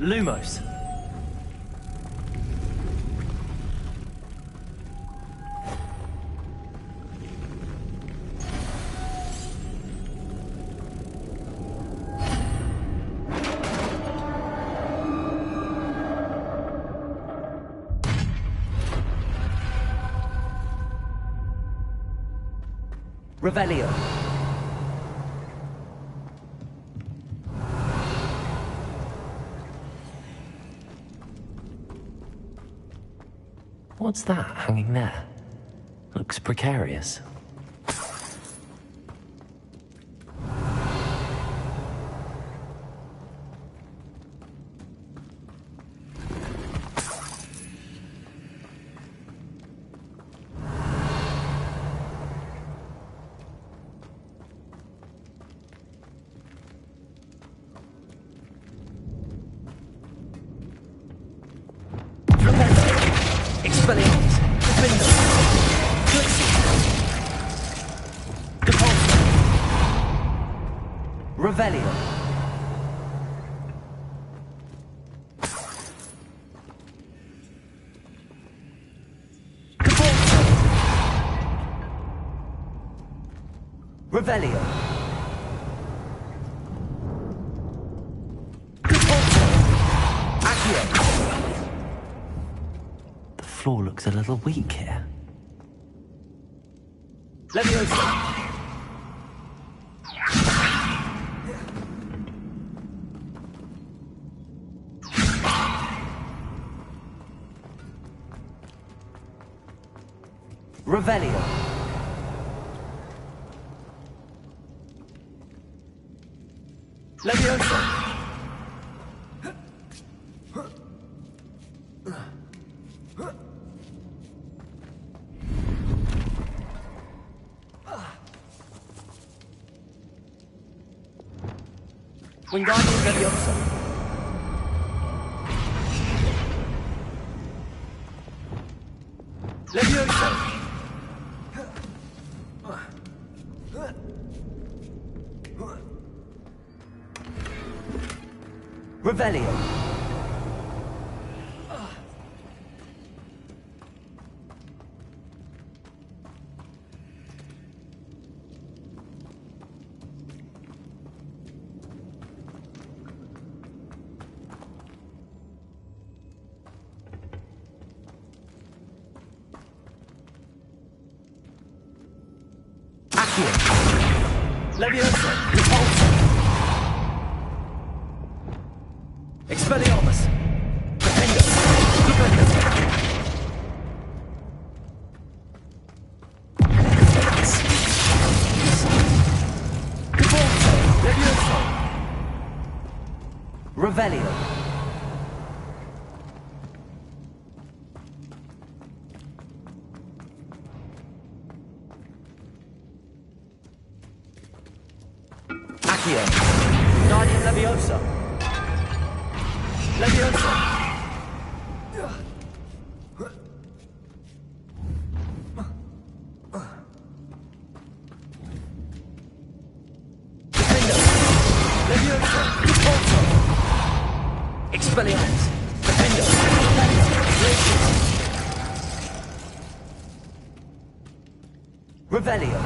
Lumos. Revelio. What's that hanging there? Looks precarious. Revelio. Revelio. Accio. The floor looks a little weak here. Leviosa. Revelio. Leviosa. Wingardium Leviosa. Leviosa. Revelio. Accio. Leviosa. Repulsa. Expelliarmus! Defender! Defender! Cavolto! Levioso! Revelio! Accio! Guardian Leviosa! Leviosa! Defender! Leviosa! Repulso! Expelliarmus! Defender! Revelio!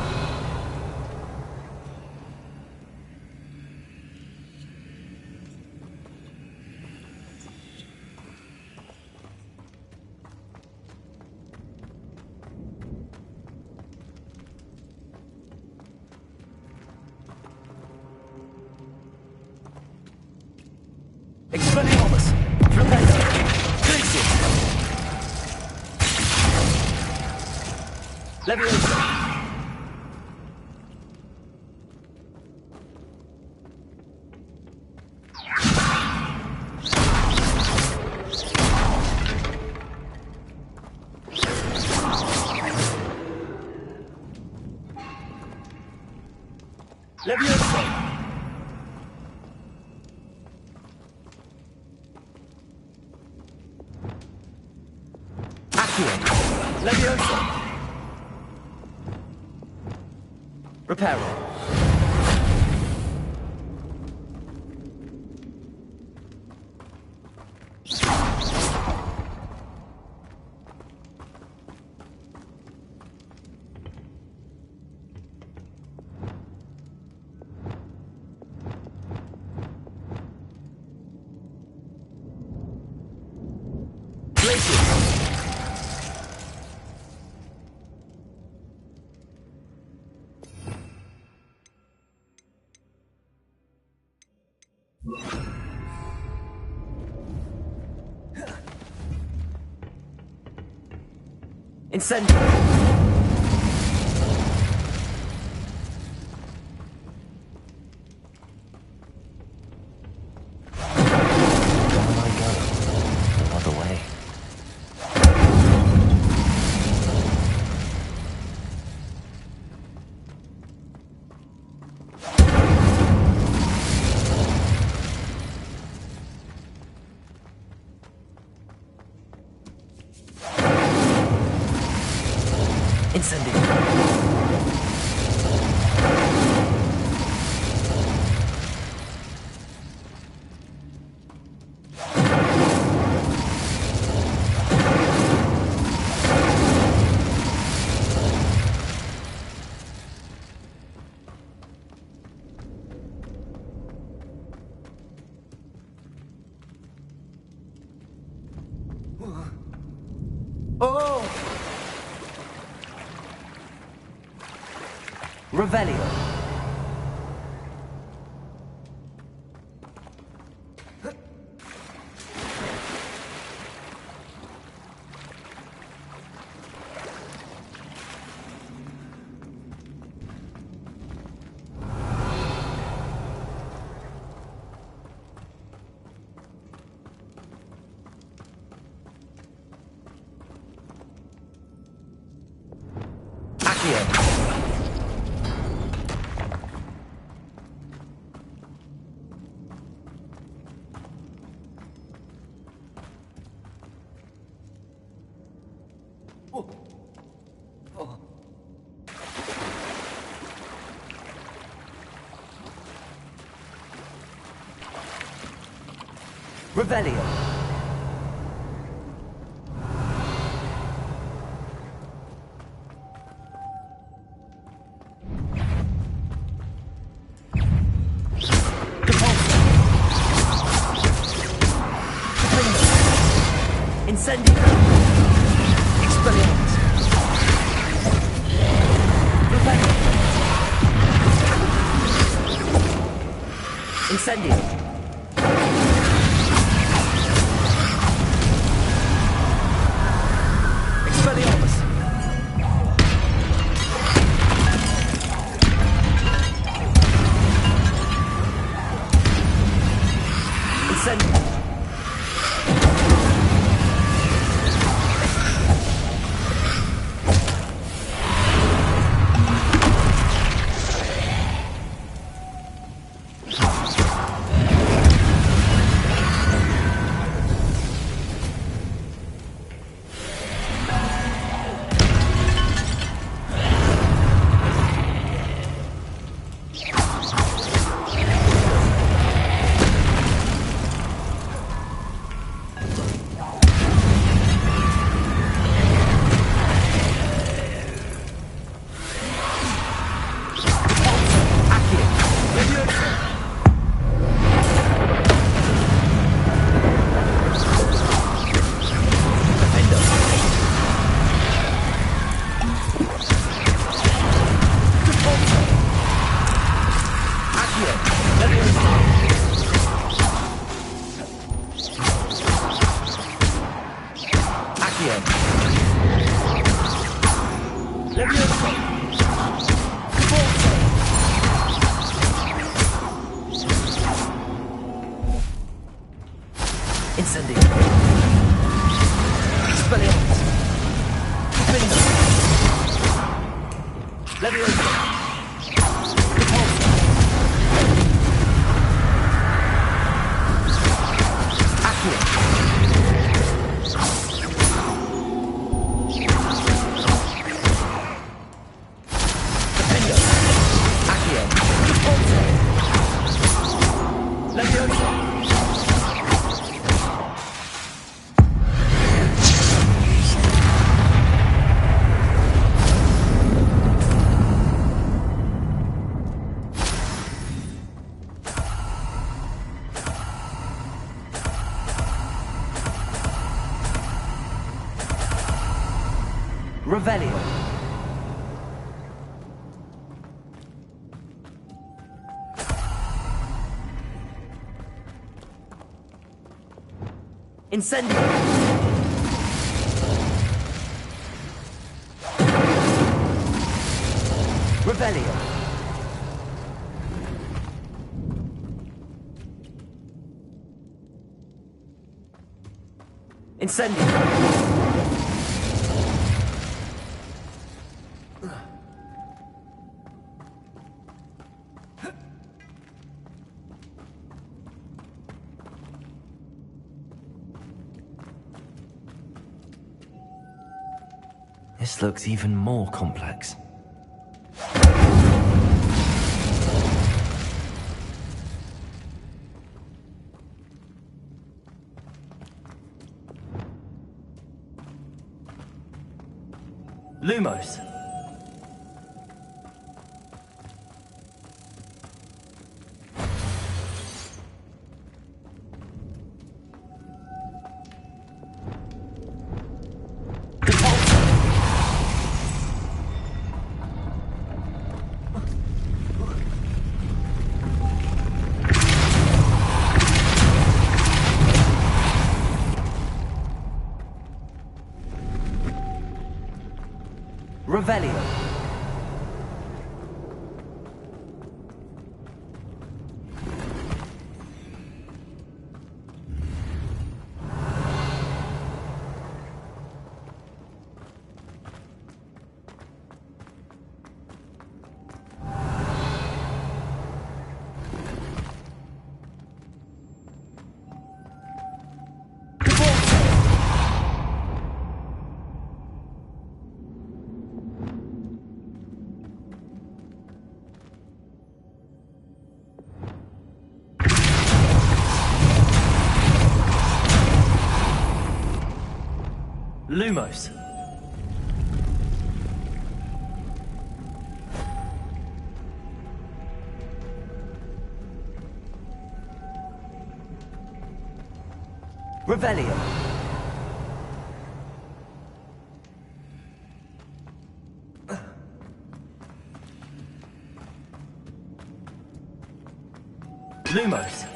Expelliarmus! Flipendo! Glacius! Leviosa! Leviosa! Leviosa! Reparo! Incendio. Down I go. No other way. Incendio. Oh! Revelio. Accio. Revelio. Incendio. Expelliarmus. Revelio. Incendio. Expelliarmus. Incendio. Incendio. Expelliarmus. Bingo. Leviosa. Repulsor. Accio. Bingo. Accio. Repulsor. Leviosa. Revelio. Incendio. Revelio. Incendio. This looks even more complex. Lumos. Revelio. Lumos. Revelio. Lumos.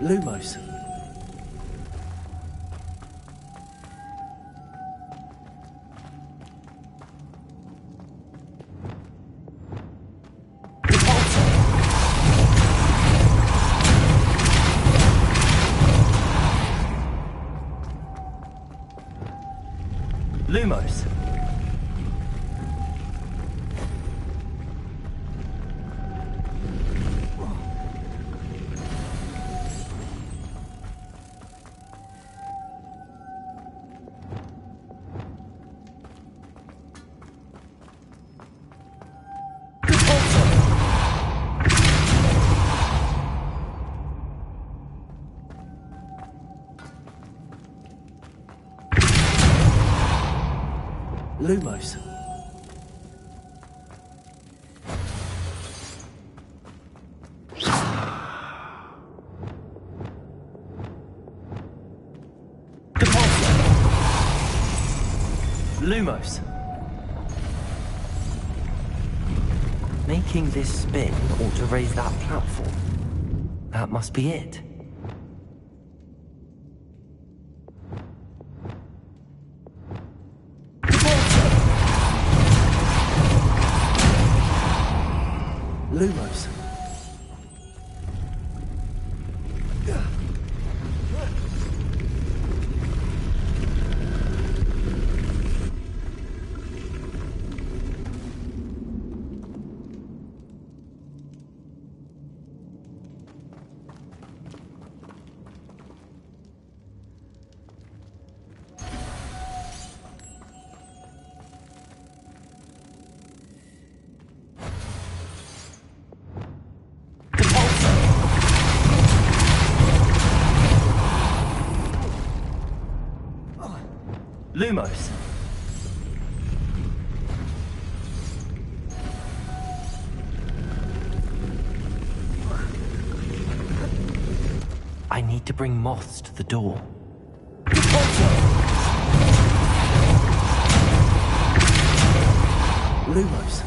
Lumos. Lumos. Lumos. Lumos. Making this spin ought to raise that platform. That must be it. Lumos. Lumos. I need to bring moths to the door. Lumos.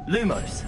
Lumos.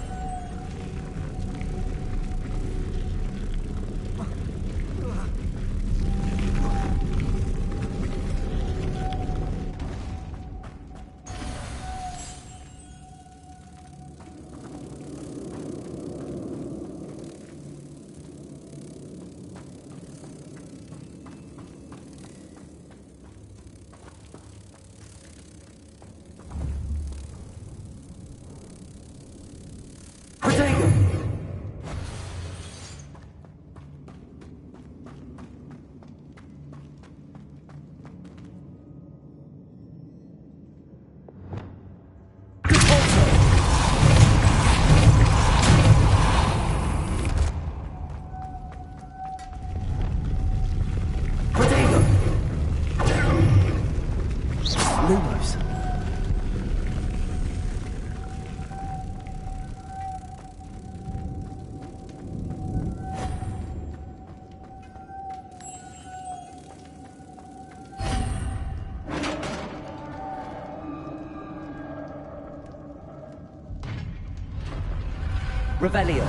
Revelio.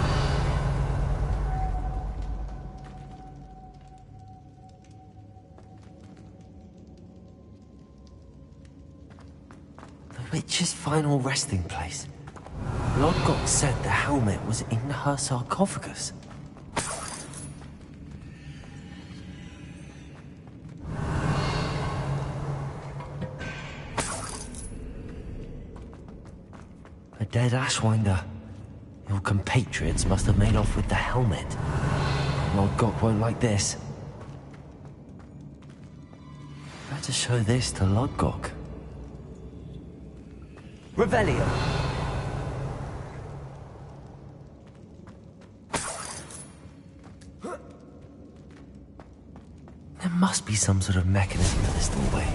The witch's final resting place. Lodgok said the helmet was in her sarcophagus. A dead Ashwinder. Your compatriots must have made off with the helmet. Lodgok won't like this. Better show this to Lodgok. Revelio. There must be some sort of mechanism to this doorway.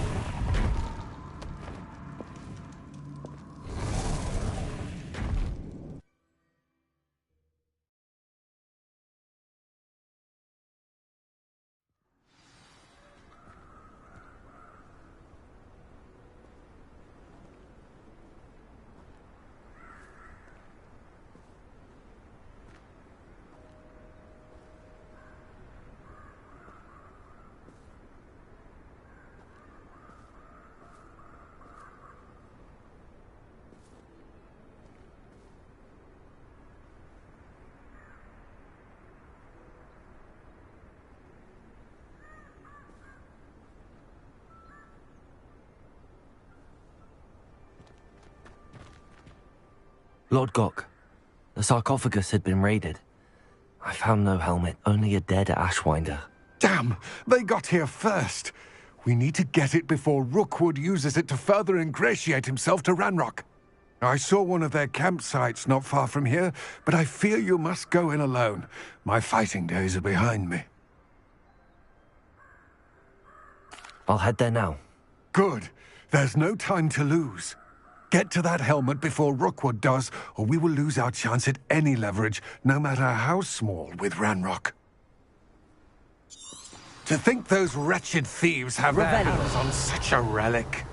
Lodgok, the sarcophagus had been raided. I found no helmet, only a dead Ashwinder. Damn! They got here first! We need to get it before Rookwood uses it to further ingratiate himself to Ranrock. I saw one of their campsites not far from here, but I fear you must go in alone. My fighting days are behind me. I'll head there now. Good. There's no time to lose. Get to that helmet before Rookwood does, or we will lose our chance at any leverage, no matter how small, with Ranrock. To think those wretched thieves have their hands on such a relic.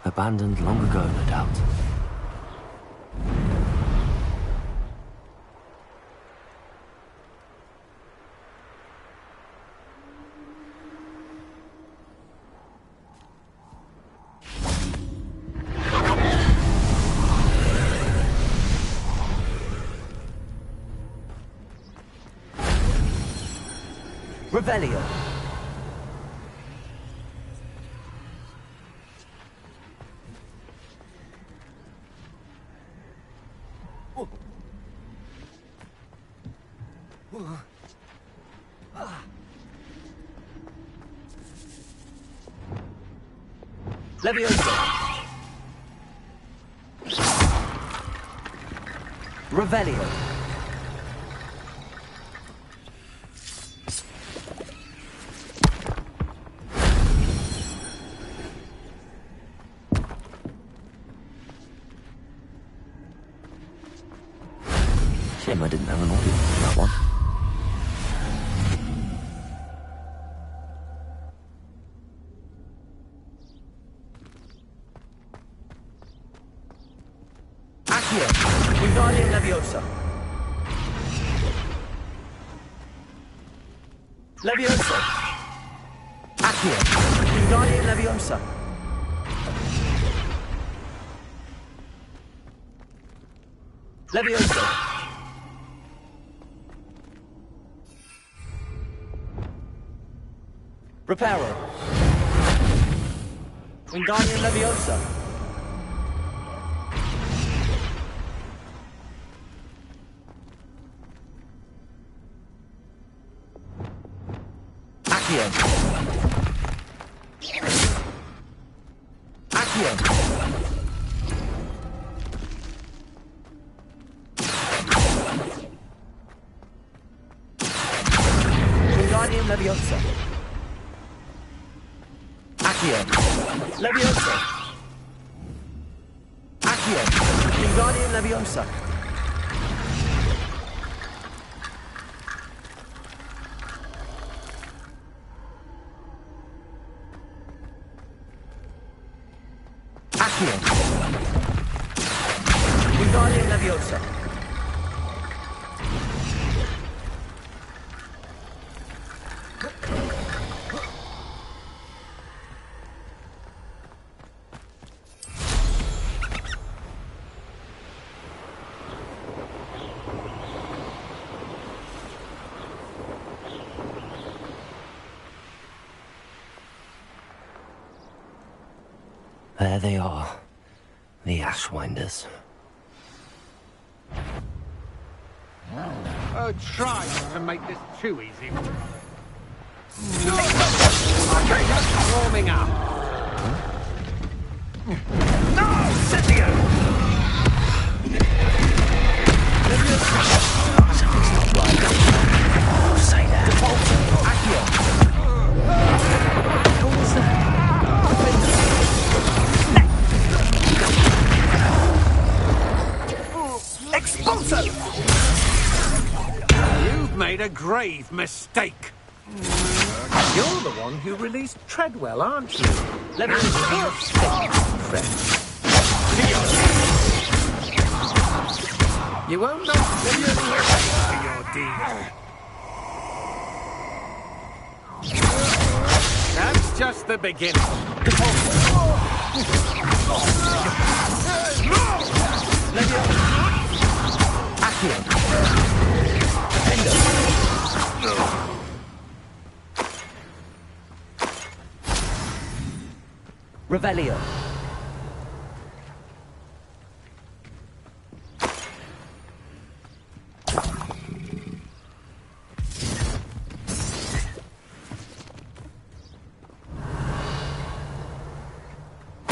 Abandoned long ago, no doubt. Revelio. Leviosa. Revelio. Shame I didn't have an audience for that one. Wingardium Leviosa. Leviosa. Accio. Wingardium Leviosa. Leviosa. Reparo. Wingardium Leviosa. Accio. Accio. Wingardium Leviosa. Accio. Leviosa. Accio. Wingardium Leviosa. Accio. Wingardium Leviosa. There they are, the Ashwinders. Oh, try not to make this too easy. Warming up. No! Cynthia! Something's not right. Don't say that. Accio. What was that? Expulso! You've made a grave mistake. You're the one who released Treadwell, aren't you? Let me You won't know for your deed. That's just the beginning. Revelio.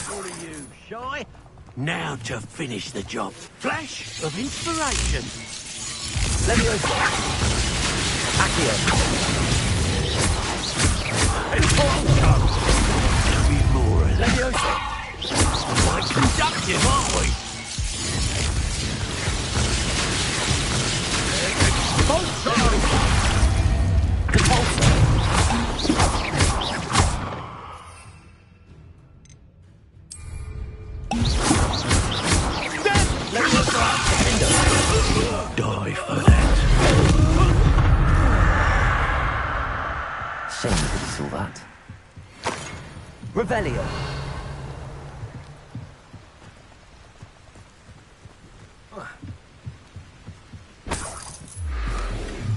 What are you, shy? Now to finish the job. Flash of inspiration. Leviosa. Accio. There'll be more of that. Leviosa. Quite conductive, aren't we? Die for that. Shame that it's all that. Revelio.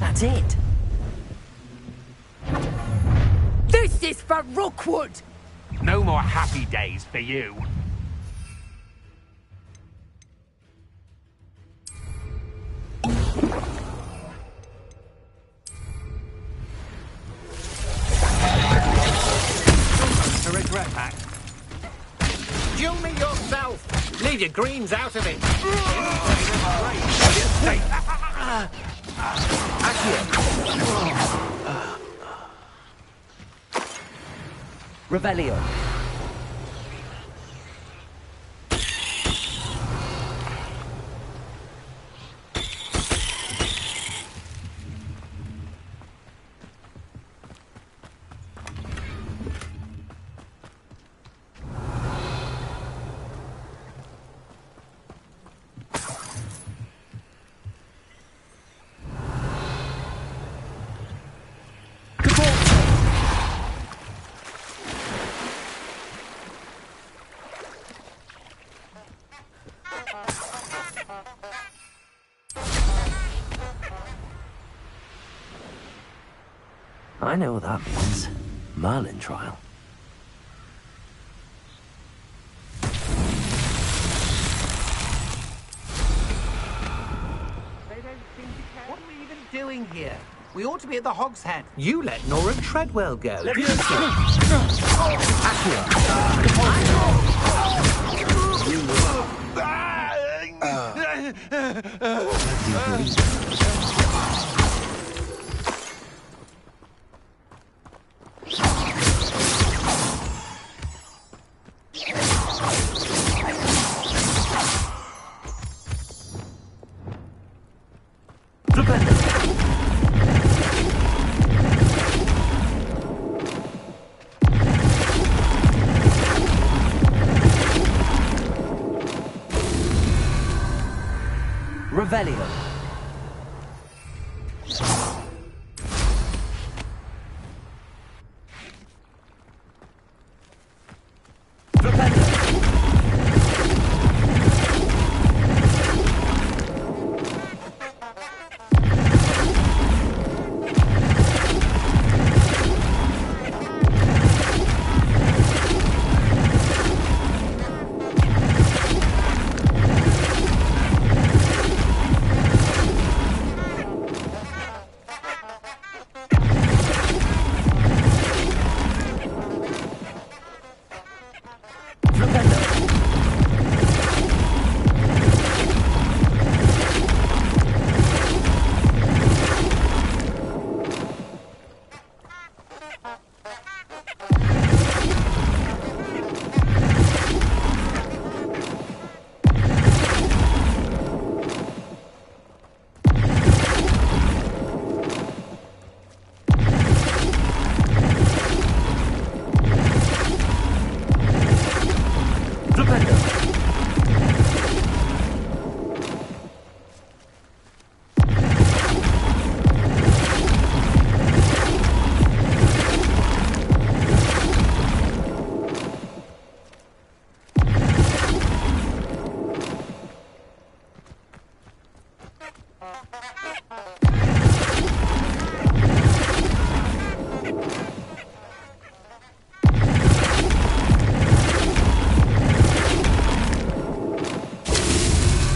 That's it. This is for Rookwood! No more happy days for you. To regret that. Duel me yourself. Leave your greens out of it. Revelio. I know what that means. Merlin trial. What are we even doing here? We ought to be at the Hog's Head. You let Nora Treadwell go. Revelio.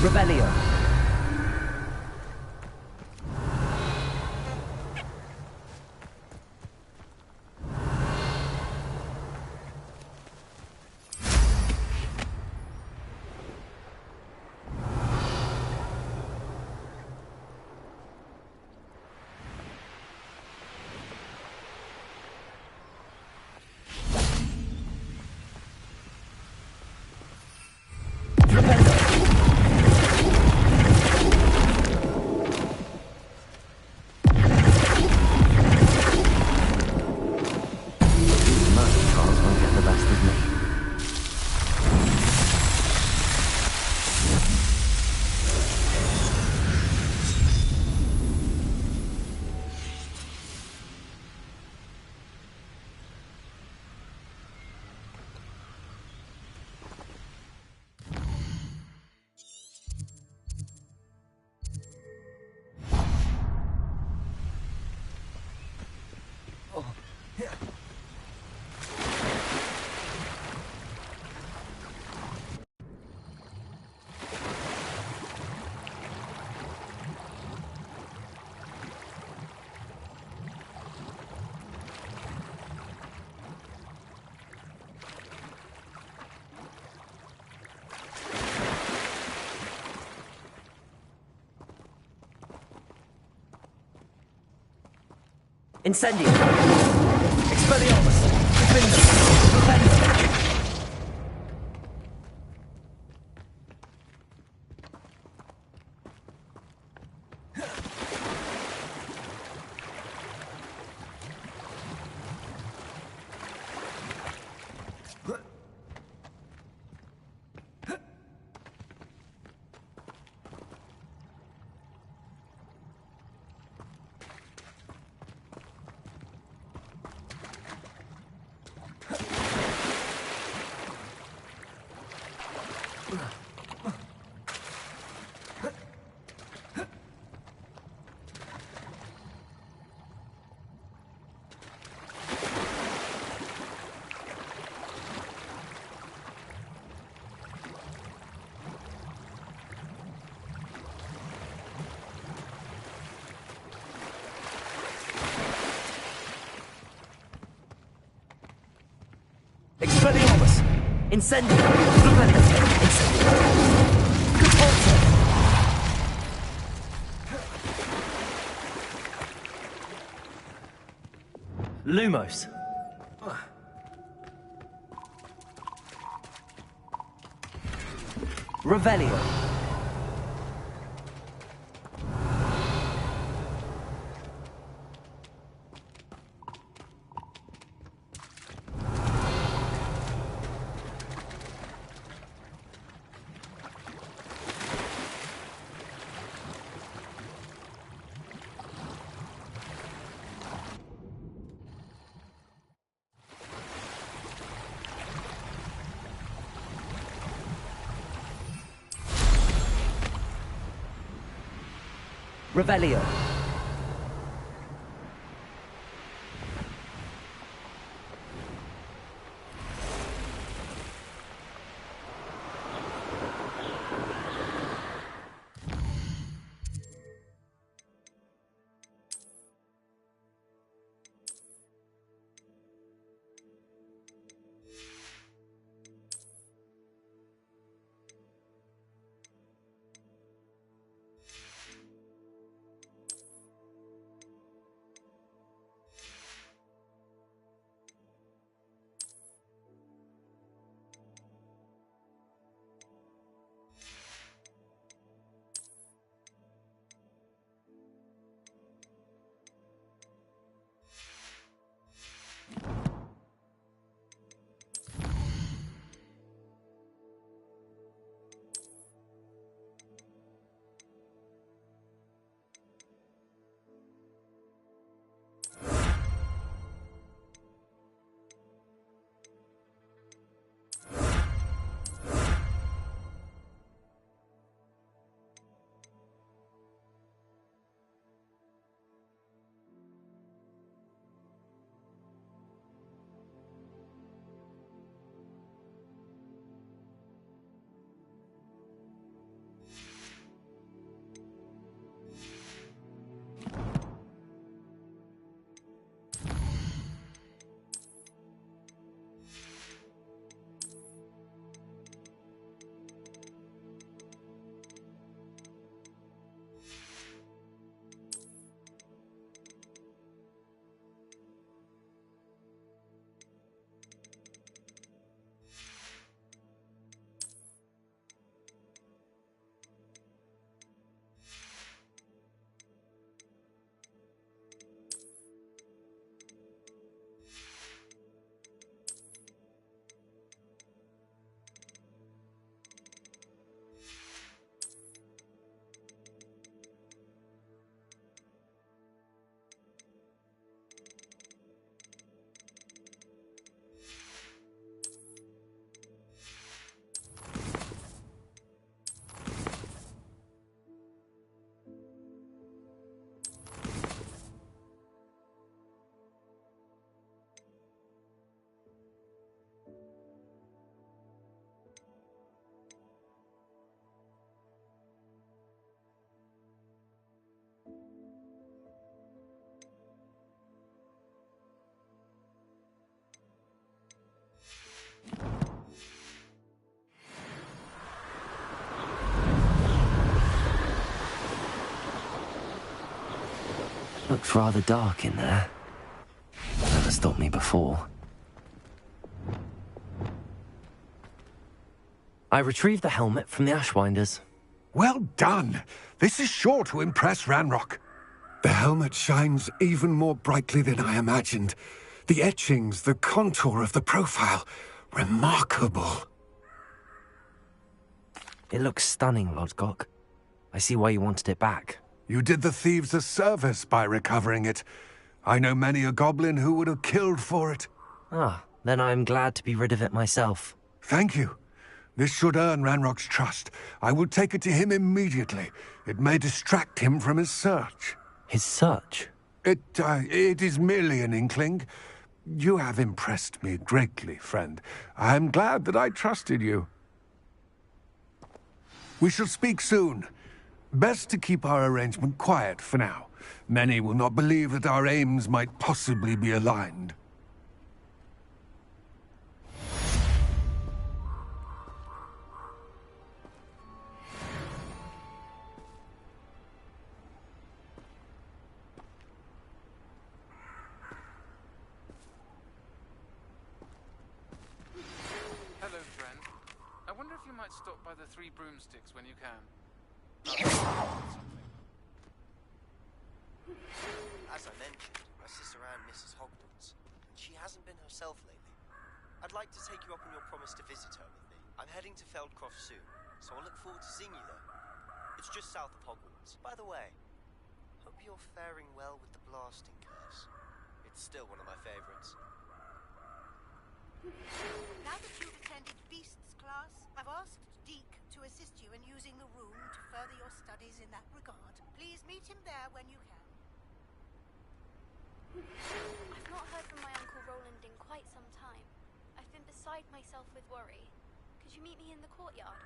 Revelio. Incendio! Expelliarmus! Defender! Defender! Expelliarmus! Incendio! Defender! Incendio! Repulsor! Lumos! Revelio! Revelio. Looks rather dark in there. Never stopped me before. I retrieved the helmet from the Ashwinders. Well done! This is sure to impress Ranrock. The helmet shines even more brightly than I imagined. The etchings, the contour of the profile. Remarkable. It looks stunning, Lodgok. I see why you wanted it back. You did the thieves a service by recovering it. I know many a goblin who would have killed for it. Ah, then I'm glad to be rid of it myself. Thank you. This should earn Ranrock's trust. I will take it to him immediately. It may distract him from his search. His search? It is merely an inkling. You have impressed me greatly, friend. I am glad that I trusted you. We shall speak soon. Best to keep our arrangement quiet for now. Many will not believe that our aims might possibly be aligned. Hello, friend. I wonder if you might stop by the Three Broomsticks when you can. As I mentioned, my sister Anne misses Hogwarts, and she hasn't been herself lately. I'd like to take you up on your promise to visit her with me. I'm heading to Feldcroft soon, so I'll look forward to seeing you there. It's just south of Hogwarts. By the way, hope you're faring well with the blasting curse. It's still one of my favorites. Now that you've attended Beasts class, I've asked Deke to assist you in using the room to further your studies in that regard. Please meet him there when you can. I've not heard from my Uncle Roland in quite some time. I've been beside myself with worry. Could you meet me in the courtyard?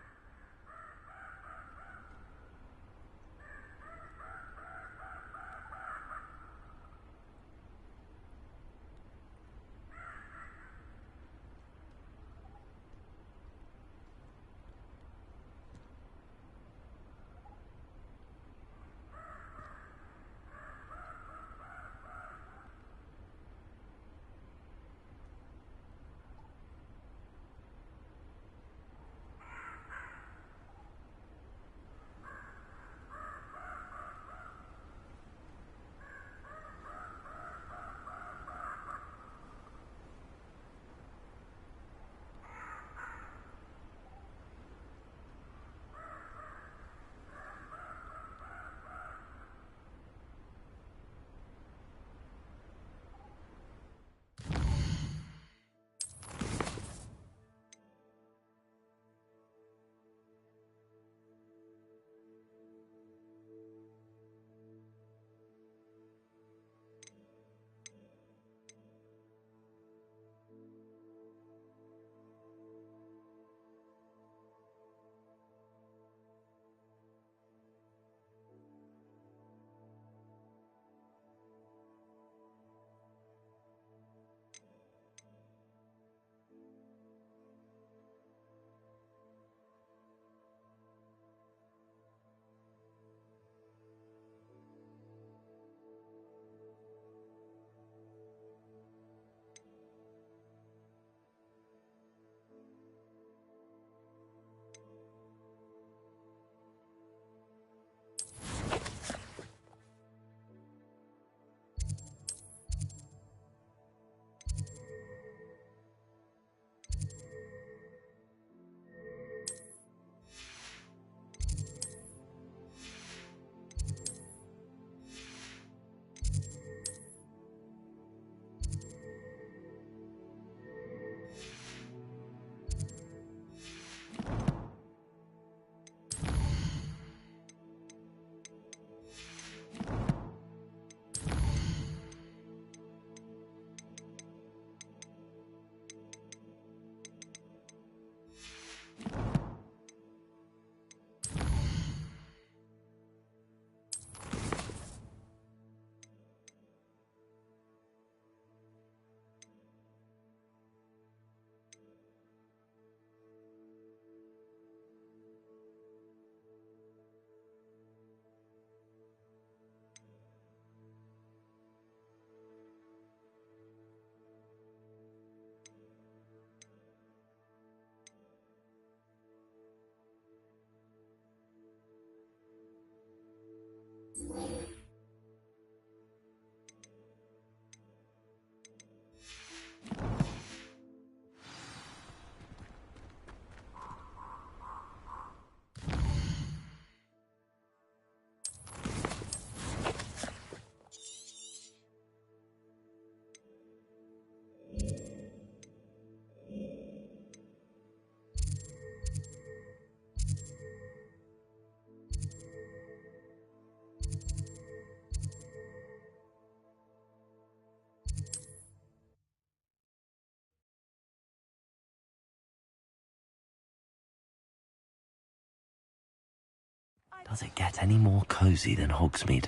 Does it get any more cozy than Hogsmeade?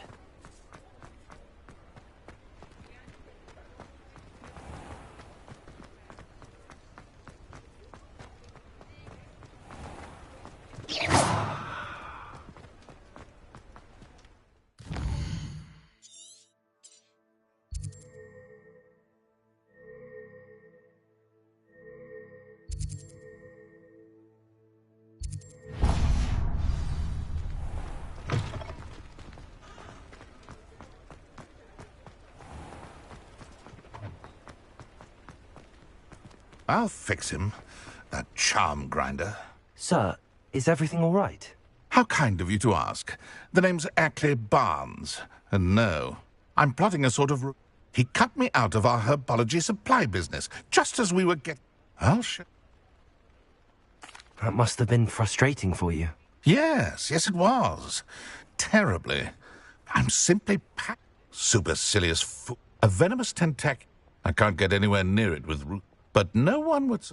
I'll fix him, that charm grinder. Sir, is everything all right? How kind of you to ask. The name's Ackley Barnes, and no, I'm plotting a sort of... He cut me out of our herbology supply business, just as we were I'll show... That must have been frustrating for you. Yes, it was. Terribly. I'm simply supercilious fool. A venomous tentac. I can't get anywhere near it with root. But no one would...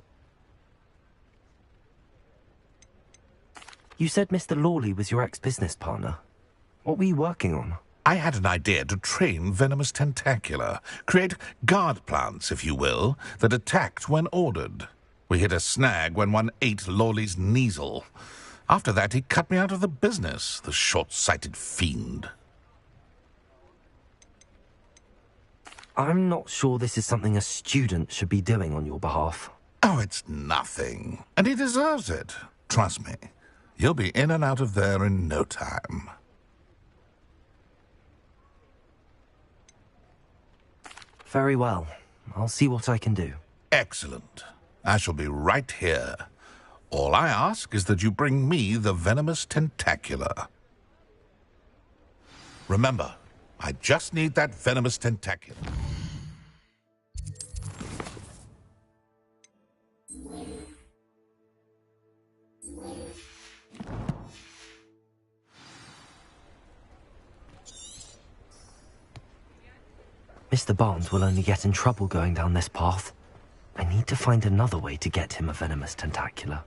You said Mr. Lawley was your ex-business partner. What were you working on? I had an idea to train venomous tentacula. Create guard plants, if you will, that attacked when ordered. We hit a snag when one ate Lawley's Kneasel. After that, he cut me out of the business, the short-sighted fiend. I'm not sure this is something a student should be doing on your behalf. Oh, it's nothing. And he deserves it. Trust me. You'll be in and out of there in no time. Very well. I'll see what I can do. Excellent. I shall be right here. All I ask is that you bring me the venomous tentacula. Remember, I just need that venomous tentacula. Mr. Barnes will only get in trouble going down this path. I need to find another way to get him a venomous tentacula.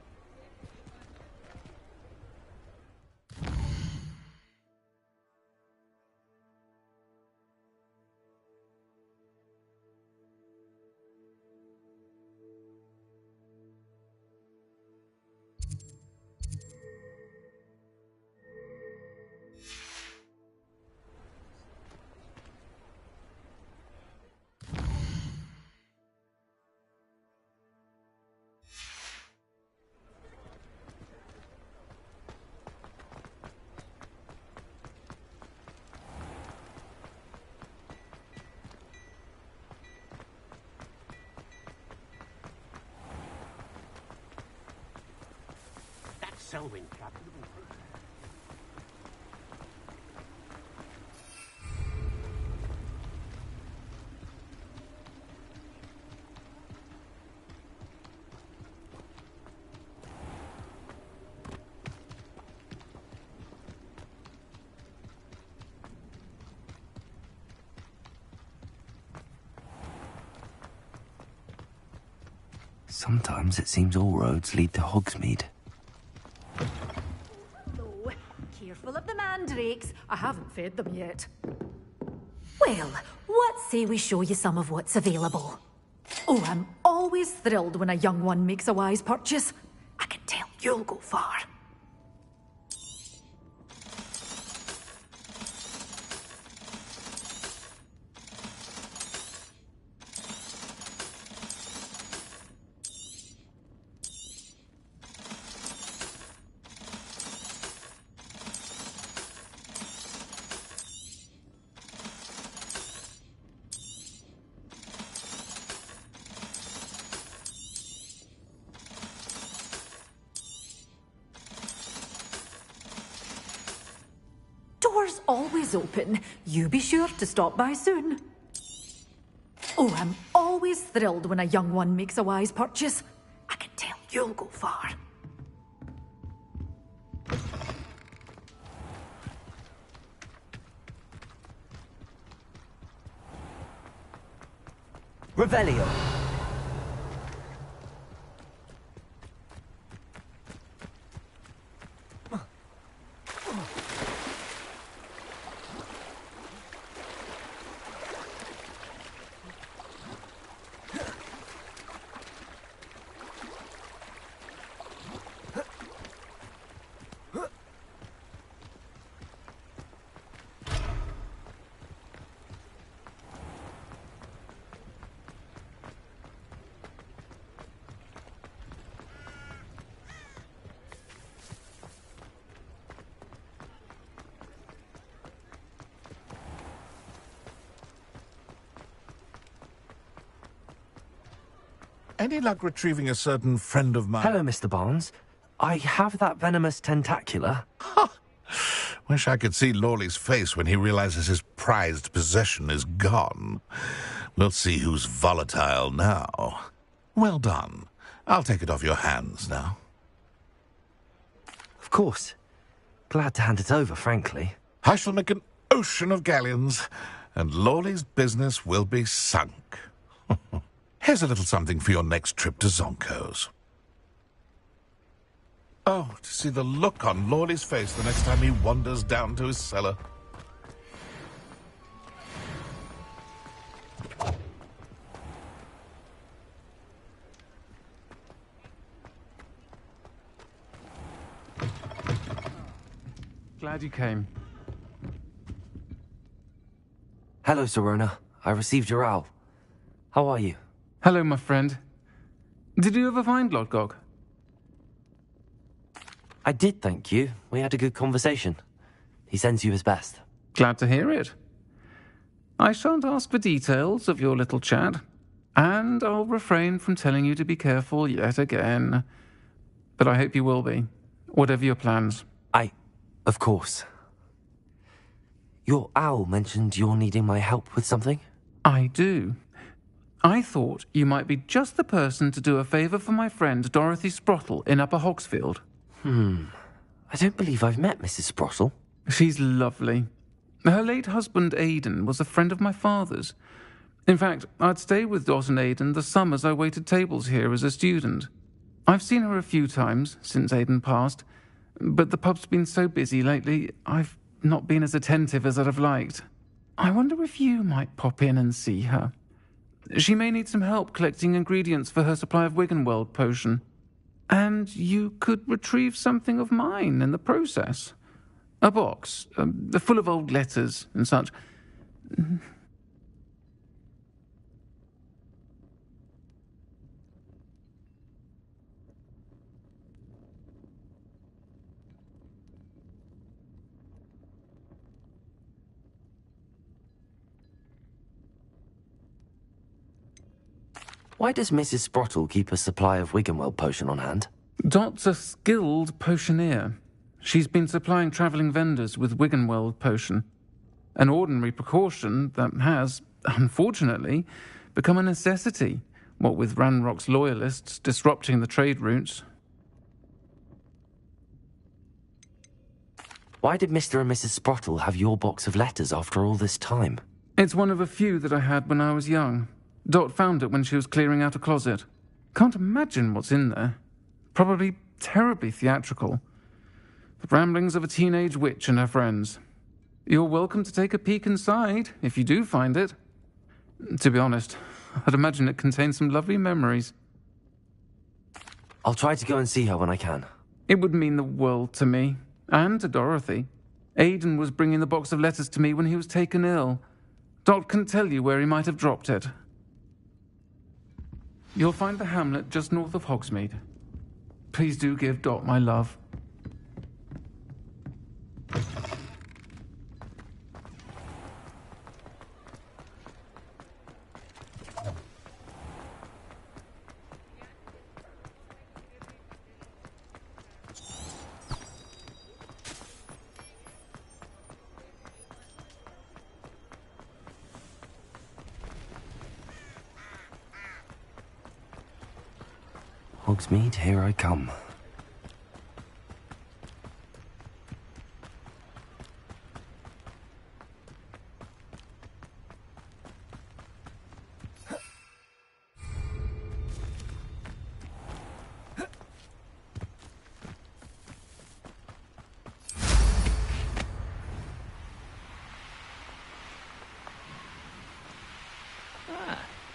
Selwyn trap. Sometimes it seems all roads lead to Hogsmeade. Careful of the mandrakes. I haven't fed them yet. Well, what say we show you some of what's available? Oh, I'm always thrilled when a young one makes a wise purchase. I can tell you'll go far. Doors always open. You be sure to stop by soon. Oh, I'm always thrilled when a young one makes a wise purchase. I can tell you'll go far. Revelio. Any luck retrieving a certain friend of mine? Hello, Mr. Barnes. I have that venomous tentacula. Wish I could see Lawley's face when he realizes his prized possession is gone. We'll see who's volatile now. Well done. I'll take it off your hands now. Of course. Glad to hand it over, frankly. I shall make an ocean of galleons, and Lawley's business will be sunk. Here's a little something for your next trip to Zonko's. Oh, to see the look on Lawley's face the next time he wanders down to his cellar. Glad you came. Hello, Serona. I received your owl. How are you? Hello, my friend. Did you ever find Lodgok? I did, thank you. We had a good conversation. He sends you his best. Glad to hear it. I shan't ask for details of your little chat, and I'll refrain from telling you to be careful yet again. But I hope you will be, whatever your plans. Of course. Your owl mentioned you're needing my help with something? I do. I thought you might be just the person to do a favour for my friend Dorothy Sprottle in Upper Hogsfield. I don't believe I've met Mrs. Sprottle. She's lovely. Her late husband Aidan was a friend of my father's. In fact, I'd stay with Dot and Aidan the summers I waited tables here as a student. I've seen her a few times since Aidan passed, but the pub's been so busy lately, I've not been as attentive as I'd have liked. I wonder if you might pop in and see her. She may need some help collecting ingredients for her supply of Wiggenweld potion. And you could retrieve something of mine in the process. A box, full of old letters and such. Why does Mrs. Sprottle keep a supply of Wiggenweld potion on hand? Dot's a skilled potioneer. She's been supplying travelling vendors with Wiggenweld potion. An ordinary precaution that has, unfortunately, become a necessity, what with Ranrock's loyalists disrupting the trade routes. Why did Mr. and Mrs. Sprottle have your box of letters after all this time? It's one of a few that I had when I was young. Dot found it when she was clearing out a closet. Can't imagine what's in there. Probably terribly theatrical. The ramblings of a teenage witch and her friends. You're welcome to take a peek inside, if you do find it. To be honest, I'd imagine it contains some lovely memories. I'll try to go and see her when I can. It would mean the world to me, and to Dorothy. Aidan was bringing the box of letters to me when he was taken ill. Dot can tell you where he might have dropped it. You'll find the hamlet just north of Hogsmeade. Please do give Dot my love. Hogsmeade, here I come.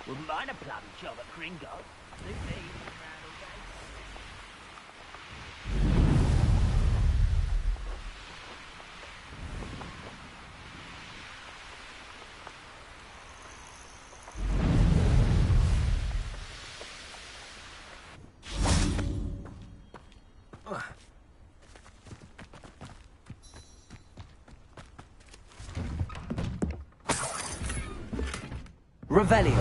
Wouldn't mind a plum job at Gringo. Suit me. Revelio.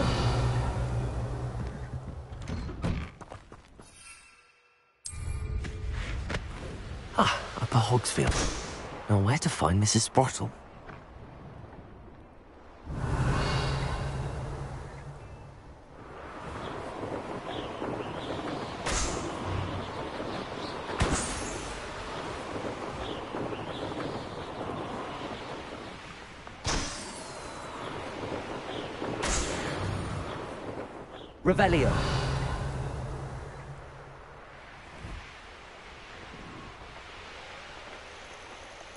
Upper Hogsfield. Now where to find Mrs. Sprottle? Revelio.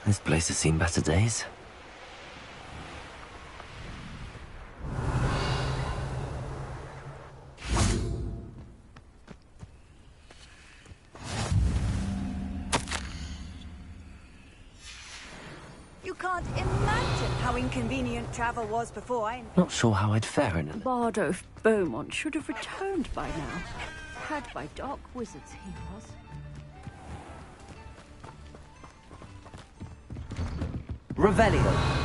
This place has seen better days. You can't imagine how inconvenient travel was before I... Not sure how I'd fare in it. Bardolph Beaumont should have returned by now. Had by dark wizards he was. Revelio.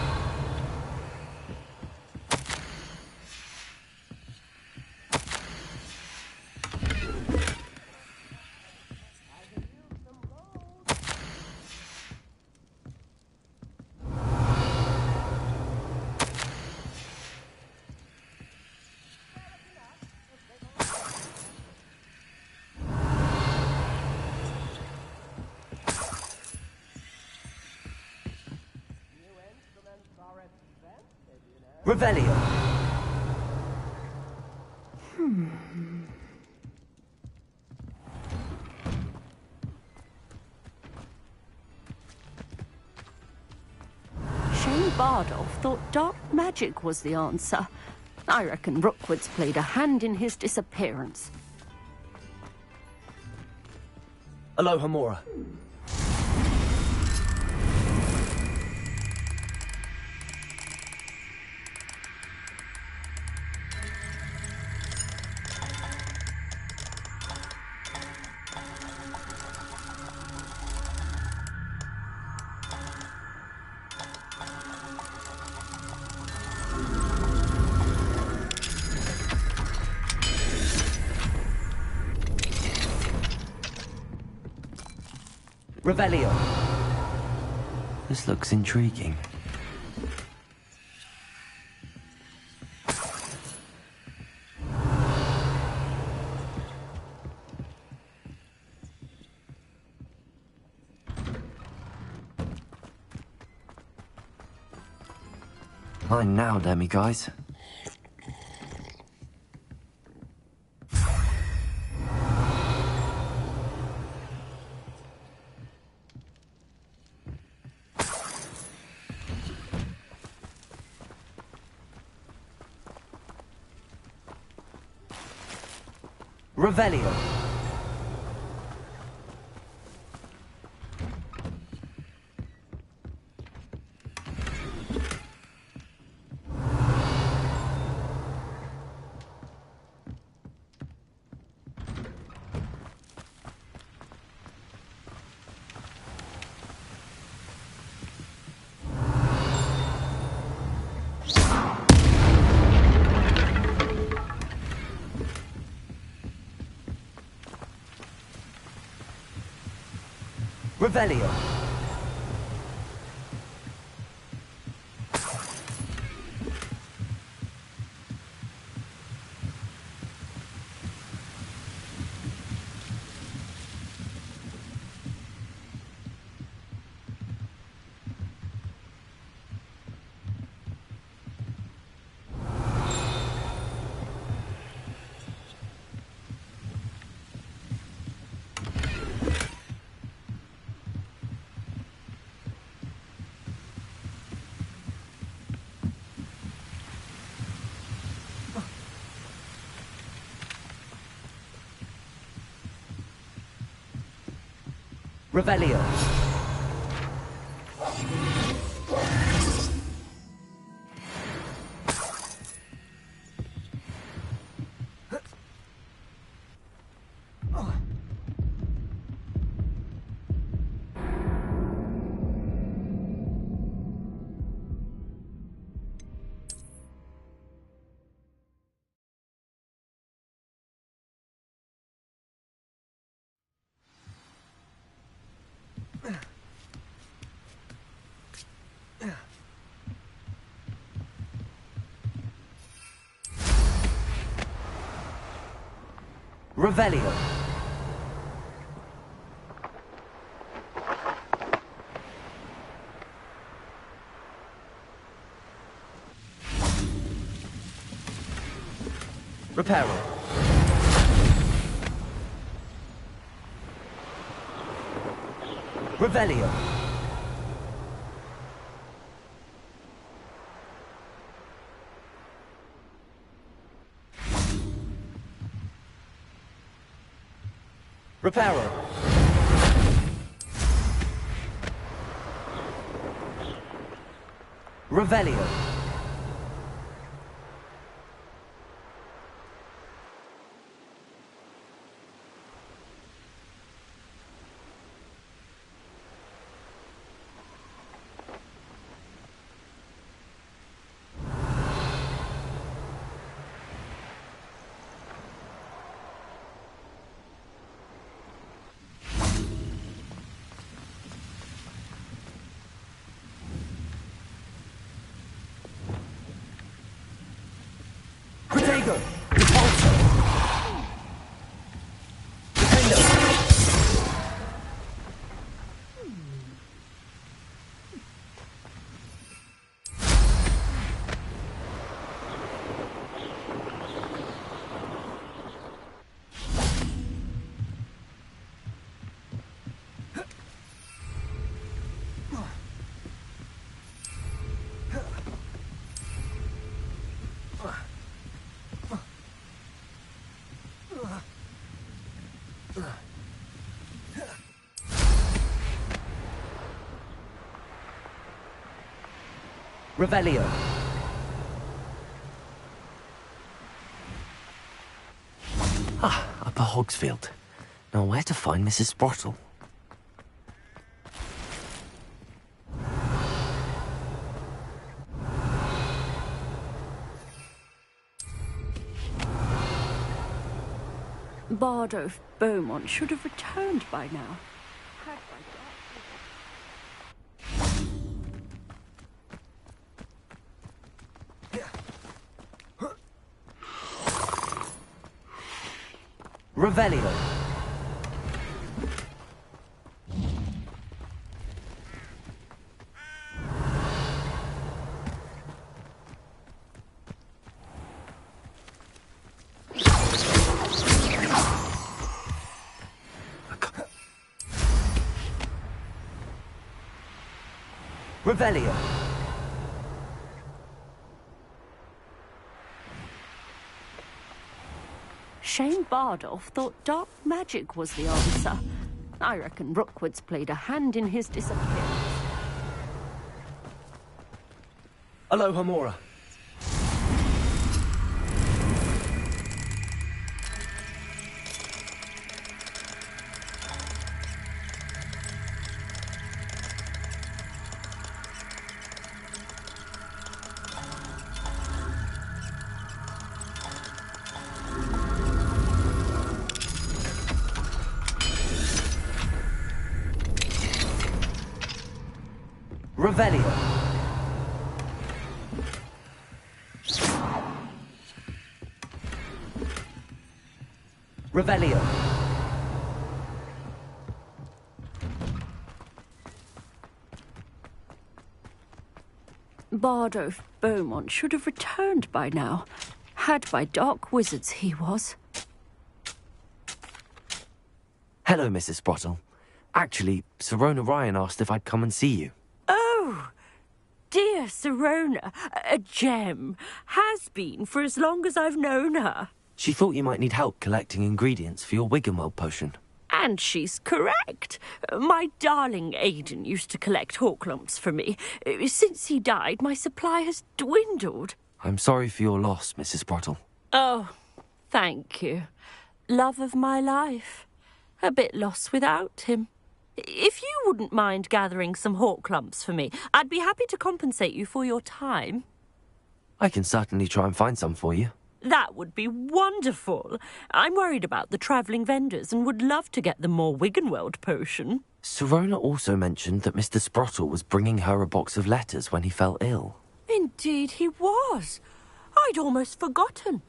Revelio. Shane Bardolph thought dark magic was the answer. I reckon Rookwood's played a hand in his disappearance. Aloha Mora. Revelio. This looks intriguing. Mine now, demi guys. Revelio. Revelio. Revelio. Revelio. Reparo. Revelio. Reparo. Revelio. Protego! Repulso! Defendo! Revelio. Ah, Upper Hogsfield. Now where to find Mrs. Sprottle? Bardo Beaumont should have returned by now. Revelio. Revelio. Shane Bardolph thought dark magic was the answer. I reckon Rookwood's played a hand in his disappearance. Aloha Mora. Revelio. Revelio. Bardo Beaumont should have returned by now. Had by dark wizards he was. Hello, Mrs. Sprottle. Actually, Sirona Ryan asked if I'd come and see you. Oh, dear Sirona, a gem. Has been for as long as I've known her. She thought you might need help collecting ingredients for your Wiggenweld potion. And she's correct. My darling Aidan used to collect hawk lumps for me. Since he died, my supply has dwindled. I'm sorry for your loss, Mrs. Sprottle. Oh, thank you. Love of my life. A bit lost without him. If you wouldn't mind gathering some hawk lumps for me, I'd be happy to compensate you for your time. I can certainly try and find some for you. That would be wonderful. I'm worried about the travelling vendors and would love to get them more Wiggenweld potion. Sirona also mentioned that Mr. Sprottle was bringing her a box of letters when he fell ill. Indeed he was. I'd almost forgotten.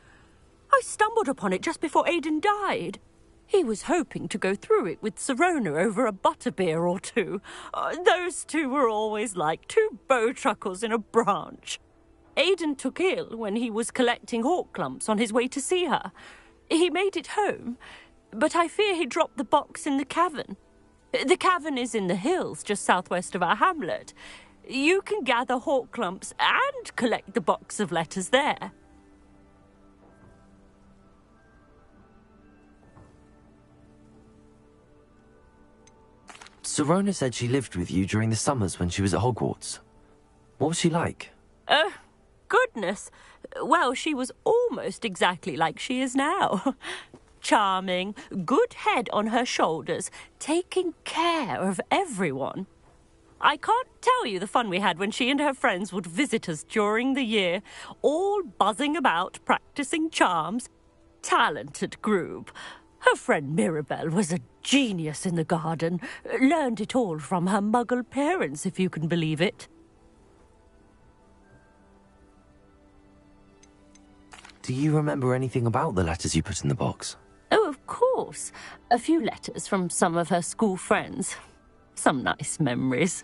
I stumbled upon it just before Aidan died. He was hoping to go through it with Sirona over a butterbeer or two. Those two were always like two bowtruckles in a branch. Aidan took ill when he was collecting hawk clumps on his way to see her. He made it home, but I fear he dropped the box in the cavern. The cavern is in the hills just southwest of our hamlet. You can gather hawk clumps and collect the box of letters there. Sirona said she lived with you during the summers when she was at Hogwarts. What was she like? Goodness. Well, she was almost exactly like she is now. Charming, good head on her shoulders, taking care of everyone. I can't tell you the fun we had when she and her friends would visit us during the year, all buzzing about, practicing charms. Talented group. Her friend Mirabelle was a genius in the garden. Learned it all from her muggle parents, if you can believe it. Do you remember anything about the letters you put in the box? Oh, of course. A few letters from some of her school friends. Some nice memories.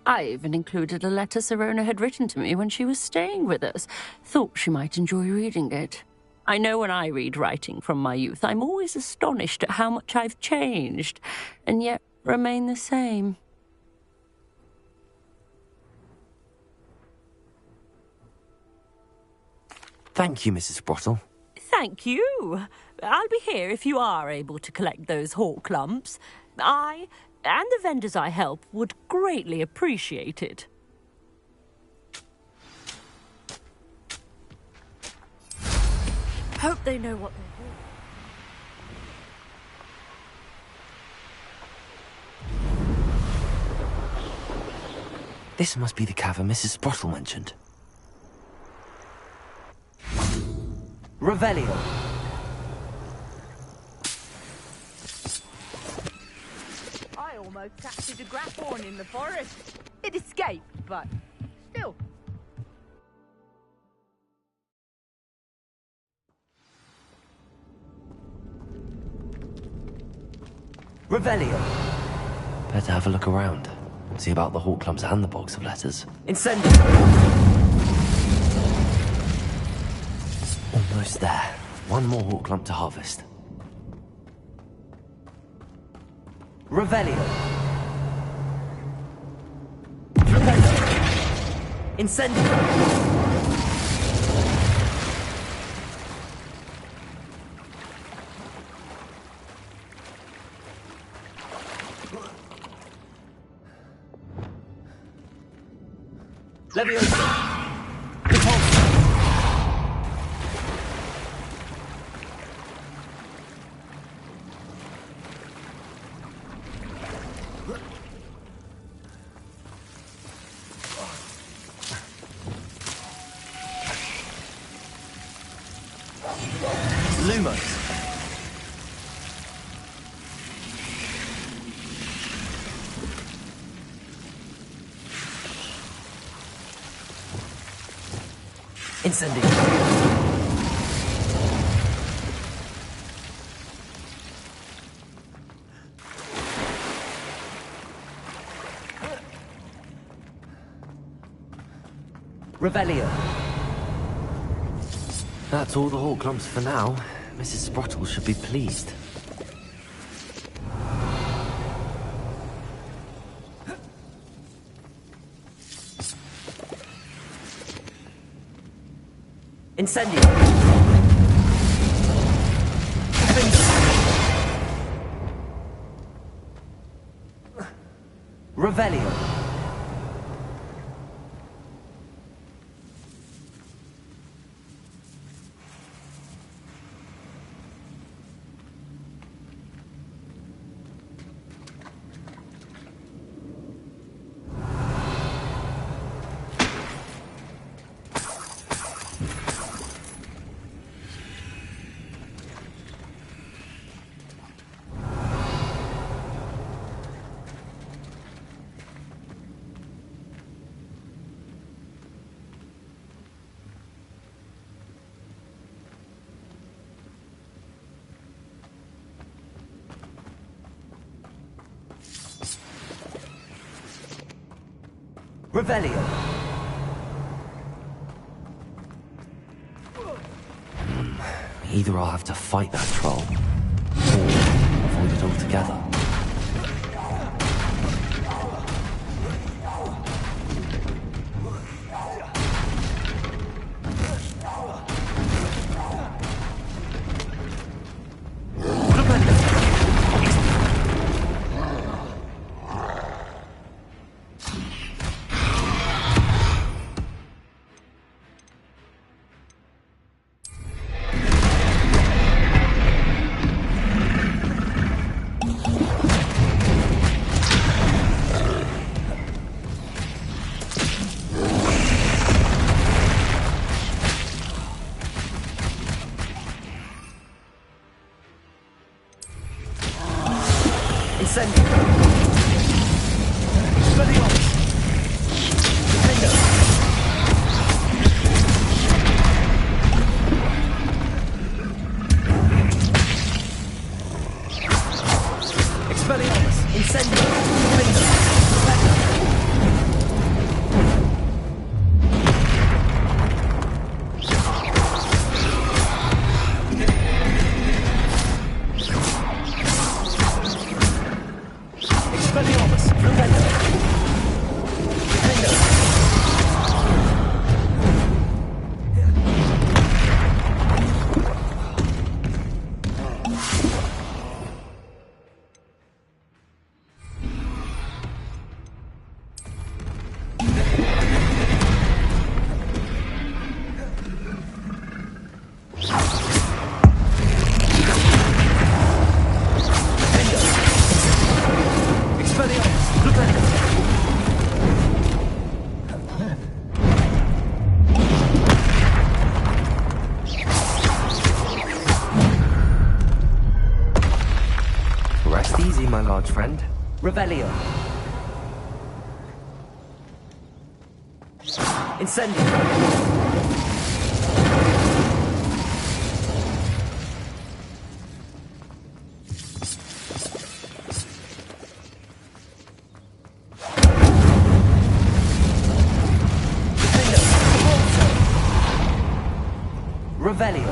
I even included a letter Sirona had written to me when she was staying with us. Thought she might enjoy reading it. I know when I read writing from my youth, I'm always astonished at how much I've changed, and yet remain the same. Thank you, Mrs. Sprottle. Thank you. I'll be here if you are able to collect those hawk lumps. I, and the vendors I help, would greatly appreciate it. Hope they know what they're doing. This must be the cavern Mrs. Sprottle mentioned. Revelio. I almost captured a grapphorn in the forest. It escaped, but still. Revelio. Better have a look around. See about the hawk clumps and the box of letters. Incendio. Almost there. One more hawk clump to harvest. Revelio. Incendio. Leviosa. Lumos. Incendio. Revelio. That's all the hawk clumps for now. Mrs. Sprottle should be pleased. Incendio. Revelio. Revelio. Either I'll have to fight that troll, or avoid it altogether. Incendio. Expelliarmus. Defender. Expelliarmus. Incendio. Defender. Expelliarmus. Defender. Defender. Rest easy, my large friend. Revelio. Incendio. Revelio.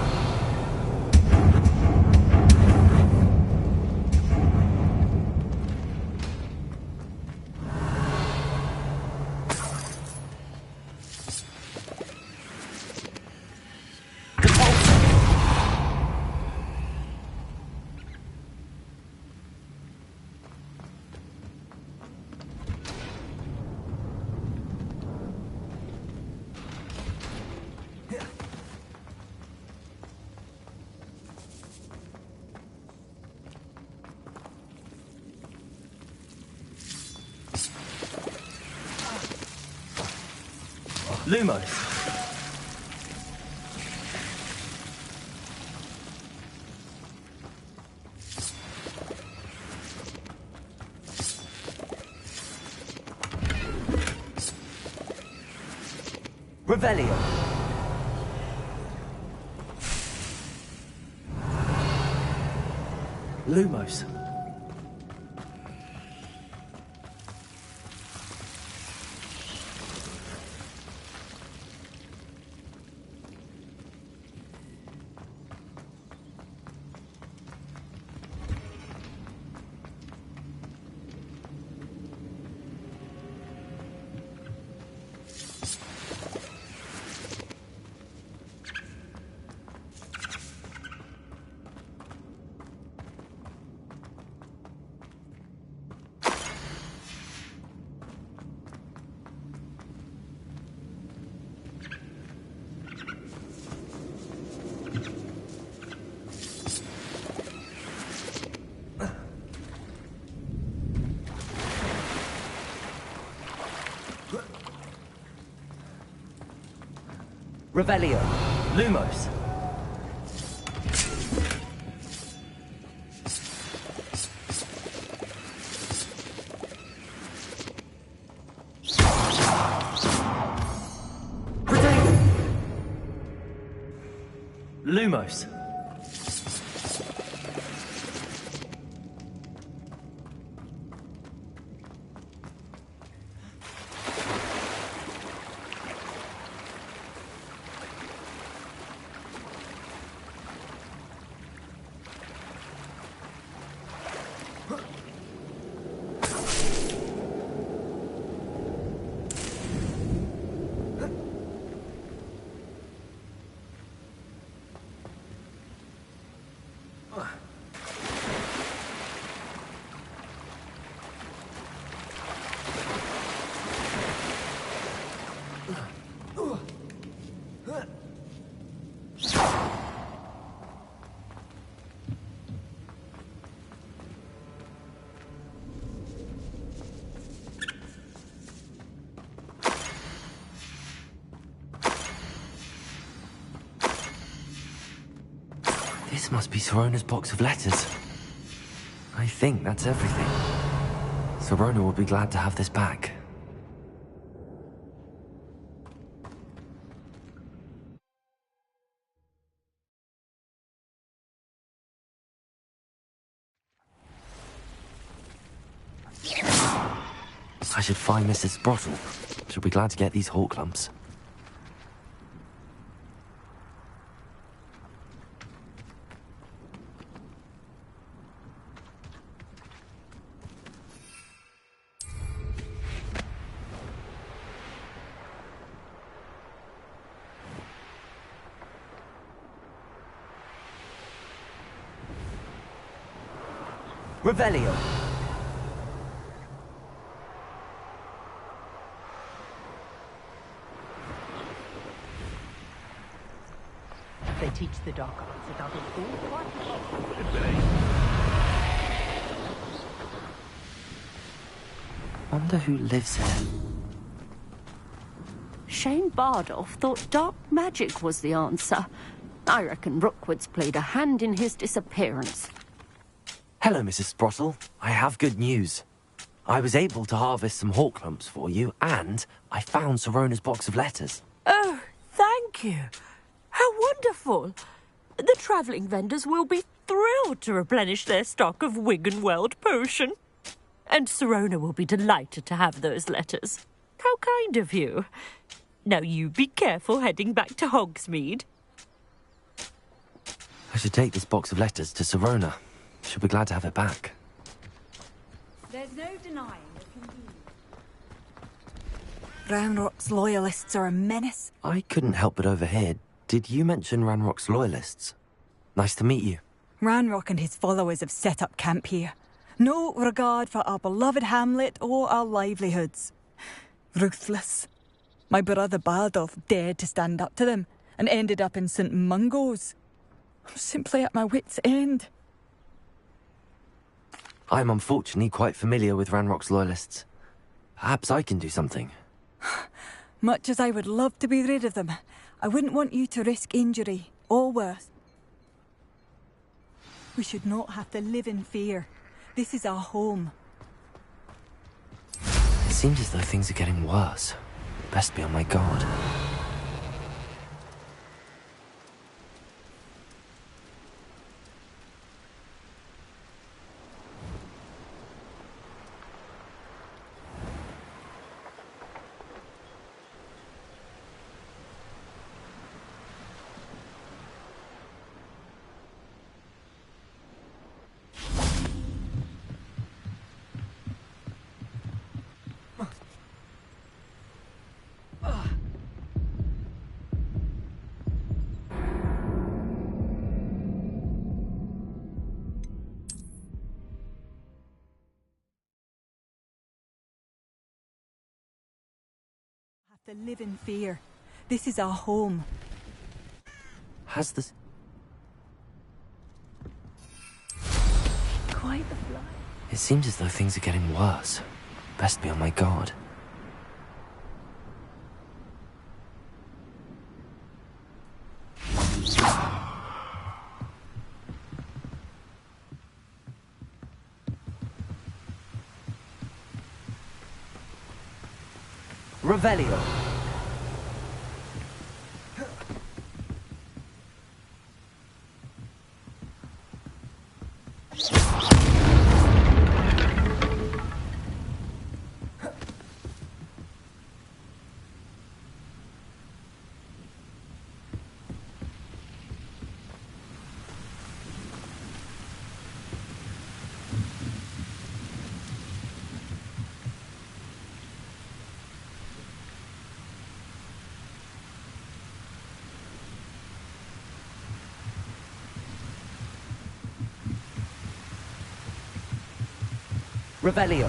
Lumos. Revelio. Lumos. Revelio. Lumos. Lumos. This must be Sorona's box of letters. I think that's everything. Sirona will be glad to have this back. I should find Mrs. Sprottle. She'll be glad to get these hawk lumps. Revelio. They teach the dark arts at other schools. Wonder who lives here. Shane Bardolph thought dark magic was the answer. I reckon Rookwood's played a hand in his disappearance. Hello, Mrs. Sprottle. I have good news. I was able to harvest some hawk lumps for you, and I found Sirona's box of letters. Oh, thank you. How wonderful. The travelling vendors will be thrilled to replenish their stock of Wiggenweld potion. And Sirona will be delighted to have those letters. How kind of you. Now you be careful heading back to Hogsmeade. I should take this box of letters to Sirona. She'll be glad to have it back. There's no denying the convenience. Ranrock's loyalists are a menace. I couldn't help but overhear. Did you mention Ranrock's loyalists? Nice to meet you. Ranrock and his followers have set up camp here. No regard for our beloved hamlet or our livelihoods. Ruthless. My brother Bardolph dared to stand up to them and ended up in St. Mungo's. I'm simply at my wit's end. I'm unfortunately quite familiar with Ranrock's loyalists. Perhaps I can do something. Much as I would love to be rid of them, I wouldn't want you to risk injury, or worse. We should not have to live in fear. This is our home. It seems as though things are getting worse. Best be on my guard. To live in fear. This is our home. Has this... Quite the fly. It seems as though things are getting worse. Best be on my guard. Revelio. Revelio.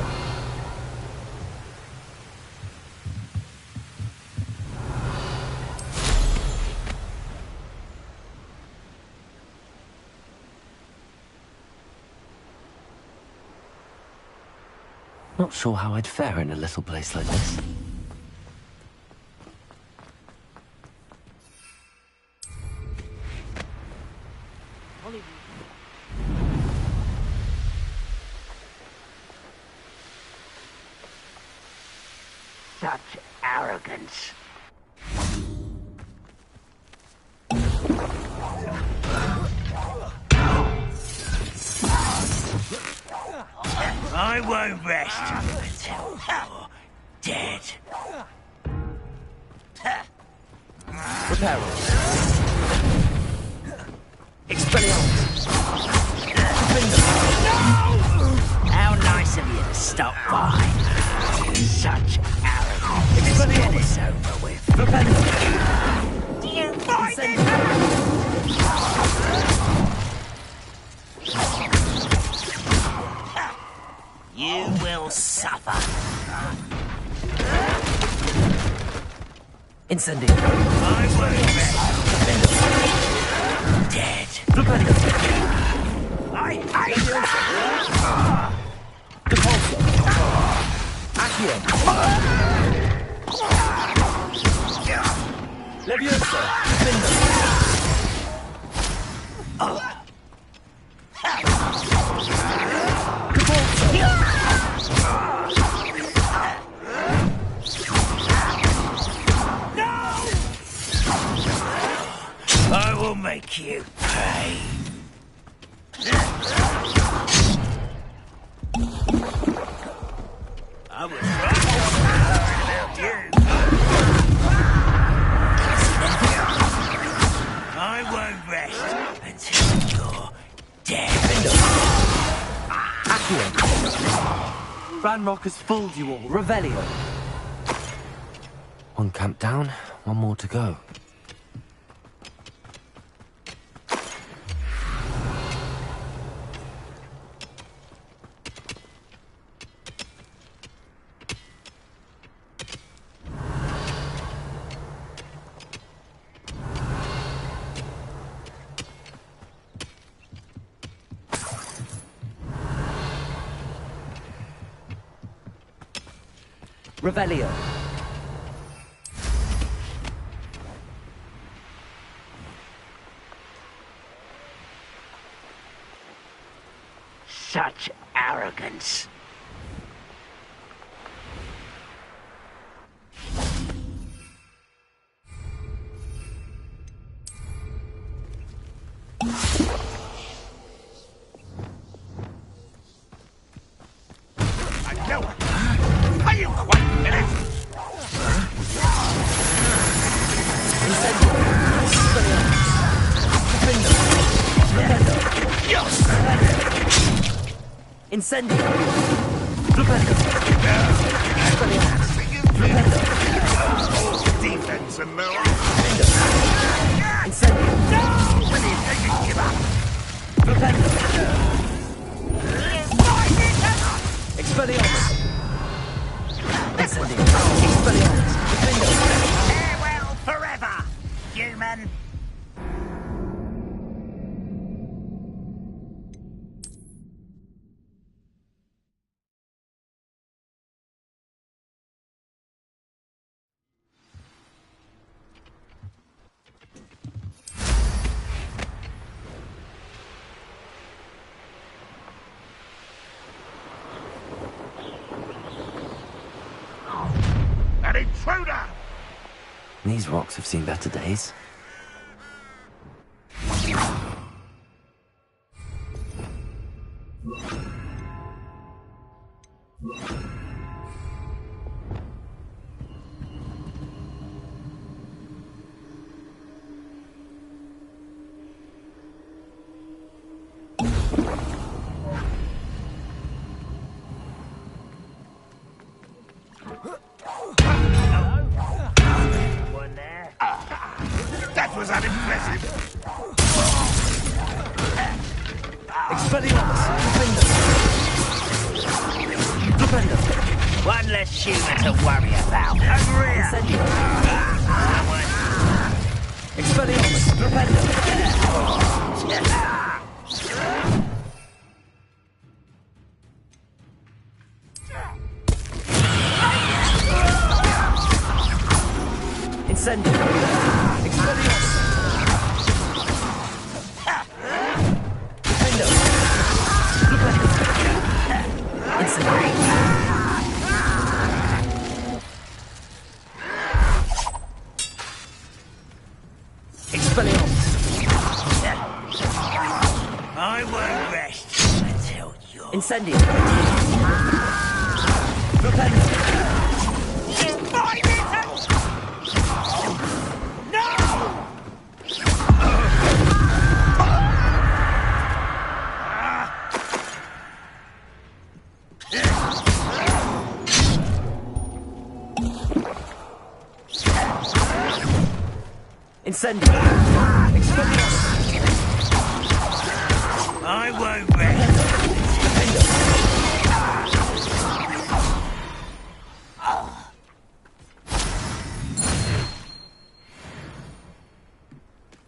Not sure how I'd fare in a little place like this. Such arrogance. I won't rest until you're dead. Reparo. Expelliarmus. How nice of you to stop by. Such arrogance. Let's get this over with. Do you find You will suffer. Incendio. I won't rest. Dead. I hate you. Depulso. Accio. Leviosa. I will make you pay. I was right about you. I won't rest until you're dead. Accio. Ranrock has fooled you all. Revelio. One camp down, one more to go. Revelio. Such arrogance. Are you quite finished? Incendio. Flipendo. Defense and no Incendio. Give up. Flipendo. Expelliarmus. Incendio. Expelliarmus. Flipendo. Farewell forever, human. An intruder! These rocks have seen better days. One there. That was unimpressive. Expelliarmus. Flipendo. Flipendo. One less human to worry about. Over here. Incendio. Someone. Expelliarmus. Flipendo. Incendio. Expelliarmus. Flipendo. Flipendo. Incendio. Incendio! I won't rest.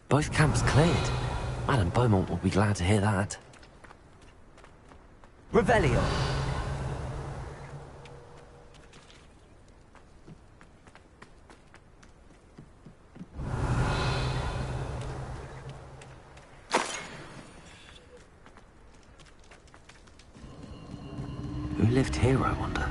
Both camps cleared. Madame Beaumont will be glad to hear that. Revelio! Who lived here, I wonder?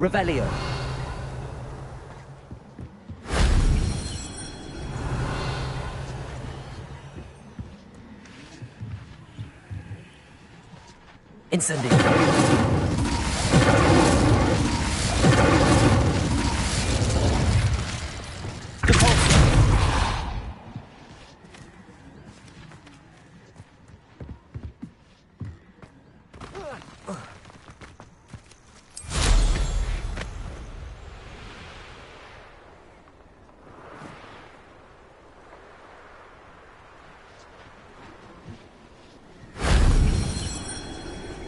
Revelio. Incendio.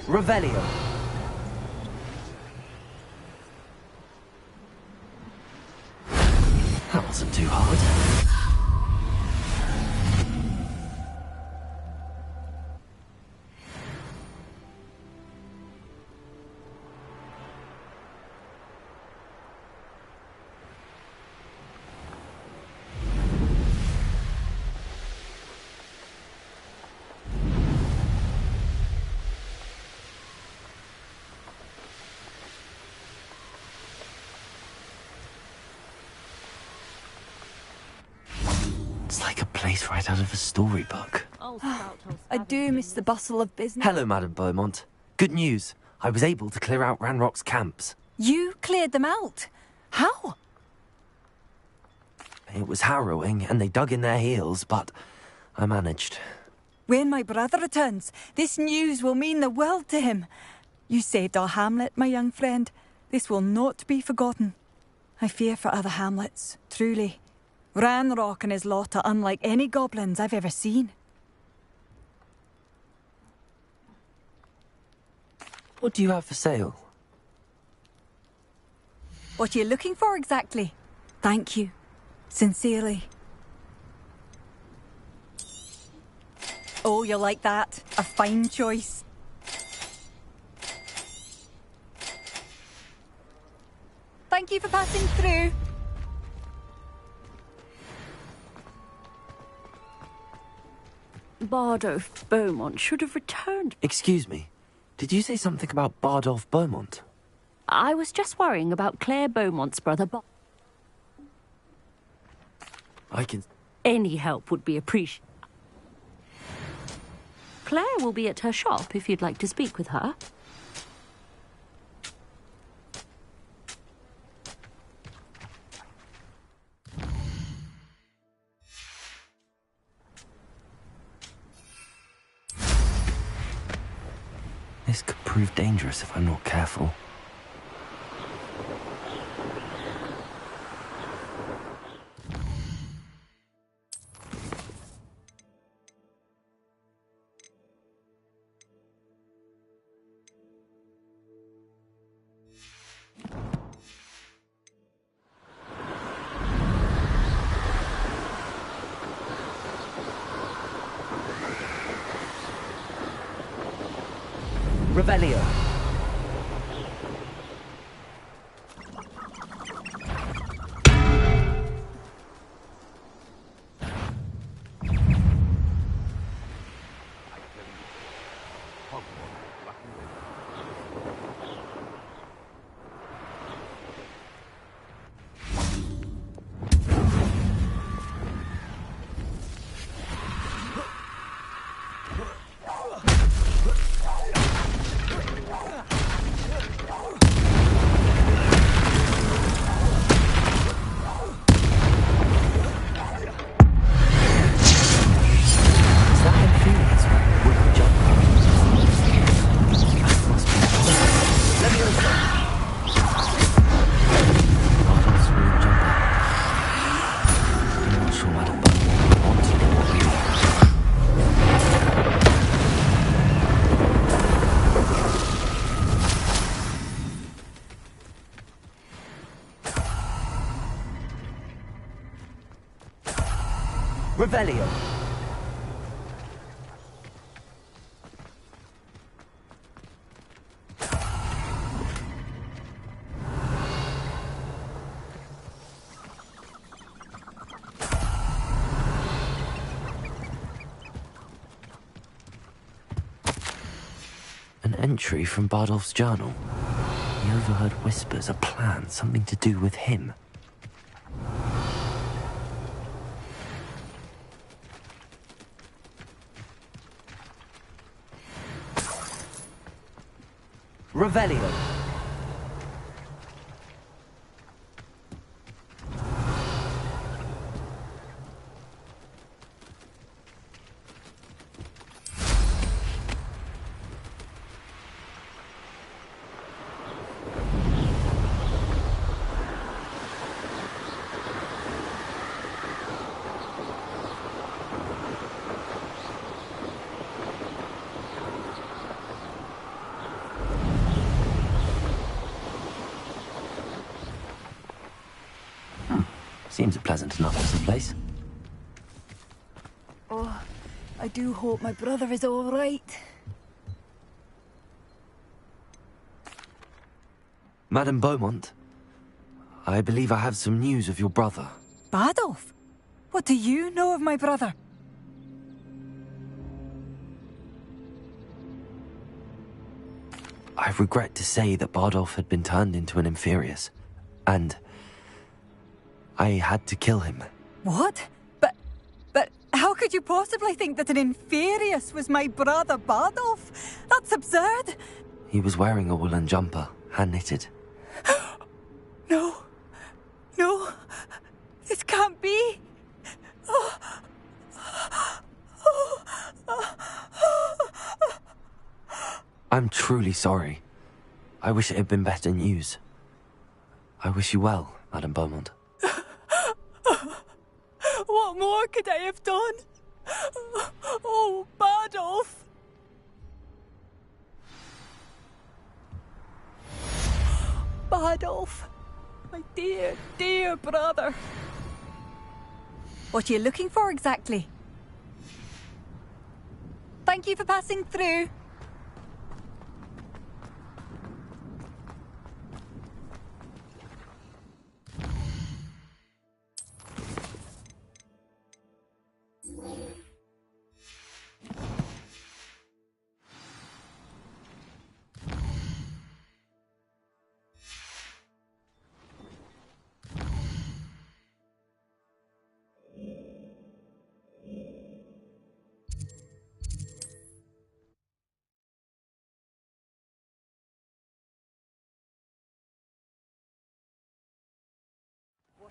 Revelio. That wasn't too hard. It's like a place right out of a storybook. I do miss the bustle of business. Hello, Madame Beaumont. Good news. I was able to clear out Ranrock's camps. You cleared them out? How? It was harrowing, and they dug in their heels, but I managed. When my brother returns, this news will mean the world to him. You saved our hamlet, my young friend. This will not be forgotten. I fear for other hamlets, truly. Ranrock and his lot are unlike any goblins I've ever seen. What do you have for sale? What are you looking for exactly? Thank you. Sincerely. Oh, you'll like that. A fine choice. Thank you for passing through. Bardolph Beaumont should have returned. Excuse me. Did you say something about Bardolph Beaumont? I was just worrying about Claire Beaumont's brother, but I can... any help would be appreciated. Claire will be at her shop if you'd like to speak with her. This could prove dangerous if I'm not careful. Revelio. Revelio. An entry from Bardolph's journal. He overheard whispers, a plan, something to do with him. Revelio. Seems a pleasant enough little place. Oh, I do hope my brother is all right. Madame Beaumont, I believe I have some news of your brother. Bardolph? What do you know of my brother? I regret to say that Bardolph had been turned into an Inferius, and I had to kill him. What? But how could you possibly think that an Inferius was my brother Bardolph? That's absurd. He was wearing a woolen jumper, hand-knitted. No. No. This can't be. I'm truly sorry. I wish it had been better news. I wish you well, Madame Beaumont. What more could I have done? Oh, Bardolph! Bardolph, my dear, dear brother. What are you looking for exactly? Thank you for passing through.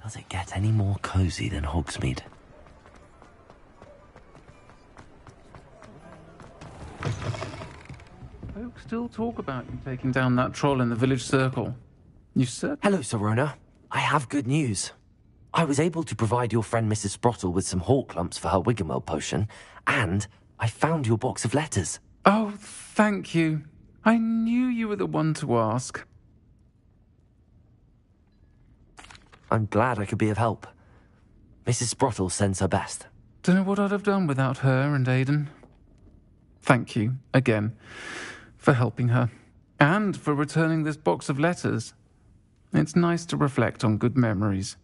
Does it get any more cozy than Hogsmeade? Folks still talk about you taking down that troll in the village circle. You said... Hello, Sirona. I have good news. I was able to provide your friend Mrs. Sprottle with some hawk lumps for her Wiggenwell potion, and I found your box of letters. Oh, thank you. I knew you were the one to ask. I'm glad I could be of help. Mrs. Sprottle sends her best. Don't know what I'd have done without her and Aidan. Thank you, again, for helping her. And for returning this box of letters. It's nice to reflect on good memories.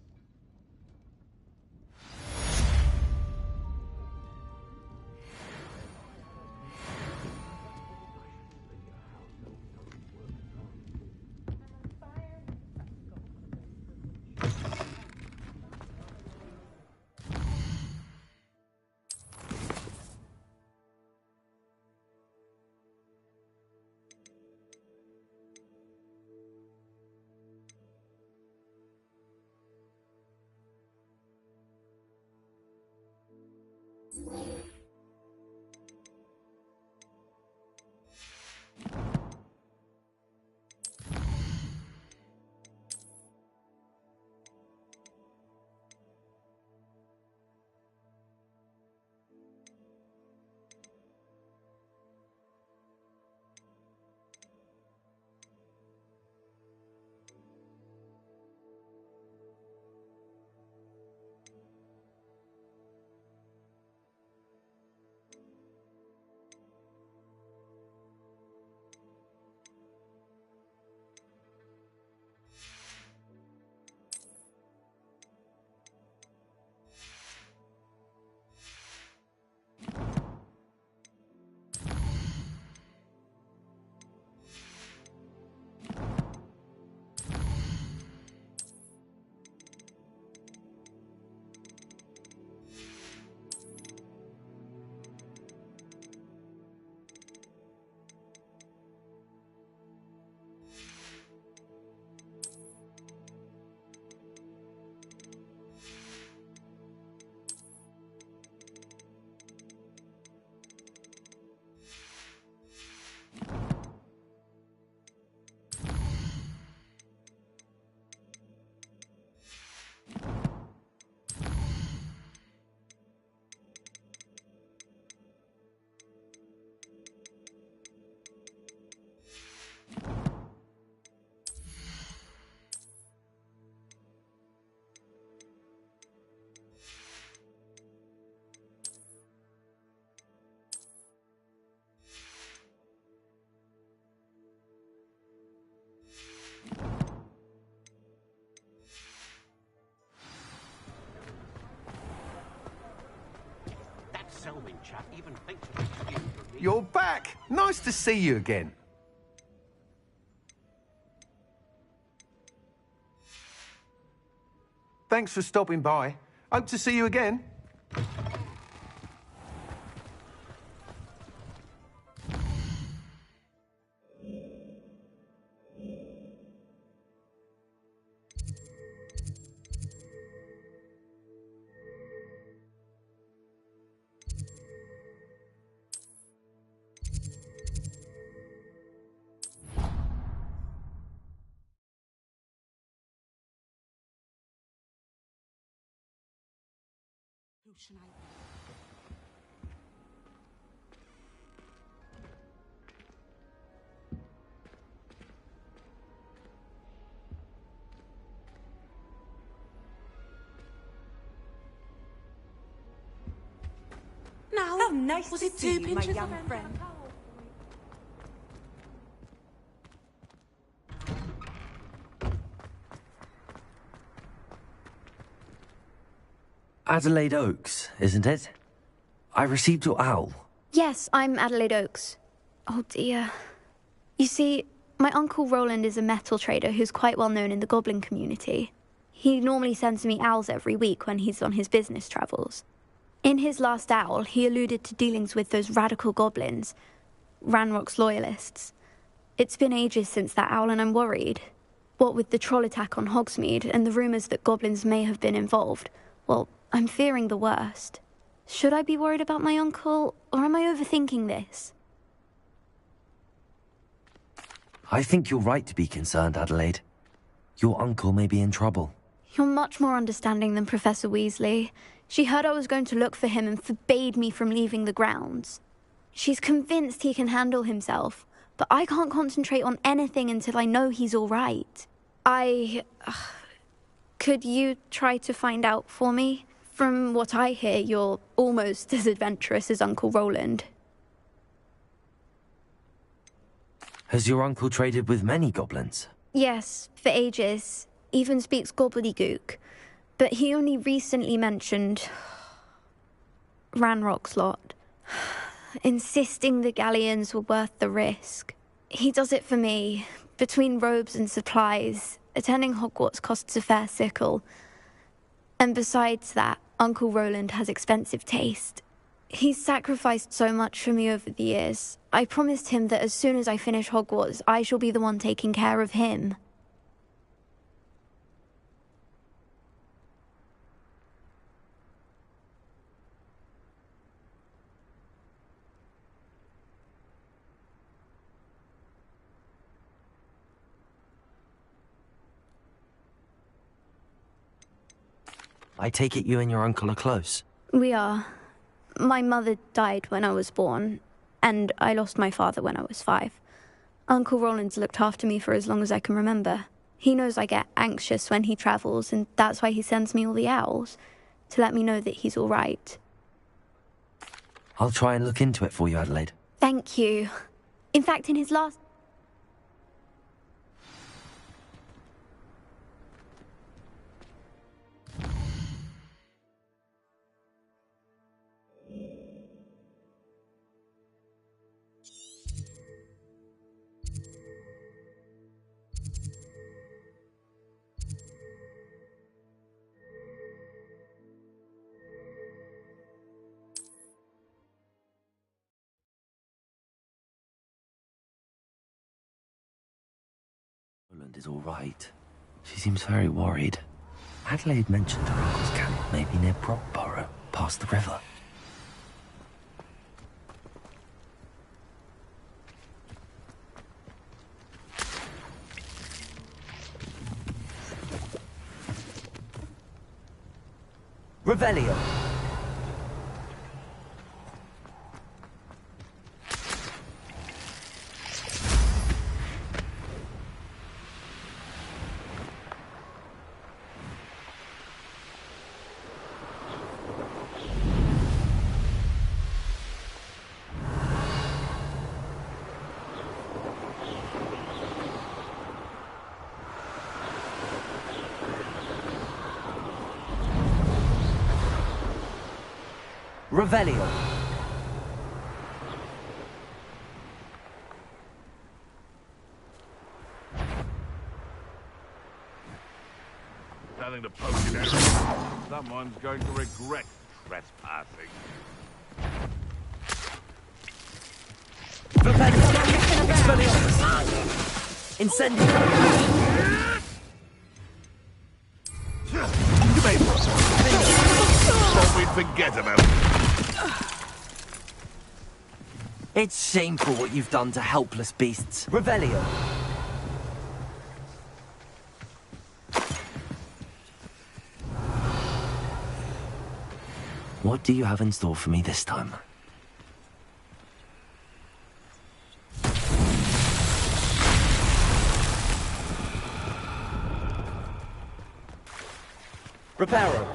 chap even thinks of excuse for me. You're back! Nice to see you again. Thanks for stopping by. Hope to see you again. Who should I... Now, how nice was to it see 2 you, my pinches young of friend. Adelaide Oaks, isn't it? I received your owl. Yes, I'm Adelaide Oaks. Oh dear. You see, my uncle Roland is a metal trader who's quite well known in the goblin community. He normally sends me owls every week when he's on his business travels. In his last owl, he alluded to dealings with those radical goblins, Ranrock's loyalists. It's been ages since that owl and I'm worried. What with the troll attack on Hogsmeade and the rumours that goblins may have been involved, well, I'm fearing the worst. Should I be worried about my uncle, or am I overthinking this? I think you're right to be concerned, Adelaide. Your uncle may be in trouble. You're much more understanding than Professor Weasley. She heard I was going to look for him and forbade me from leaving the grounds. She's convinced he can handle himself, but I can't concentrate on anything until I know he's all right. Could you try to find out for me? From what I hear, you're almost as adventurous as Uncle Roland. Has your uncle traded with many goblins? Yes, for ages. Even speaks gobbledygook. But he only recently mentioned Ranrock's lot, insisting the galleons were worth the risk. He does it for me. Between robes and supplies, attending Hogwarts costs a fair sickle. And besides that, Uncle Roland has expensive taste. He's sacrificed so much for me over the years. I promised him that as soon as I finish Hogwarts, I shall be the one taking care of him. I take it you and your uncle are close. We are. My mother died when I was born, and I lost my father when I was 5. Uncle Roland's looked after me for as long as I can remember. He knows I get anxious when he travels, and that's why he sends me all the owls, to let me know that he's all right. I'll try and look into it for you, Adelaide. Thank you. In fact, in his last... Roland is all right. She seems very worried. Adelaide mentioned her uncle's camp may be near Brockborough, past the river. Revelio. Revelio. Nothing to poke it at. Someone's going to regret trespassing. Incendio! Thought we'd forget about it. It's shameful what you've done to helpless beasts. Revelio! What do you have in store for me this time? Reparo.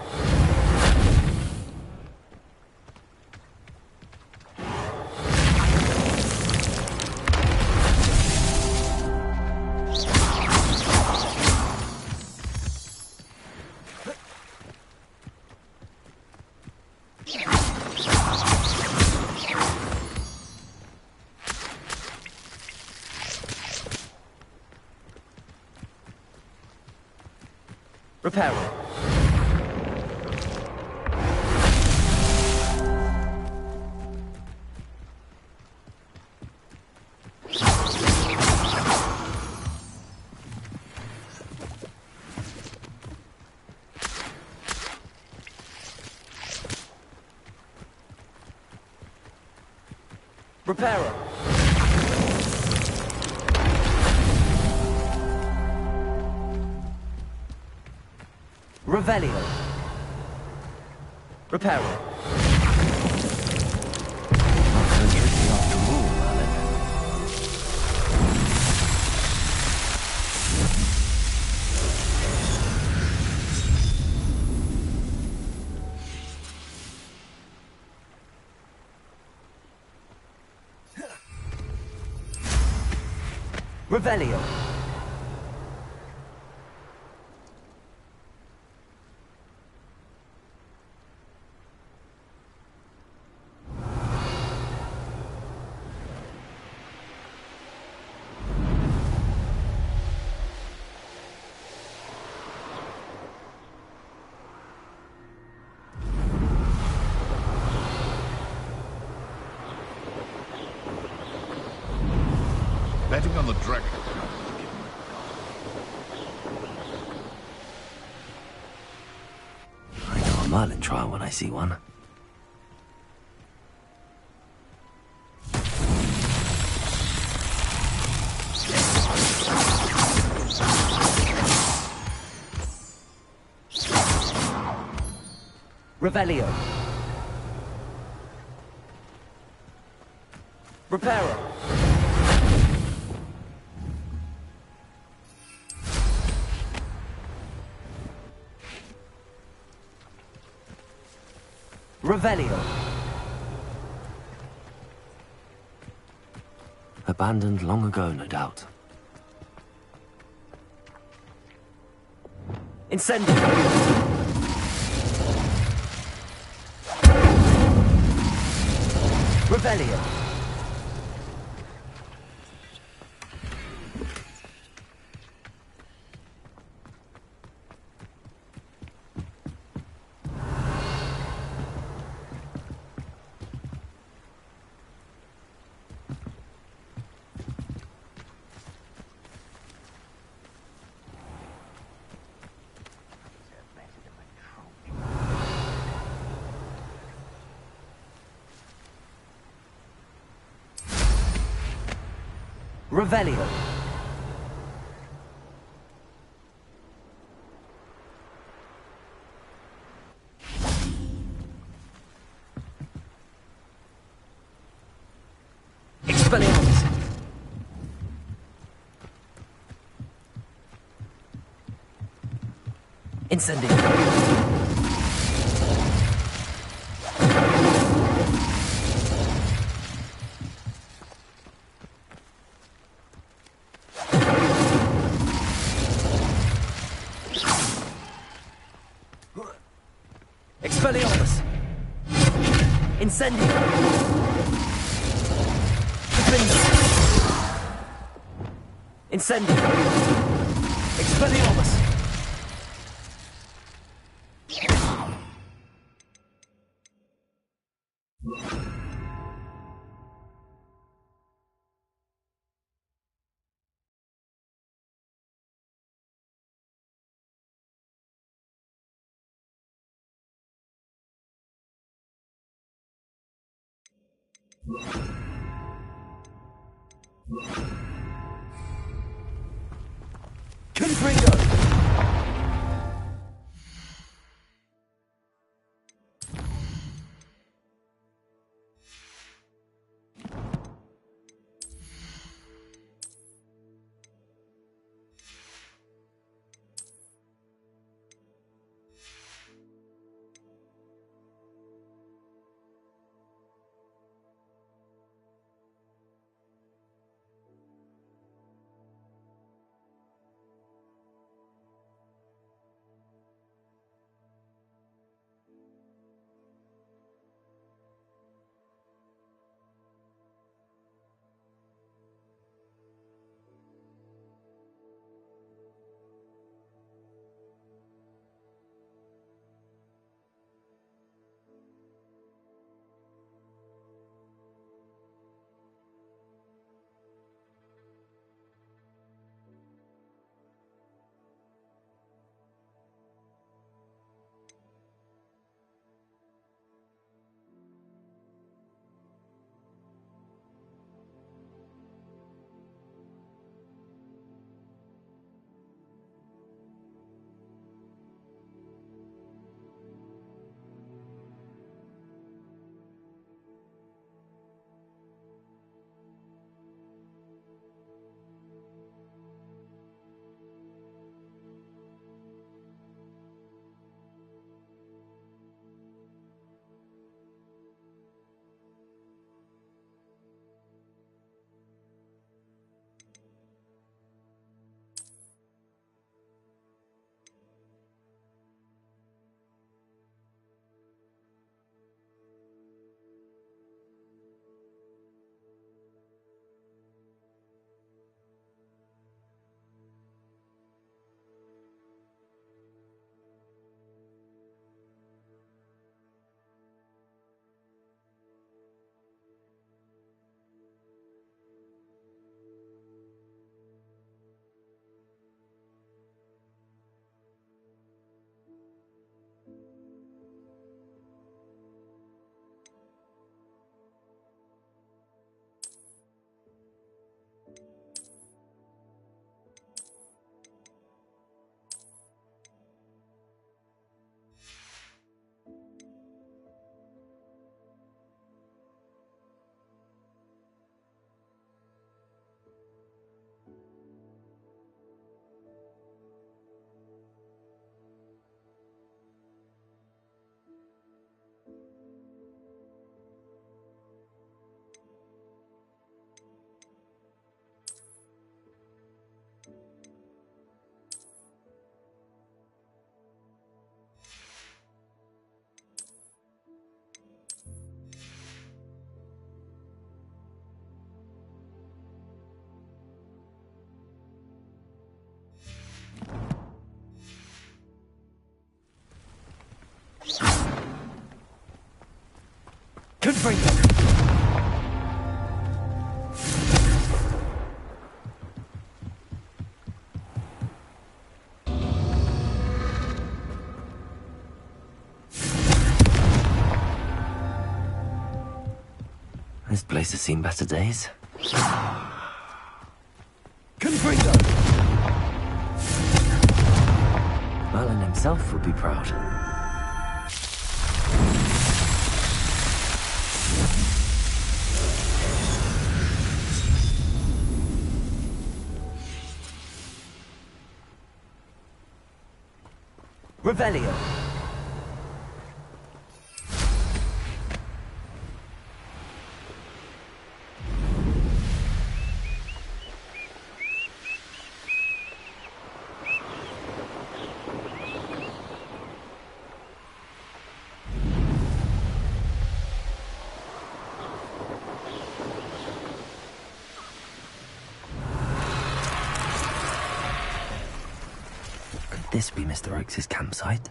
Reparo. Reparo. Revelio. Reparo. Not so tricky after all, Merlin. Revelio. Betting on the dragon. I know a Merlin trial when I see one. Revelio. Reparo. Revelio. Abandoned long ago, no doubt. Incendio. Revelio. Revelio. Expelliarmus. Incendio. Expelliarmus. Incendio. Defender. Incendio. Expelliarmus. Confringo! Confringo! This place has seen better days. Confringo! Merlin himself would be proud. Revelio! This be Mr. Oakes' campsite?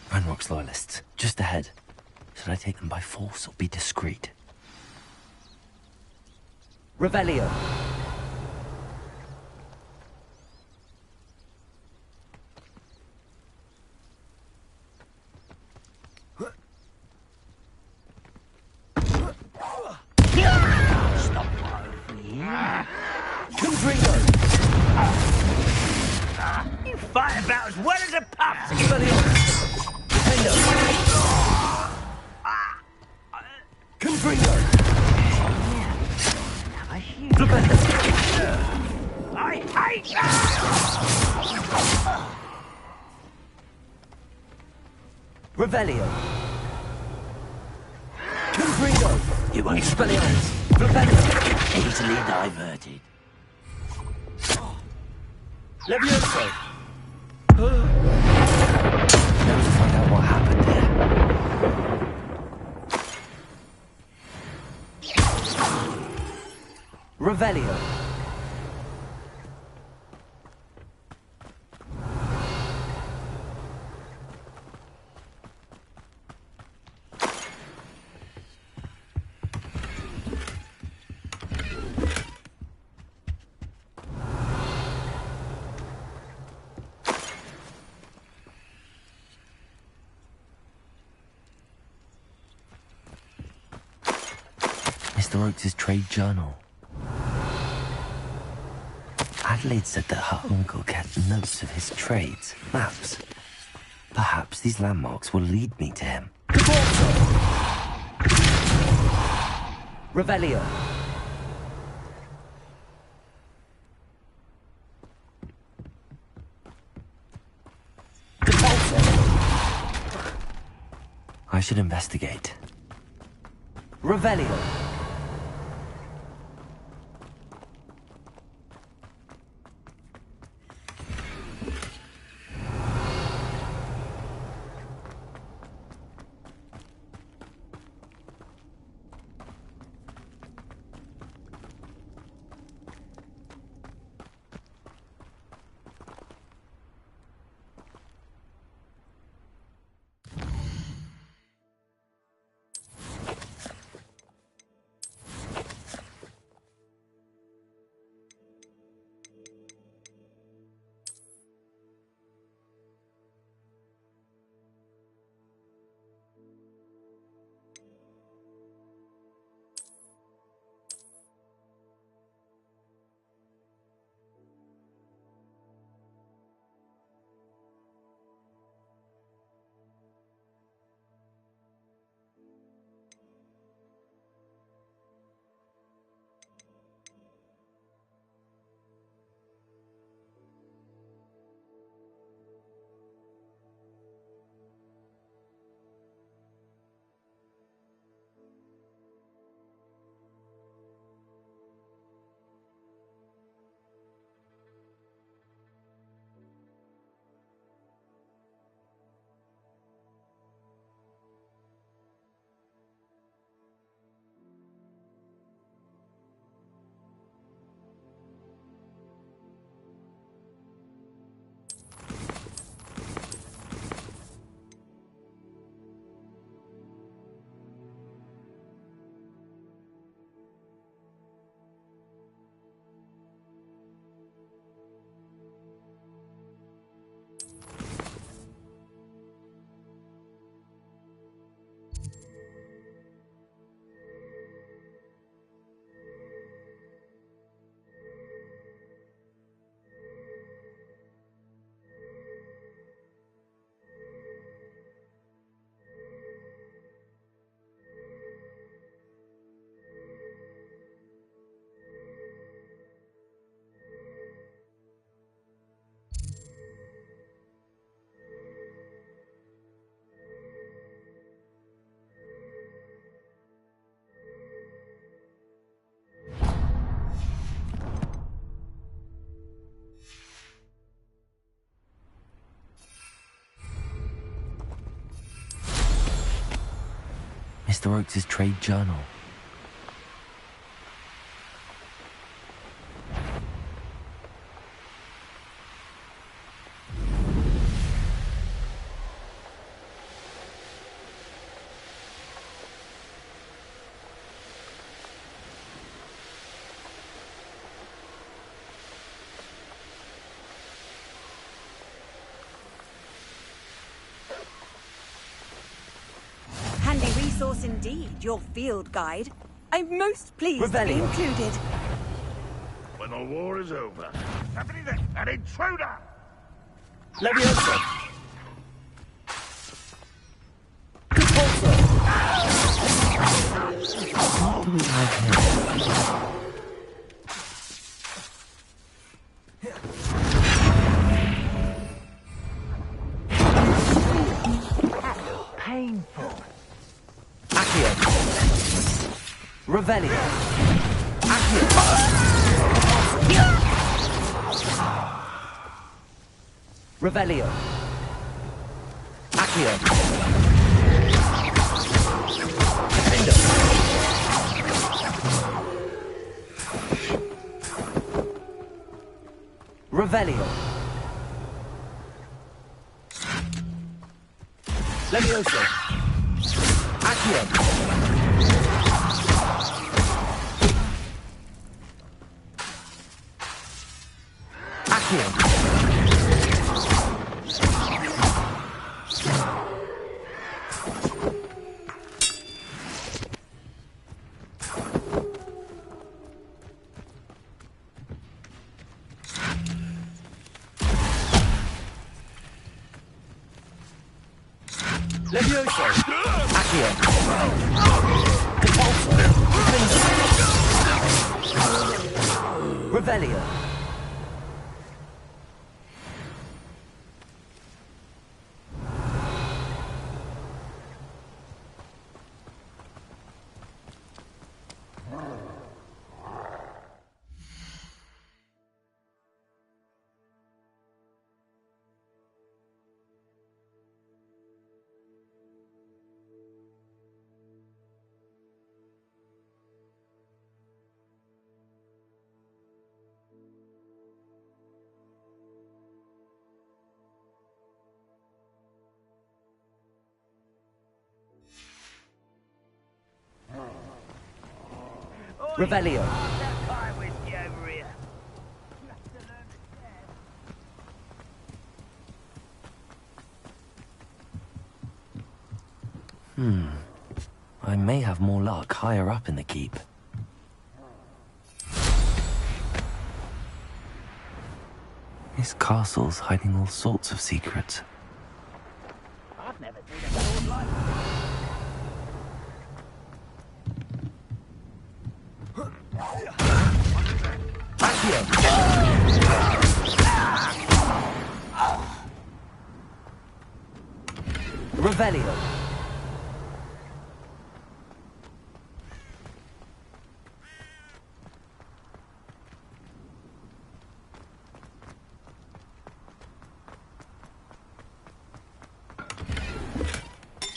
Ranrock's loyalists, just ahead. Should I take them by force or be discreet? Revelio! fight about as well as a pup. Confringo! I hate that! Revelio! Confringo! You won't Expelliarmus! Revelio! Easily diverted. Levioso! Now to find out what happened there. Revelio! Mr. Oakes' trade journal. Adelaide said that her uncle kept notes of his trades, maps. Perhaps these landmarks will lead me to him. Revelio. I should investigate. Revelio. Mr. Oakes' trade journal. Handy resource indeed, your field guide. I'm most pleased to be included. When the war is over, somebody there, an intruder! Levioso. What do we have here? Painful. Accio. Revelio. Accio. Revelio. Accio. Defendo. Revelio. Levioso. Accio. Accio. Levioso. Accio. Depulso. Revelio. Revelio. I may have more luck higher up in the keep. This castle's hiding all sorts of secrets. I've never seen a sword like Revelio.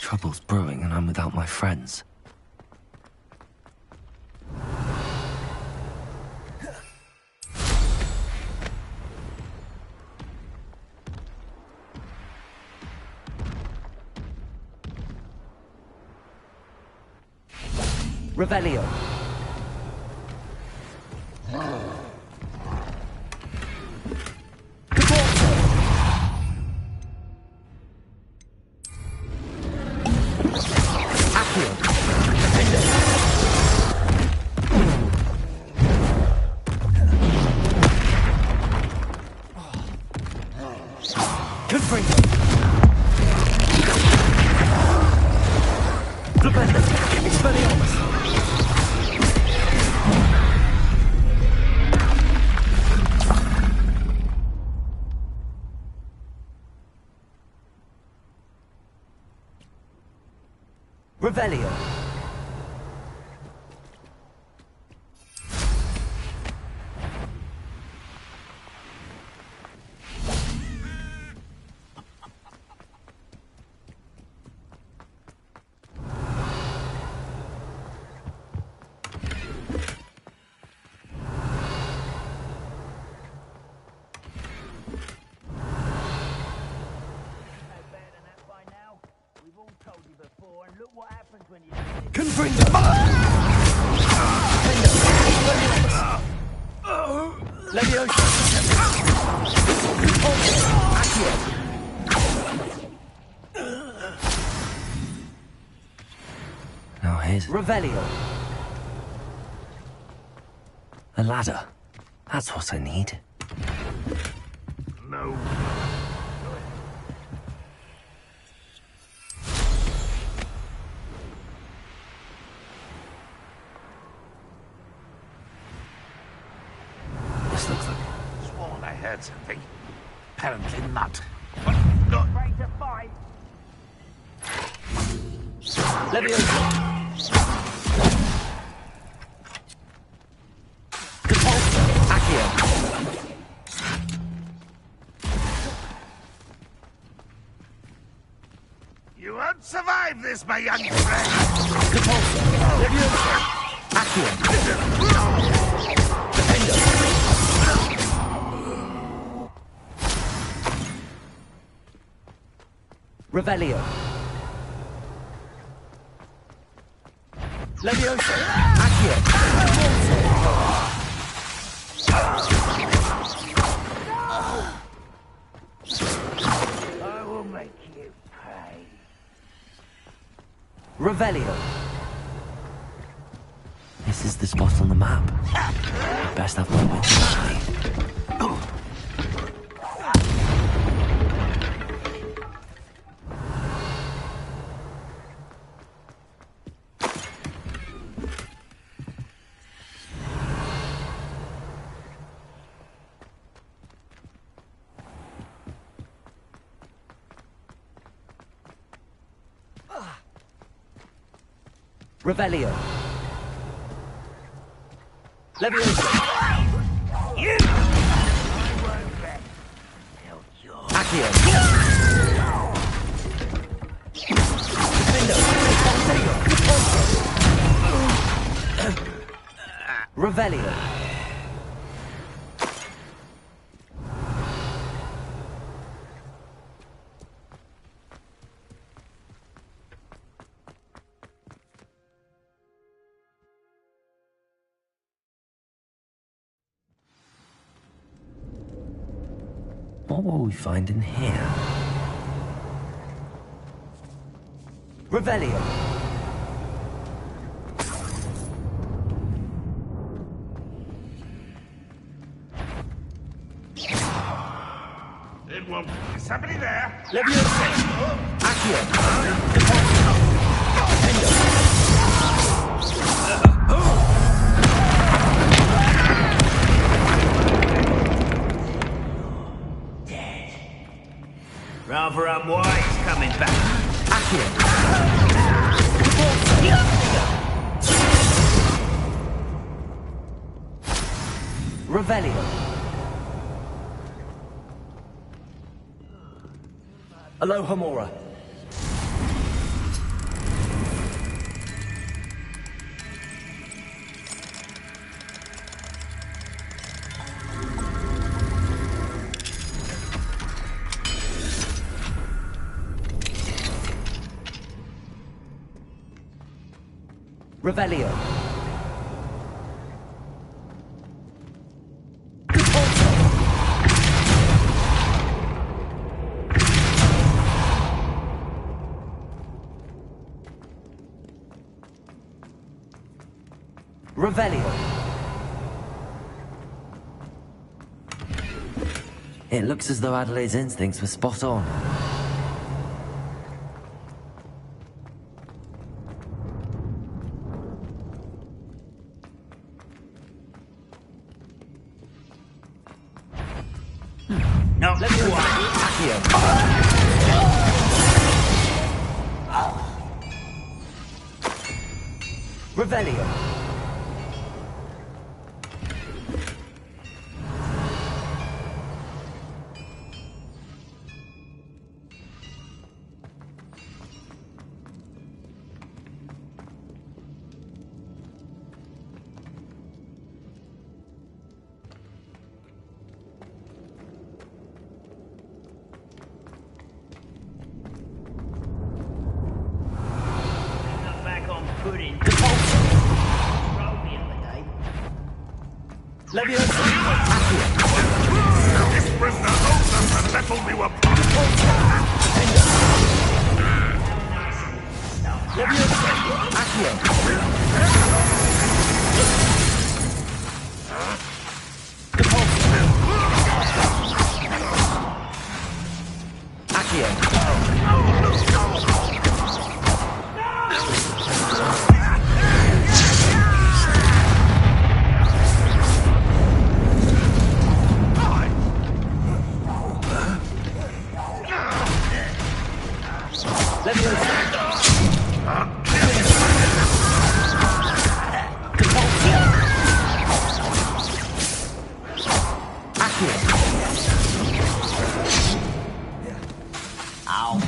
Trouble's brewing and I'm without my friends. Revelio. Revelio. Now here's Revelio. A ladder. That's what I need. No. heard something. Apparently not. Afraid to fight. Leviosa! Repulsor! Accio! You won't survive this, my young friend! Repulsor! Leviosa! Accio! Defender! Revelio! Leviosa! Accio! I will make you pay. Revelio! This is the spot on the map. I'd best have my wits about me. Revelio. Leviosa. You! I won't rest till you're... Accio. Defendo. Revelio. What will we find in here? Revelio. It won't. Is somebody there? Leviosa. Accio. Rather unwise coming back. Accio. Revelio. Alohomora. Revelio. Revelio. It looks as though Adelaide's instincts were spot on. Not Let me Revelio. Back on footing. Leviosa! This prisoner owes us the metal we were promised. Leviosa! Accio! I'll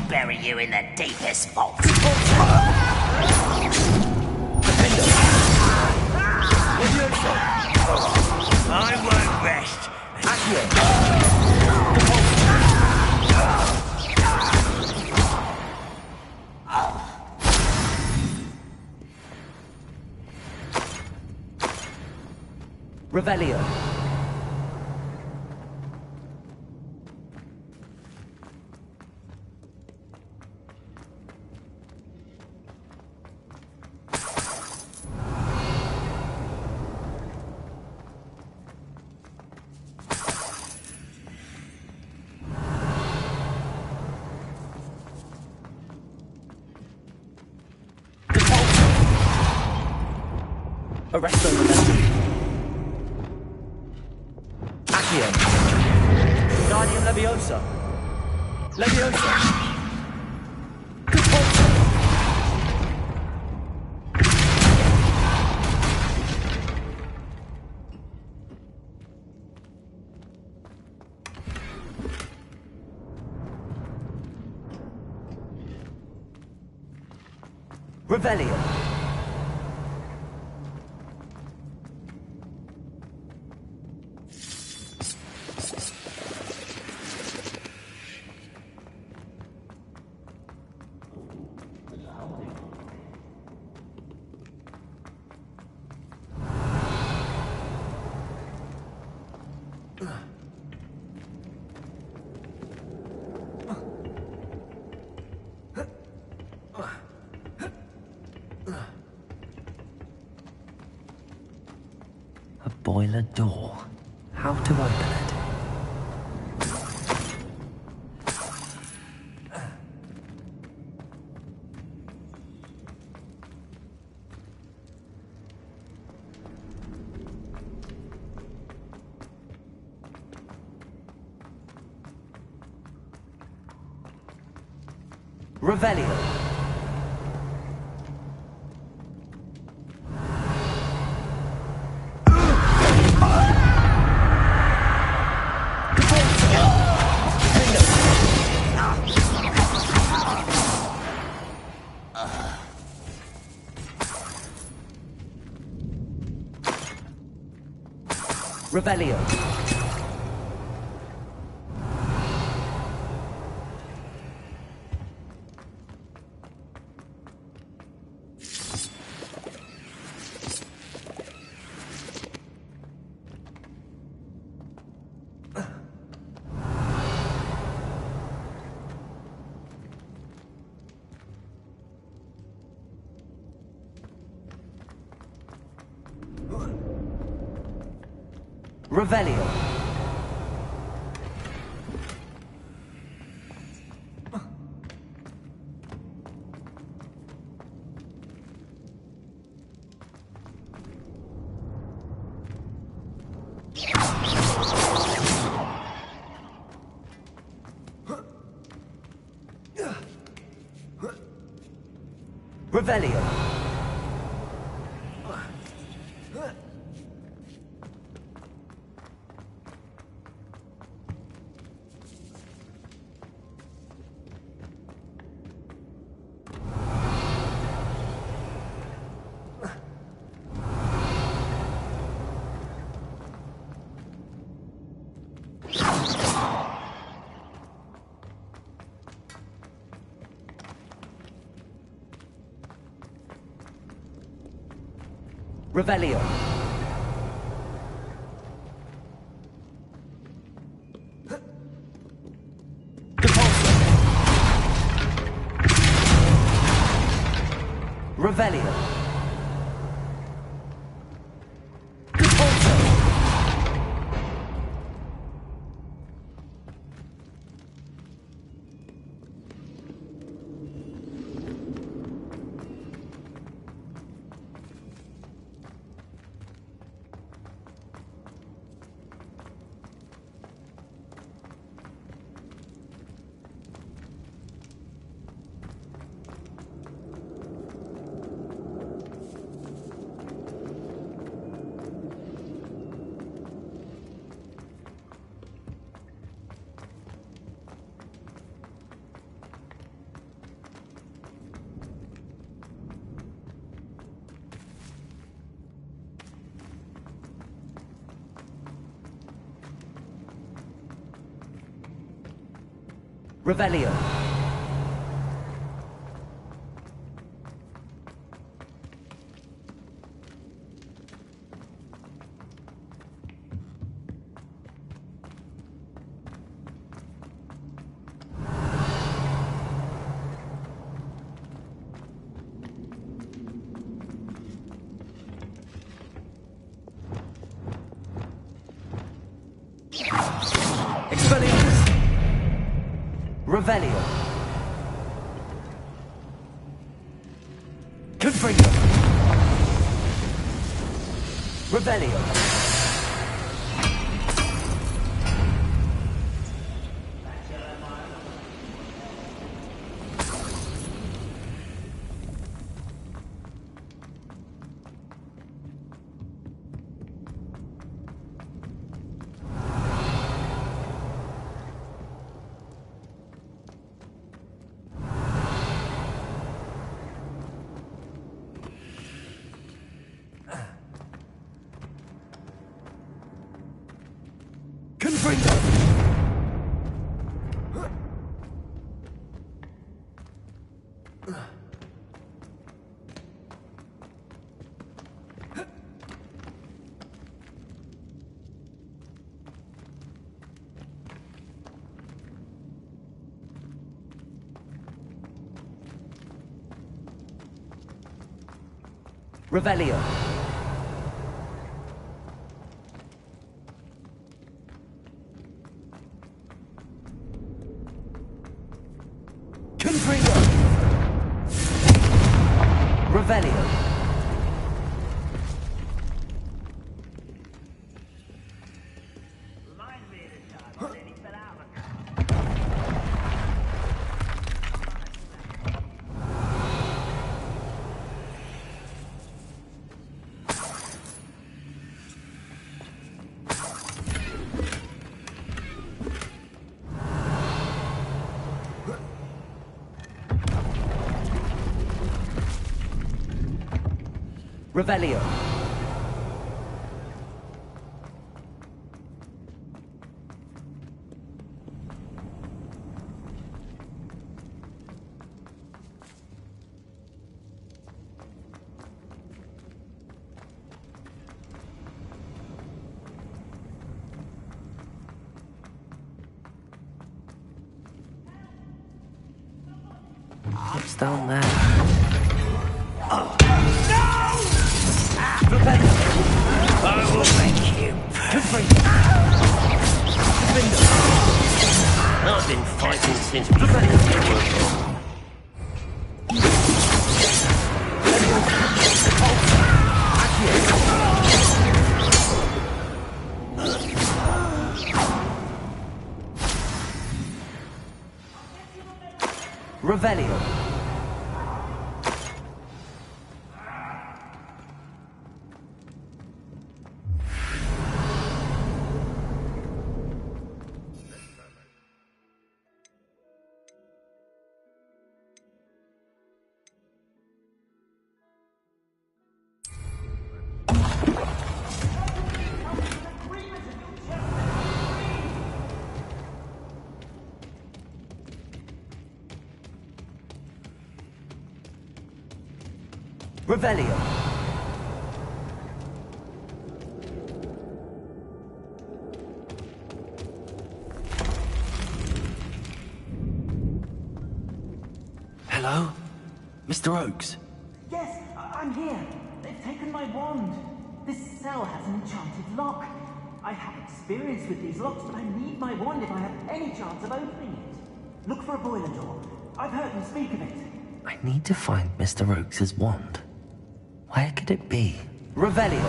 bury you in the deepest vault. I won't rest. Revelio. Arresto Momentum. Accio. Guardian Leviosa. Leviosa. Revelio. A boiler door. How to open it? Revelio. Revelio. Revelio. Revelio. Revelio. Revelio. Revelio. Revelio. Confringo. Revelio. Revelio. Confringo. Revelio. Revelio. What's down there? I will make you. I've been fighting since before you were born. Revelio. Revelio. Hello? Mr. Oakes? Yes, I'm here. They've taken my wand. This cell has an enchanted lock. I have experience with these locks, but I need my wand if I have any chance of opening it. Look for a boiler door. I've heard them speak of it. I need to find Mr. Oakes' wand. Where could it be? Revelio.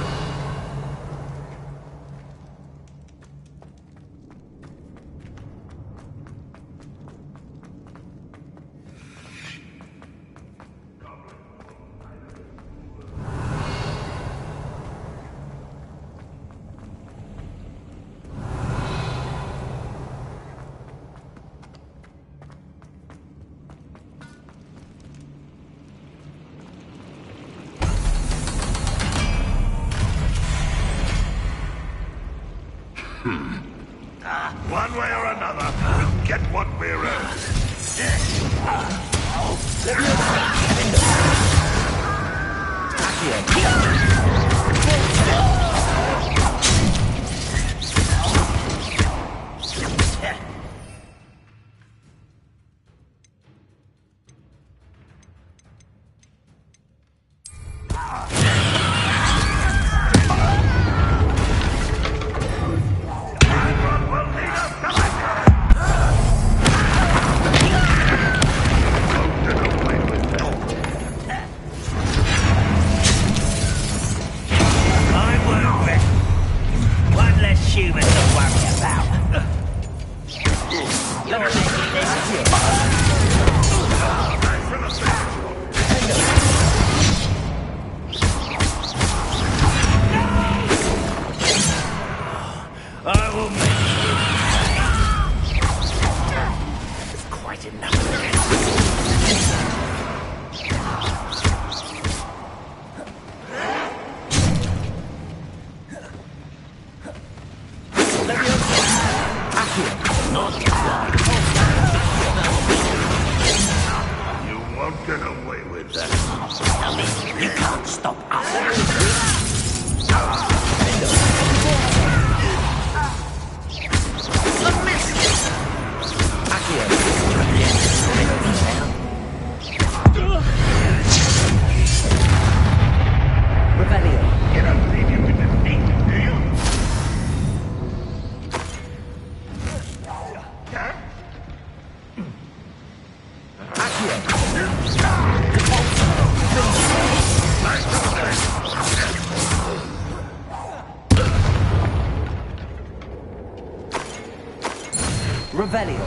Revelio.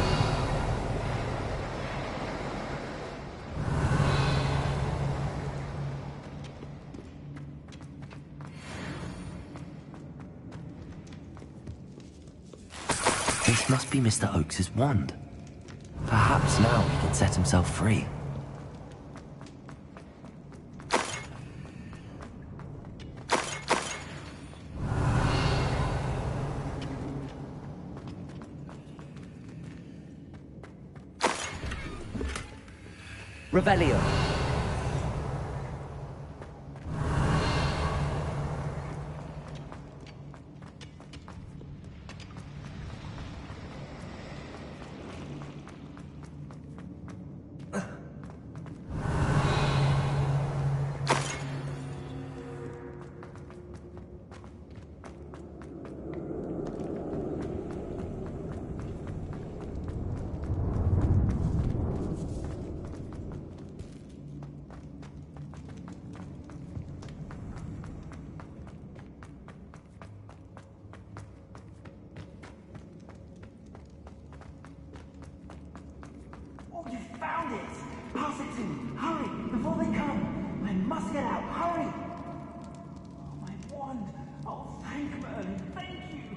This must be Mr. Oakes's wand. Perhaps now he can set himself free. Revelio. Found it! Pass it to me! Hurry! Before they come! I must get out! Hurry! Oh, my wand! Oh, thank Merlin! Thank you!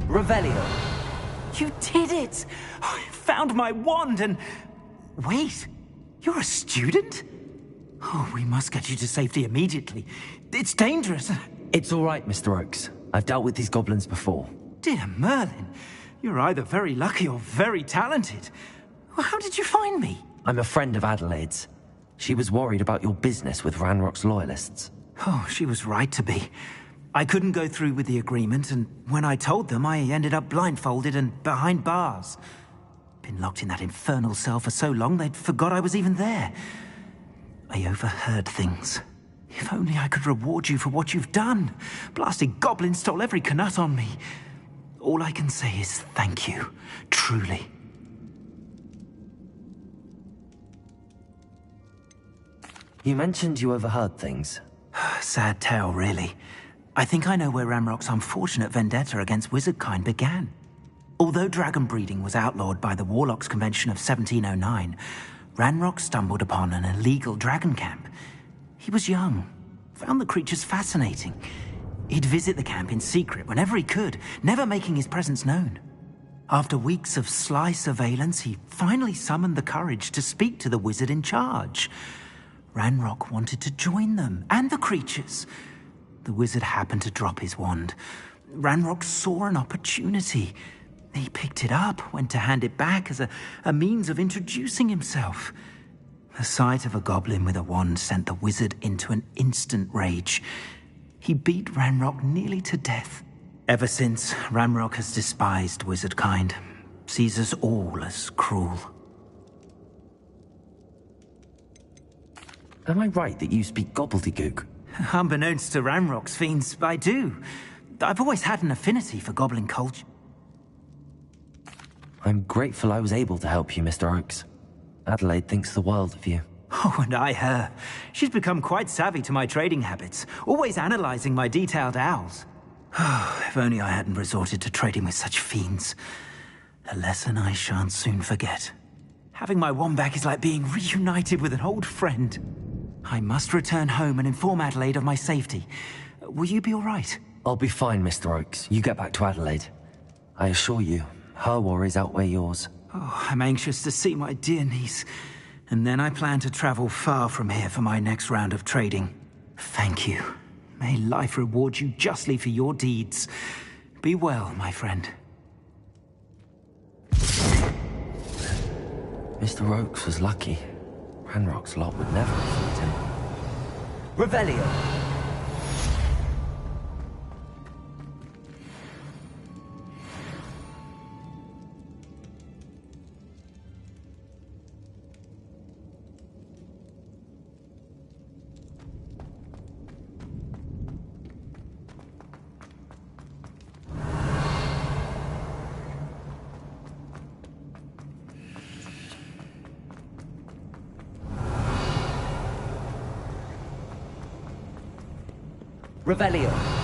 Revelio. You did it! I found my wand and... Wait! You're a student? Oh, we must get you to safety immediately. It's dangerous. It's all right, Mr. Oakes. I've dealt with these goblins before. Dear Merlin, you're either very lucky or very talented. Well, how did you find me? I'm a friend of Adelaide's. She was worried about your business with Ranrock's loyalists. Oh, she was right to be. I couldn't go through with the agreement, and when I told them, I ended up blindfolded and behind bars. Been locked in that infernal cell for so long, they'd forgot I was even there. I overheard things. If only I could reward you for what you've done. Blasted goblins stole every knut on me. All I can say is thank you, truly. You mentioned you overheard things. Sad tale, really. I think I know where Ranrock's unfortunate vendetta against wizardkind began. Although dragon breeding was outlawed by the Warlocks Convention of 1709, Ranrock stumbled upon an illegal dragon camp. He was young, found the creatures fascinating. He'd visit the camp in secret whenever he could, never making his presence known. After weeks of sly surveillance, he finally summoned the courage to speak to the wizard in charge. Ranrock wanted to join them, and the creatures. The wizard happened to drop his wand. Ranrock saw an opportunity. He picked it up, went to hand it back as a means of introducing himself. The sight of a goblin with a wand sent the wizard into an instant rage. He beat Ranrock nearly to death. Ever since, Ranrock has despised wizard kind, sees us all as cruel. Am I right that you speak gobbledygook? Unbeknownst to Ranrock's fiends, I do. I've always had an affinity for goblin culture. I'm grateful I was able to help you, Mr. Oakes. Adelaide thinks the world of you. Oh, and I her. She's become quite savvy to my trading habits, always analyzing my detailed owls. If only I hadn't resorted to trading with such fiends. A lesson I shan't soon forget. Having my wand back is like being reunited with an old friend. I must return home and inform Adelaide of my safety. Will you be all right? I'll be fine, Mr. Oakes. You get back to Adelaide. I assure you, her worries outweigh yours. Oh, I'm anxious to see my dear niece. And then I plan to travel far from here for my next round of trading. Thank you. May life reward you justly for your deeds. Be well, my friend. Mr. Oakes was lucky. Ranrock's lot would never have him. Revelio. Revelio.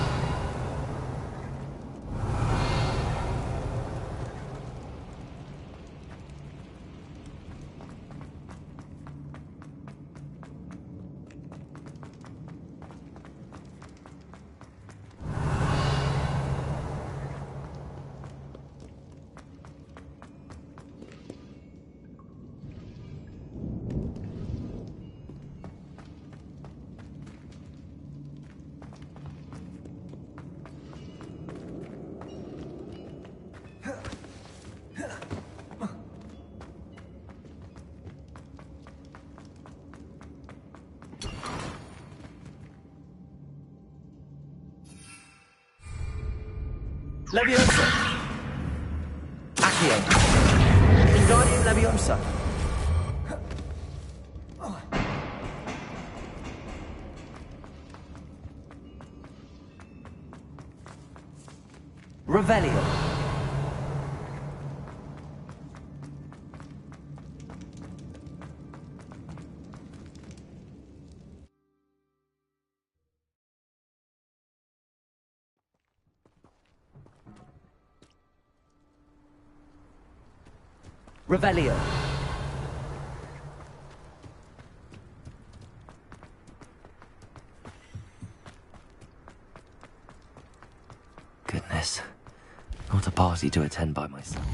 Leviosa. Accio. Wingardium Leviosa. Revelio. Revelio. Goodness. Not a party to attend by myself.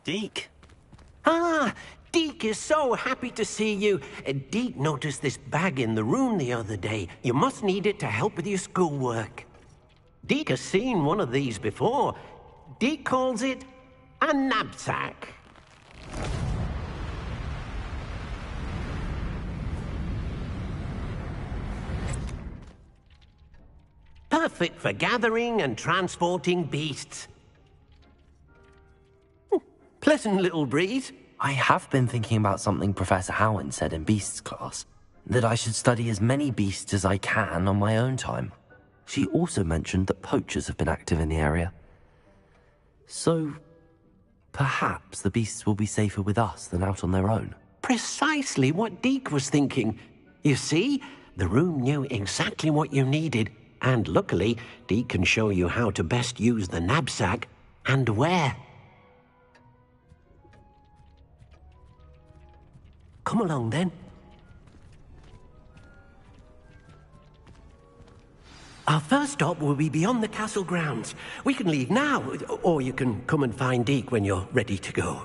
Deke. Ah, Deke! Deke is so happy to see you. Deke noticed this bag in the room the other day. You must need it to help with your schoolwork. Deke has seen one of these before. Deke calls it a knapsack. Perfect for gathering and transporting beasts. Pleasant little breeze. I have been thinking about something Professor Howard said in Beasts class, that I should study as many beasts as I can on my own time. She also mentioned that poachers have been active in the area. So, perhaps the beasts will be safer with us than out on their own. Precisely what Deke was thinking. You see, the room knew exactly what you needed, and luckily, Deke can show you how to best use the knapsack and where. Come along, then. Our first stop will be beyond the castle grounds. We can leave now, or you can come and find Deke when you're ready to go.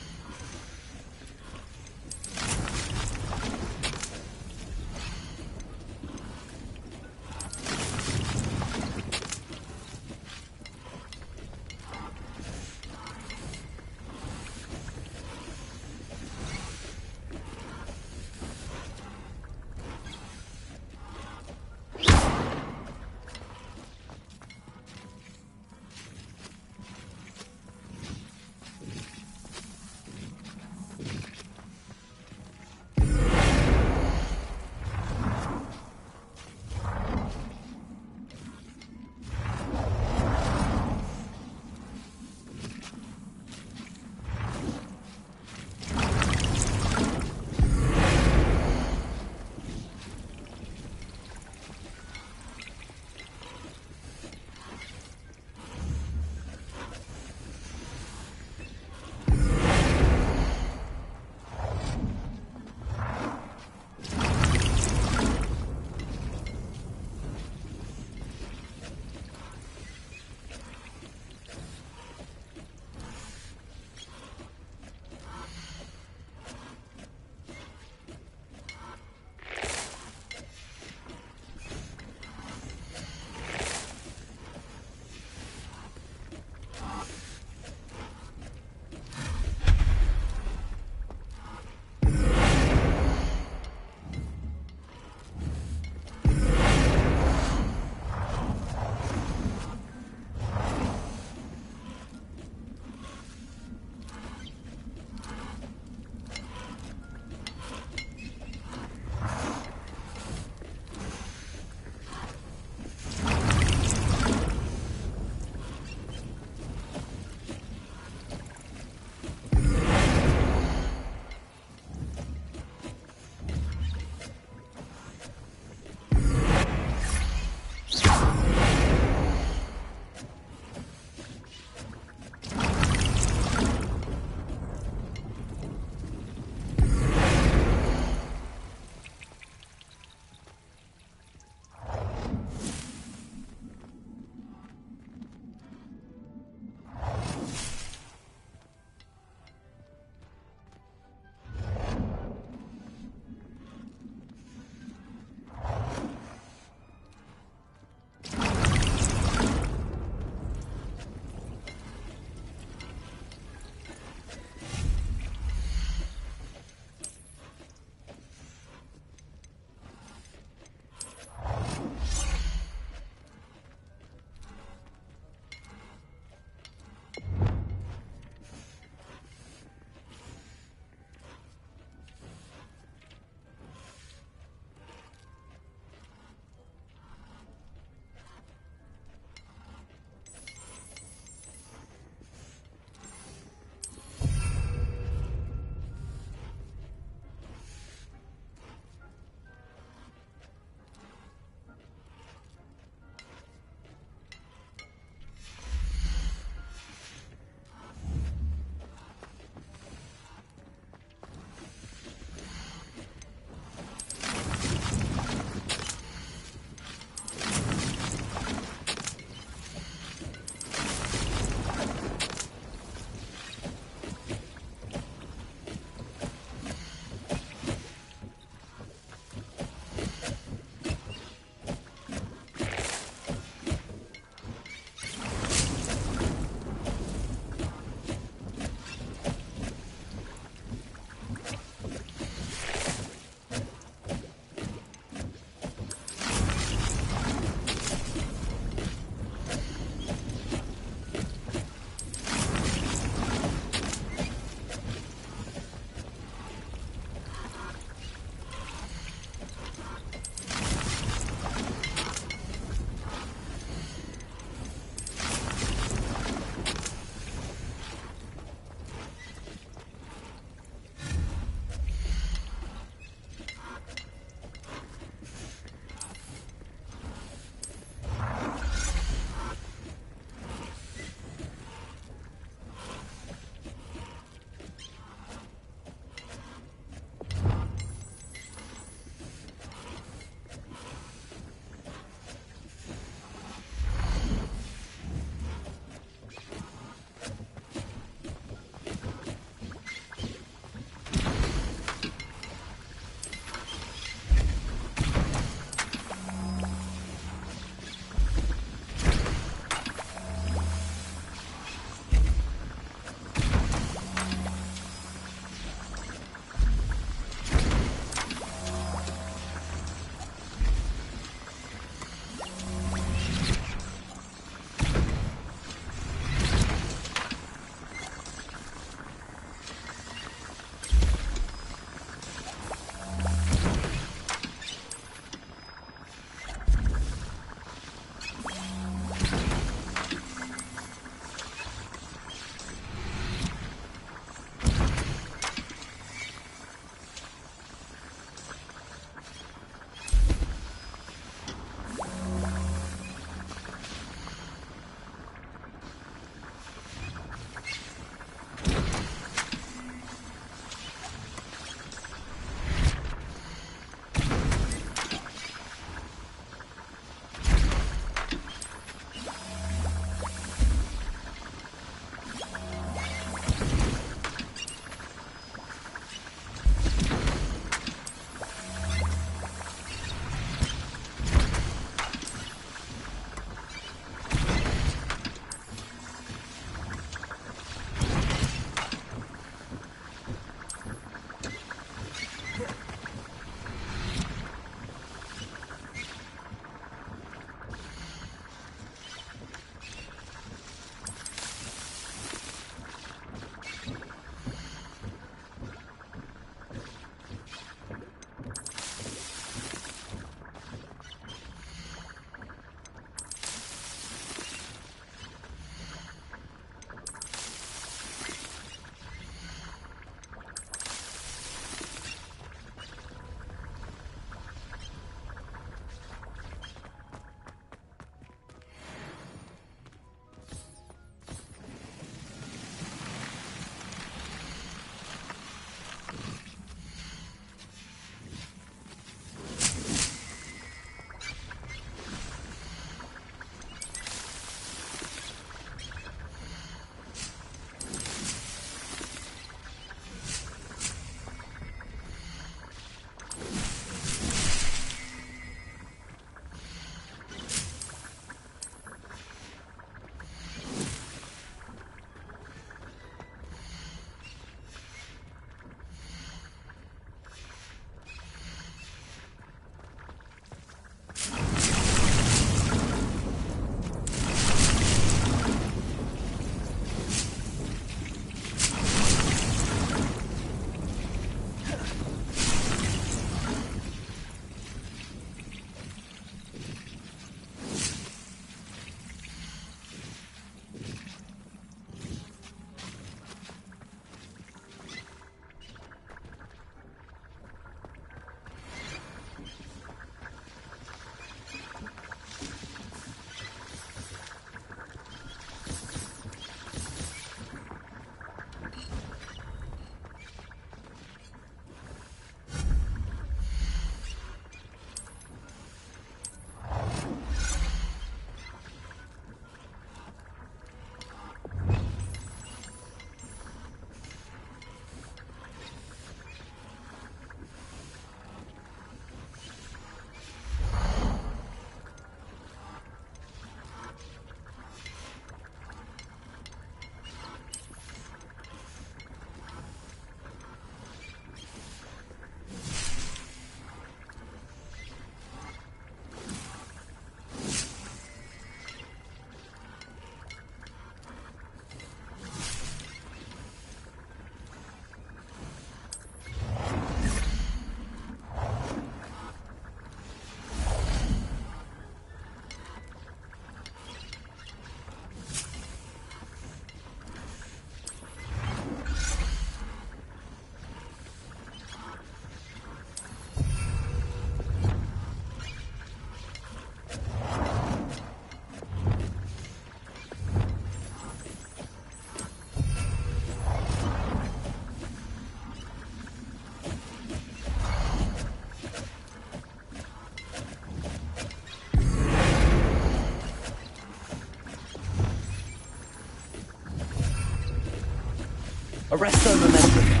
Arresto momentum.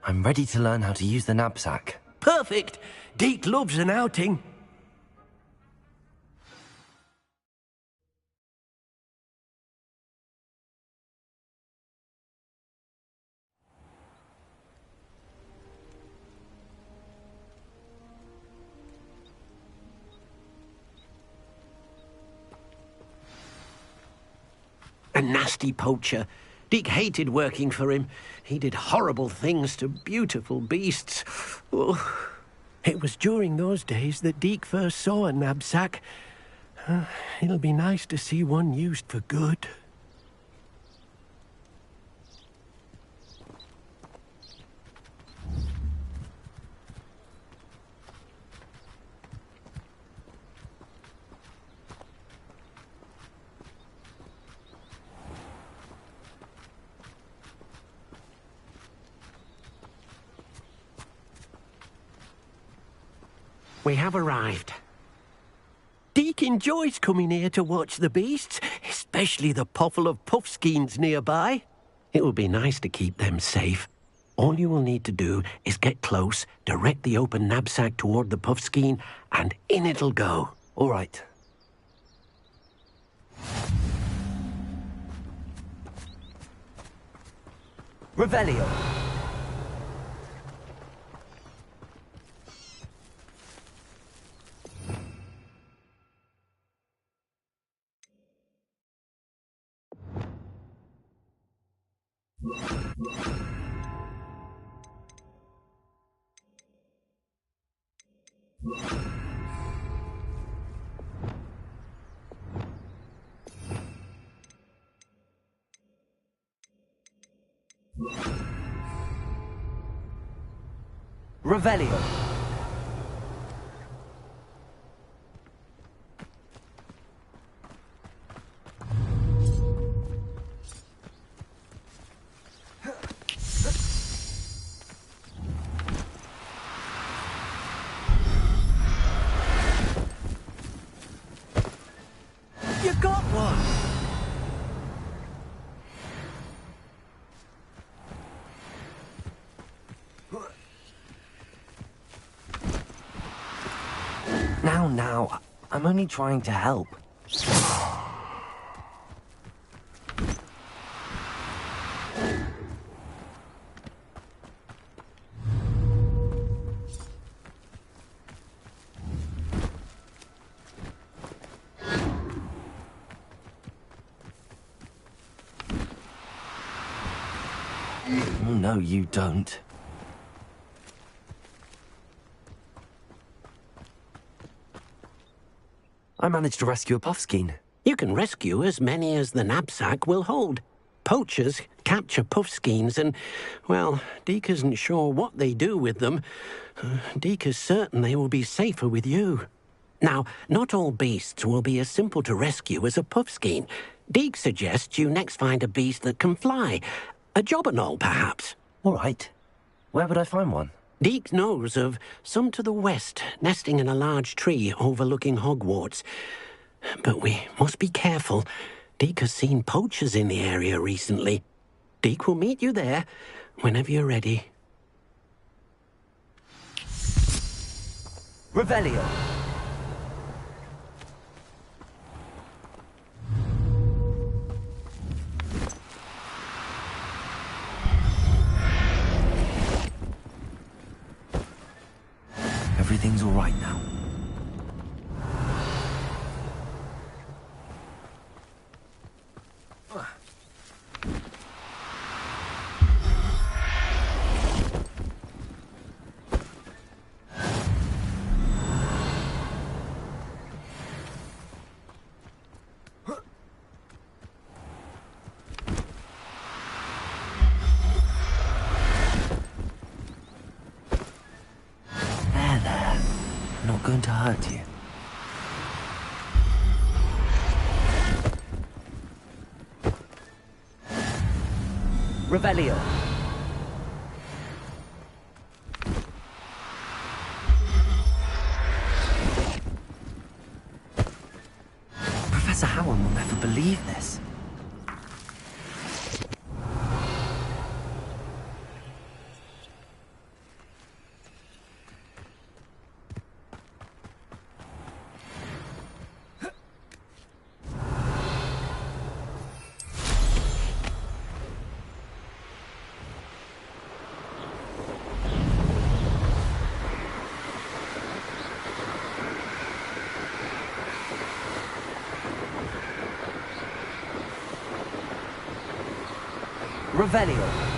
I'm ready to learn how to use the knapsack. Perfect! Deke loves an outing. A nasty poacher. Deke hated working for him. He did horrible things to beautiful beasts. Oh, it was during those days that Deke first saw a knapsack. It'll be nice to see one used for good. We have arrived. Deke enjoys coming here to watch the beasts, especially the puffle of puffskeins nearby. It will be nice to keep them safe. All you will need to do is get close, direct the open knapsack toward the puffskein, and in it'll go. All right. Revelio. Revelio. You got one! Now, I'm only trying to help. Oh, no, you don't. I managed to rescue a puffskein. You can rescue as many as the knapsack will hold. Poachers capture puffskeins and, well, Deke isn't sure what they do with them. Deke is certain they will be safer with you. Now, not all beasts will be as simple to rescue as a puffskein. Deke suggests you next find a beast that can fly. A jobberknoll, perhaps. All right. Where would I find one? Deke knows of some to the west, nesting in a large tree overlooking Hogwarts. But we must be careful. Deke has seen poachers in the area recently. Deke will meet you there whenever you're ready. Revelio. Everything's all right now. Going to hurt you. Revelio. Professor Howard will never believe this. Revelio.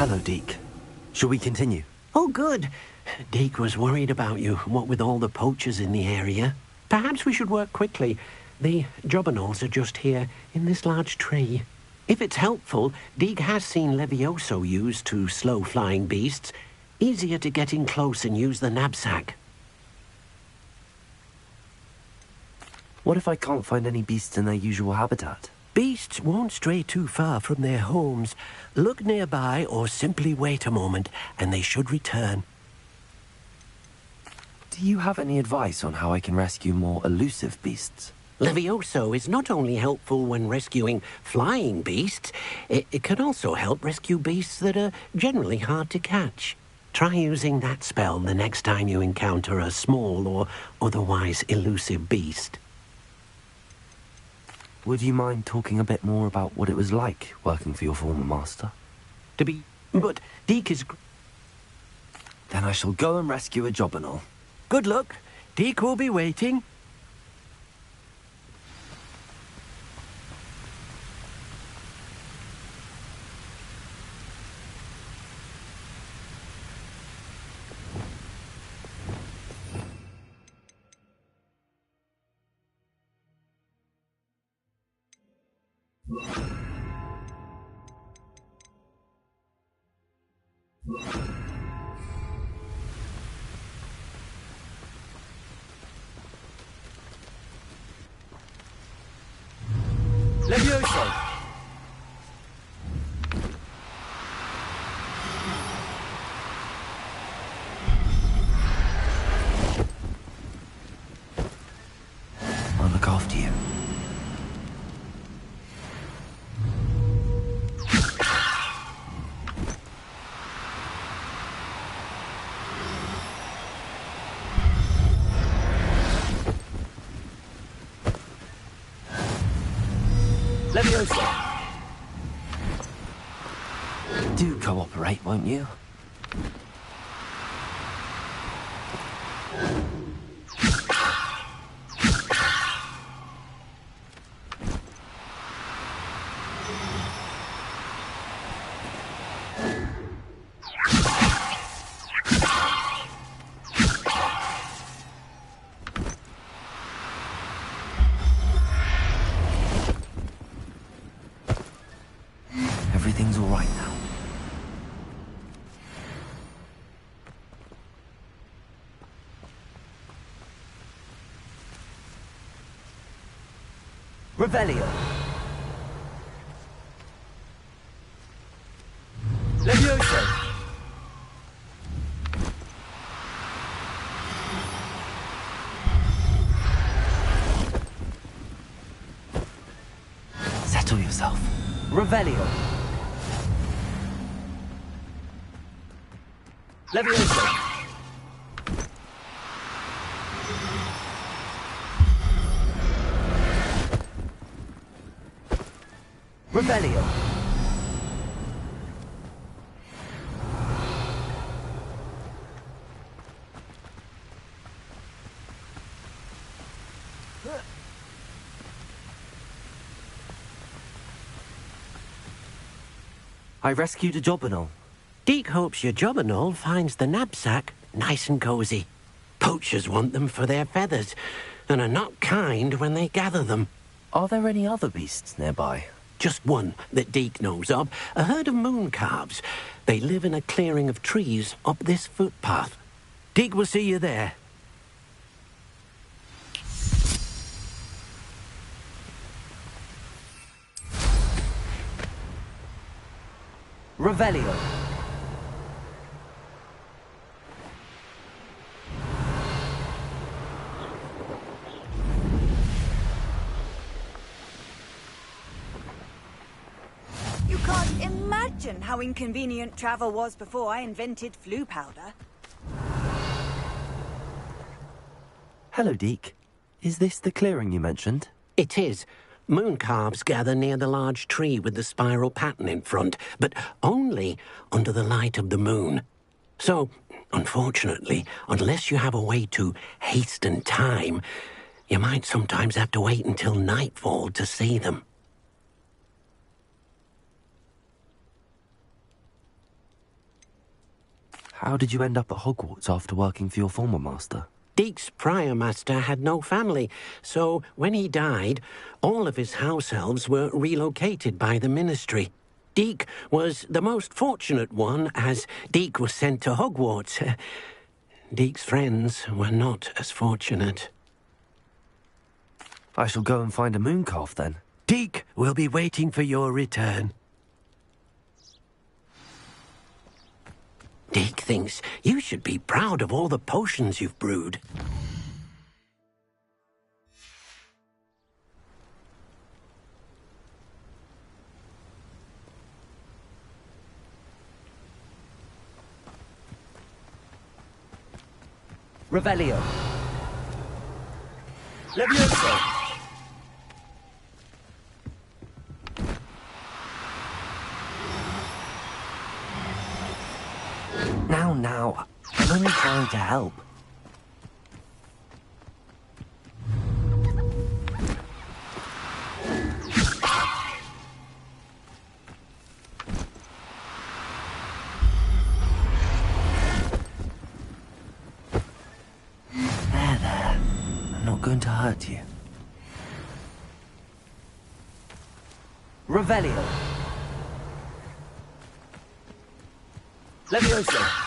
Hello, Deke. Shall we continue? Oh, good. Deke was worried about you, what with all the poachers in the area. Perhaps we should work quickly. The jobberknolls are just here, in this large tree. If it's helpful, Deke has seen Levioso used to slow flying beasts. Easier to get in close and use the knapsack. What if I can't find any beasts in their usual habitat? Beasts won't stray too far from their homes. Look nearby or simply wait a moment, and they should return. Do you have any advice on how I can rescue more elusive beasts? Levioso is not only helpful when rescuing flying beasts, it can also help rescue beasts that are generally hard to catch. Try using that spell the next time you encounter a small or otherwise elusive beast. Would you mind talking a bit more about what it was like working for your former master? But Deke is... Then I shall go and rescue a jobberknoll. Good luck. Deke will be waiting. Levioso! I'll look after you. Leviosa! Do cooperate, won't you? Everything's all right now. Revelio. Levioso. Settle yourself. Revelio. Levioso. Revelio. I rescued a jobberknoll. Deke hopes your jobberknoll finds the knapsack nice and cozy. Poachers want them for their feathers, and are not kind when they gather them. Are there any other beasts nearby? Just one that Deke knows of, a herd of moon calves. They live in a clearing of trees up this footpath. Deke will see you there. Revelio. You can't imagine how inconvenient travel was before I invented flu powder. Hello, Deke. Is this the clearing you mentioned? It is. Moon calves gather near the large tree with the spiral pattern in front, but only under the light of the moon. So, unfortunately, unless you have a way to hasten time, you might sometimes have to wait until nightfall to see them. How did you end up at Hogwarts after working for your former master? Deek's prior master had no family, so when he died, all of his house elves were relocated by the ministry. Deek was the most fortunate one, as Deek was sent to Hogwarts. Deek's friends were not as fortunate. I shall go and find a mooncalf then. Deek will be waiting for your return. Deek thinks you should be proud of all the potions you've brewed. Revelio. Levioso. Now, I'm only trying to help. There. I'm not going to hurt you. Revelio. Levioso.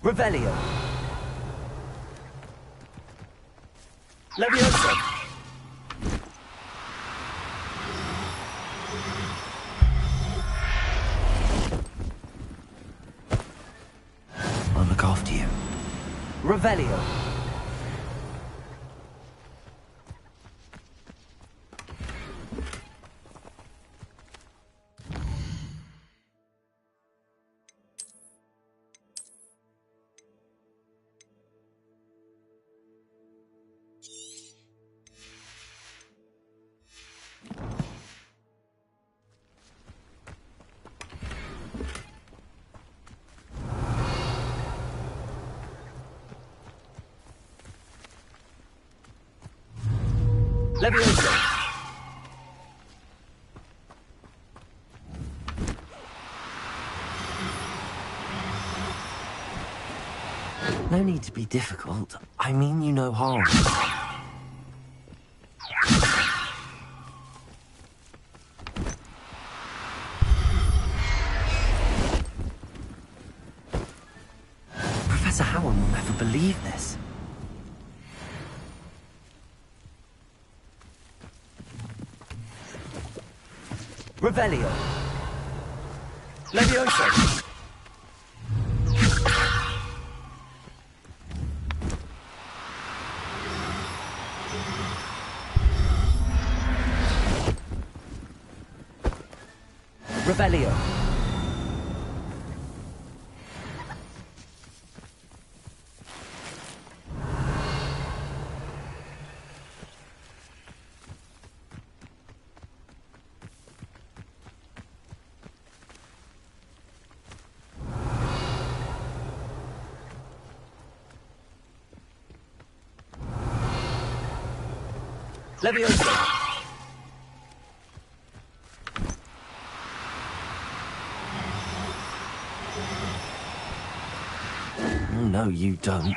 Revelio. Levioso. I'll look after you. Revelio. Levioso. No need to be difficult. I mean you no harm. Professor Howard will never believe this. Revelio. Levioso. Revelio. Levioso. Oh, no, you don't.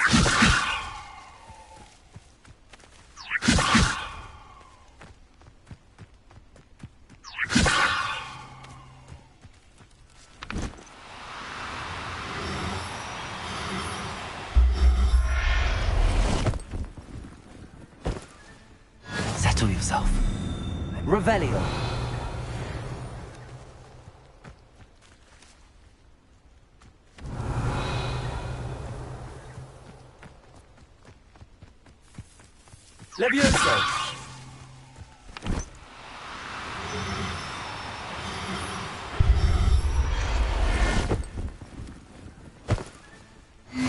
Settle yourself. Revelio. Levioso.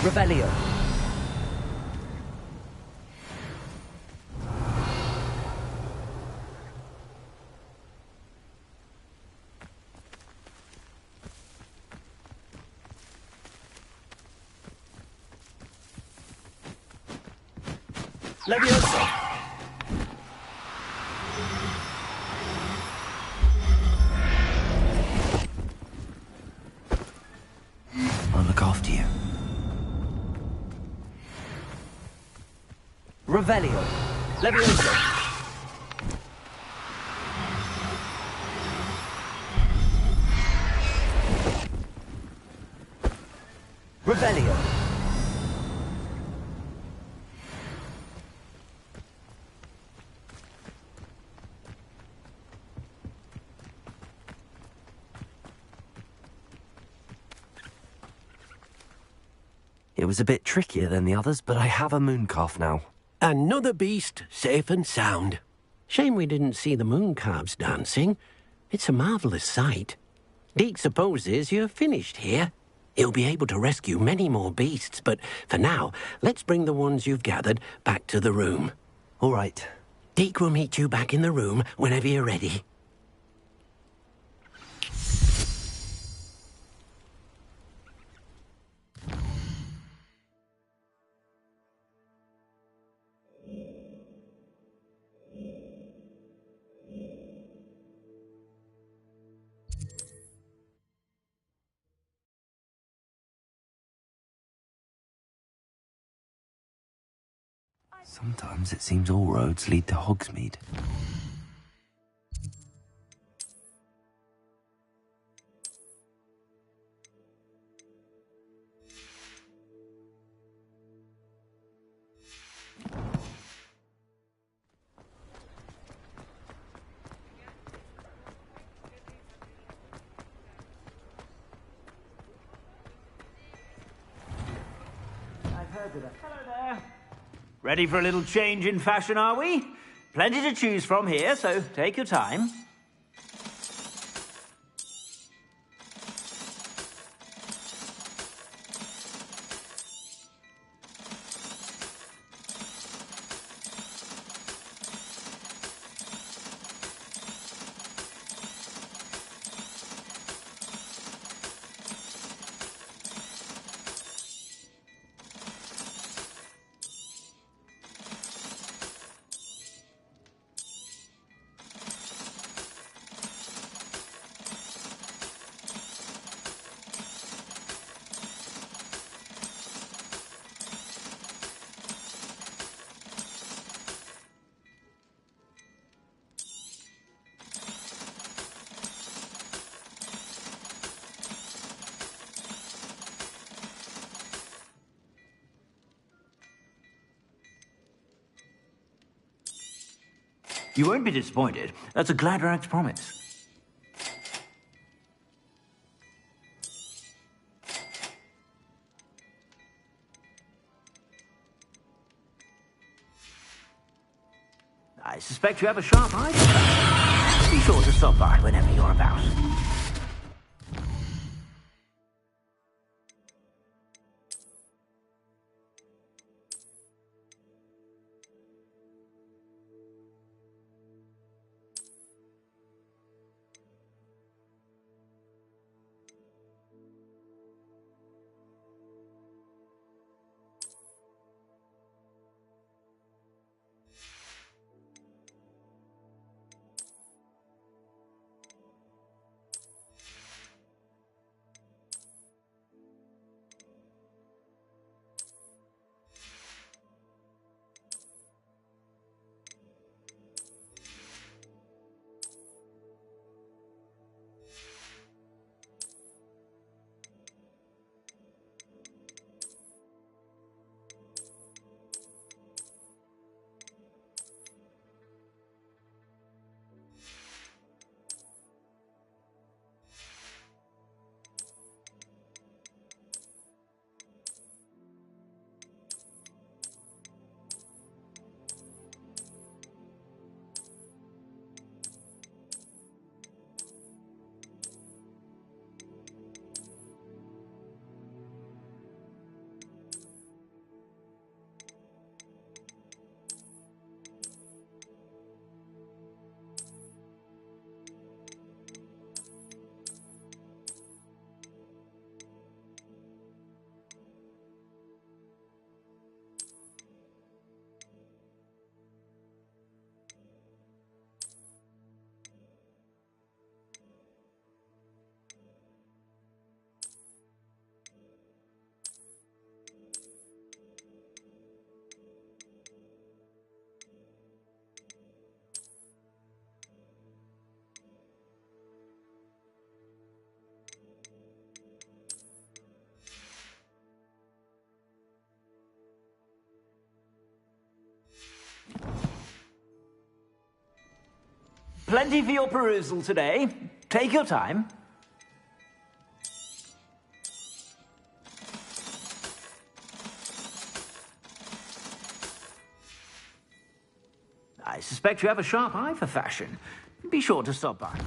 Revelio. Levioso! I'll look after you. Revelio! Levioso! Revelio! It was a bit trickier than the others, but I have a mooncalf now. Another beast, safe and sound. Shame we didn't see the mooncalves dancing. It's a marvellous sight. Deke supposes you're finished here. He'll be able to rescue many more beasts, but for now, let's bring the ones you've gathered back to the room. All right. Deke will meet you back in the room whenever you're ready. Sometimes it seems all roads lead to Hogsmeade. I've heard of it. Hello there. Ready for a little change in fashion, are we? Plenty to choose from here, so take your time. You won't be disappointed. That's a Gladrag's promise. I suspect you have a sharp eye for that. Be sure to stop by whenever you're about. Plenty for your perusal today. Take your time. I suspect you have a sharp eye for fashion. Be sure to stop by.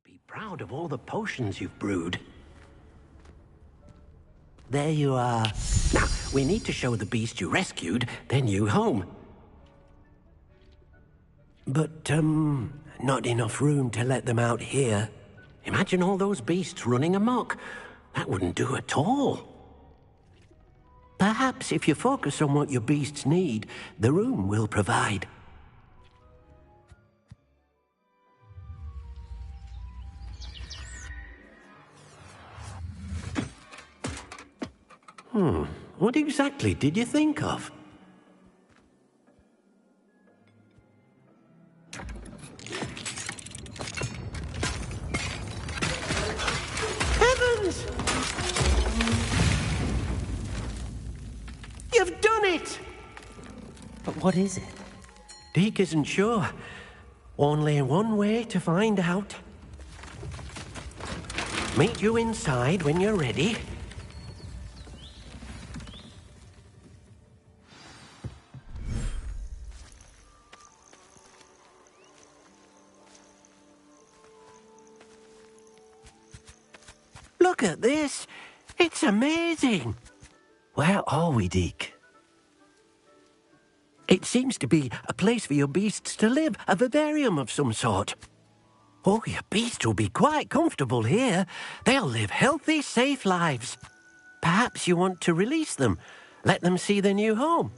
Be proud of all the potions you've brewed. There you are. Now, we need to show the beast you rescued their new home. But, not enough room to let them out here. Imagine all those beasts running amok. That wouldn't do at all. Perhaps if you focus on what your beasts need, the room will provide. What exactly did you think of? Heavens! You've done it! But what is it? Deke isn't sure. Only one way to find out. Meet you inside when you're ready. Look at this. It's amazing. Where are we, Deke? It seems to be a place for your beasts to live, a vivarium of some sort. Oh, your beasts will be quite comfortable here. They'll live healthy, safe lives. Perhaps you want to release them, let them see their new home.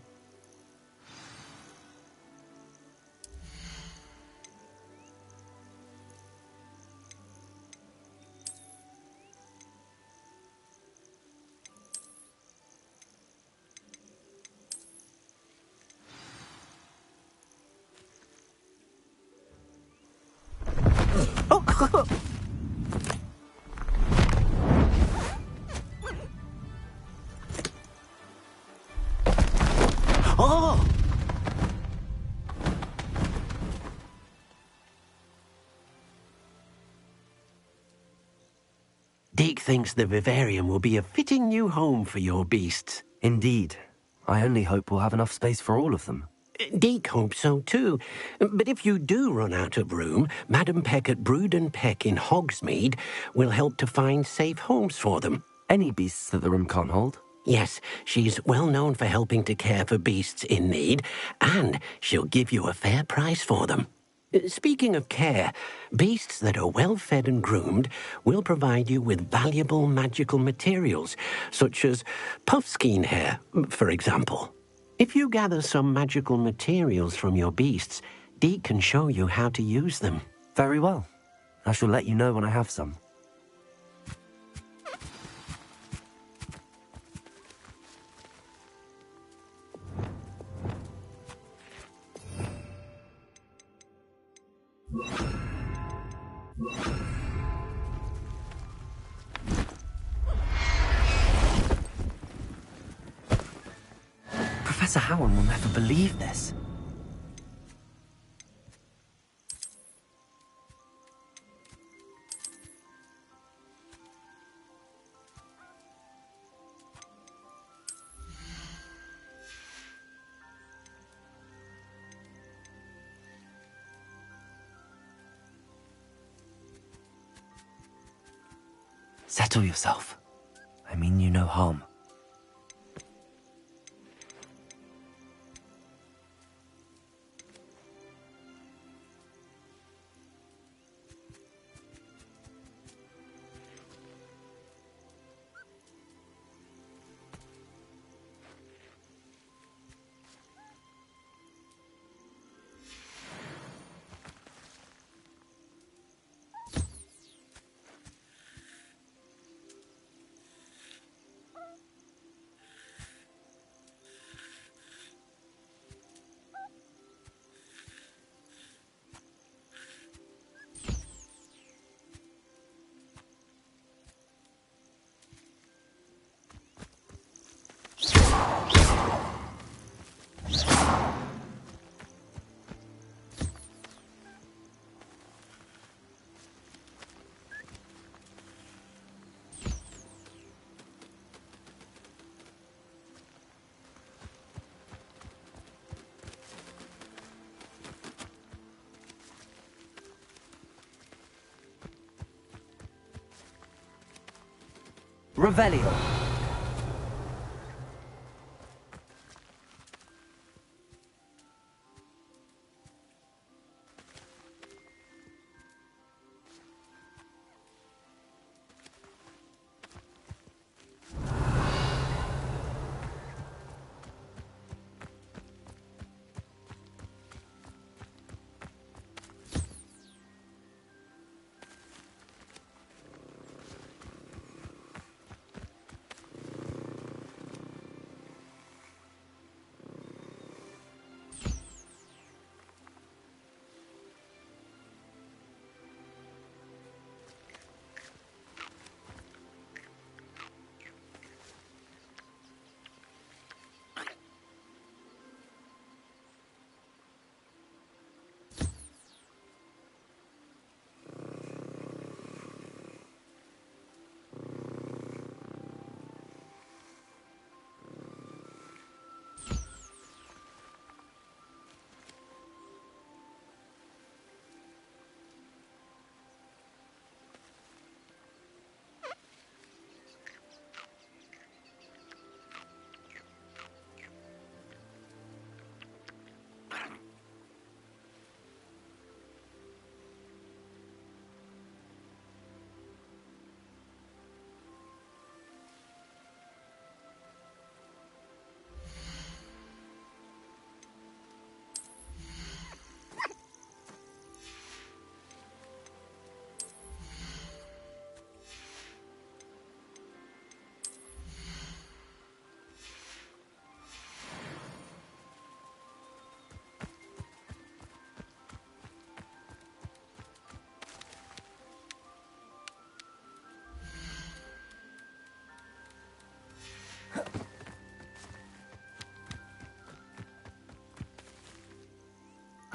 Oh! Deke thinks the vivarium will be a fitting new home for your beasts. Indeed. I only hope we'll have enough space for all of them. Deke hopes so too. But if you do run out of room, Madam Peck at Brood and Peck in Hogsmeade will help to find safe homes for them. Any beasts that the room can't hold? Yes, she's well known for helping to care for beasts in need, and she'll give you a fair price for them. Speaking of care, beasts that are well fed and groomed will provide you with valuable magical materials, such as puffskein hair, for example. If you gather some magical materials from your beasts, Deke can show you how to use them. Very well. I shall let you know when I have some. Professor Howard will never believe this. Settle yourself. I mean you no harm. Revelio.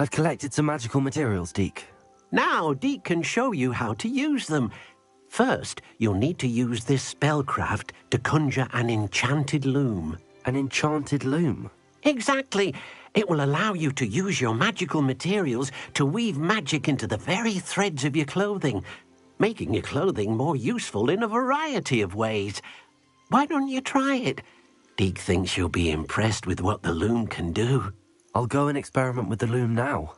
I've collected some magical materials, Deke. Now, Deke can show you how to use them. First, you'll need to use this spellcraft to conjure an enchanted loom. An enchanted loom? Exactly. It will allow you to use your magical materials to weave magic into the very threads of your clothing, making your clothing more useful in a variety of ways. Why don't you try it? Deke thinks you'll be impressed with what the loom can do. I'll go and experiment with the loom now.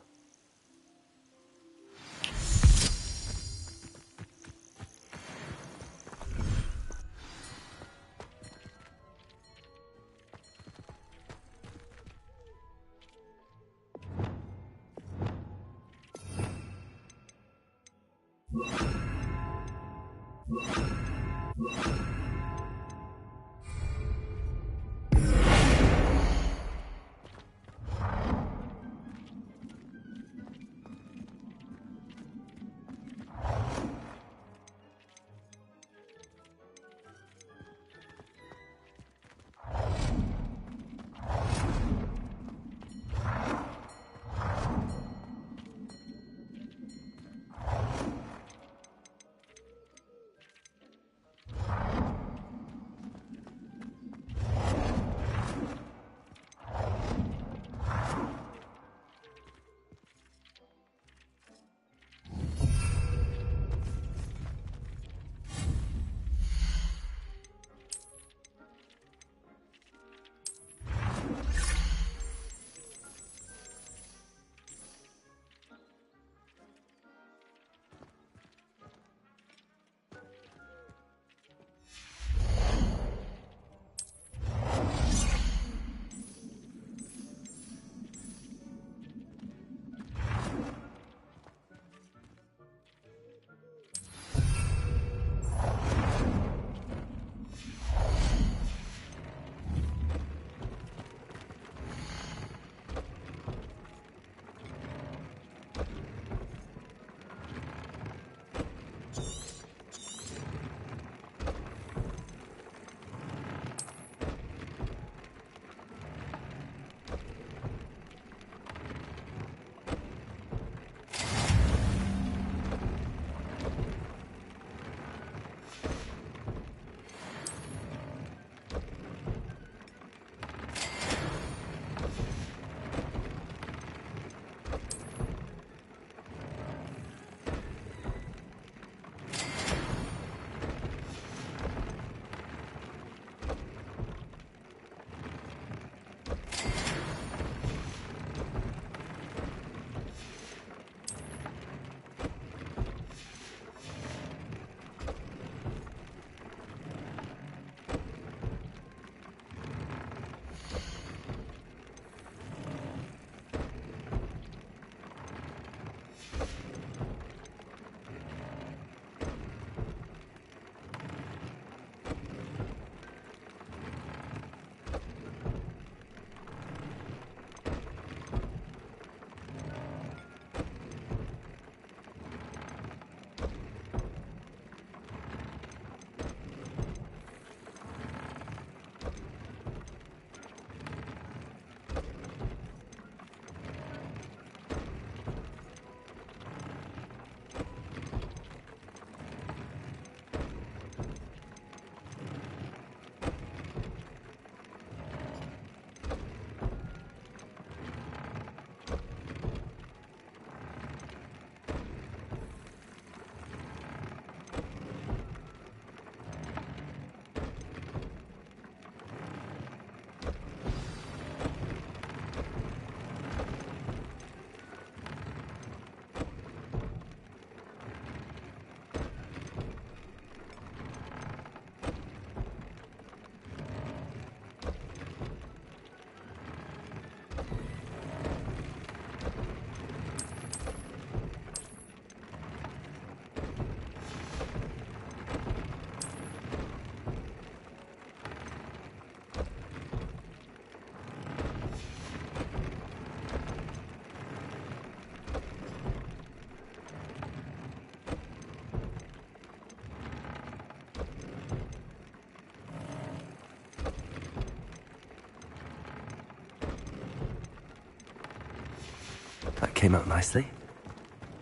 came out nicely.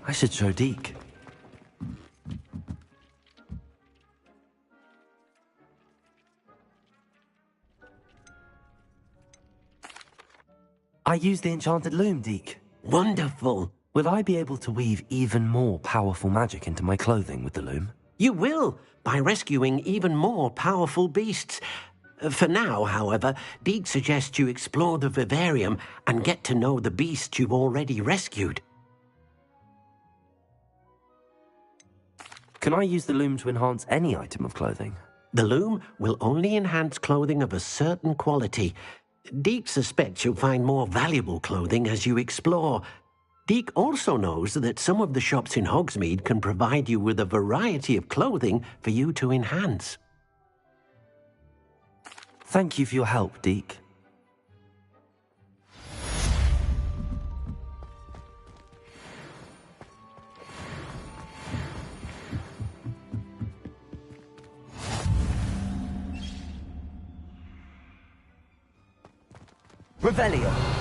I should show Deke. I used the enchanted loom, Deke. Wonderful. Will I be able to weave even more powerful magic into my clothing with the loom? You will, by rescuing even more powerful beasts. For now, however, Deke suggests you explore the vivarium and get to know the beasts you've already rescued. Can I use the loom to enhance any item of clothing? The loom will only enhance clothing of a certain quality. Deke suspects you'll find more valuable clothing as you explore. Deke also knows that some of the shops in Hogsmeade can provide you with a variety of clothing for you to enhance. Thank you for your help, Deke. Revelio.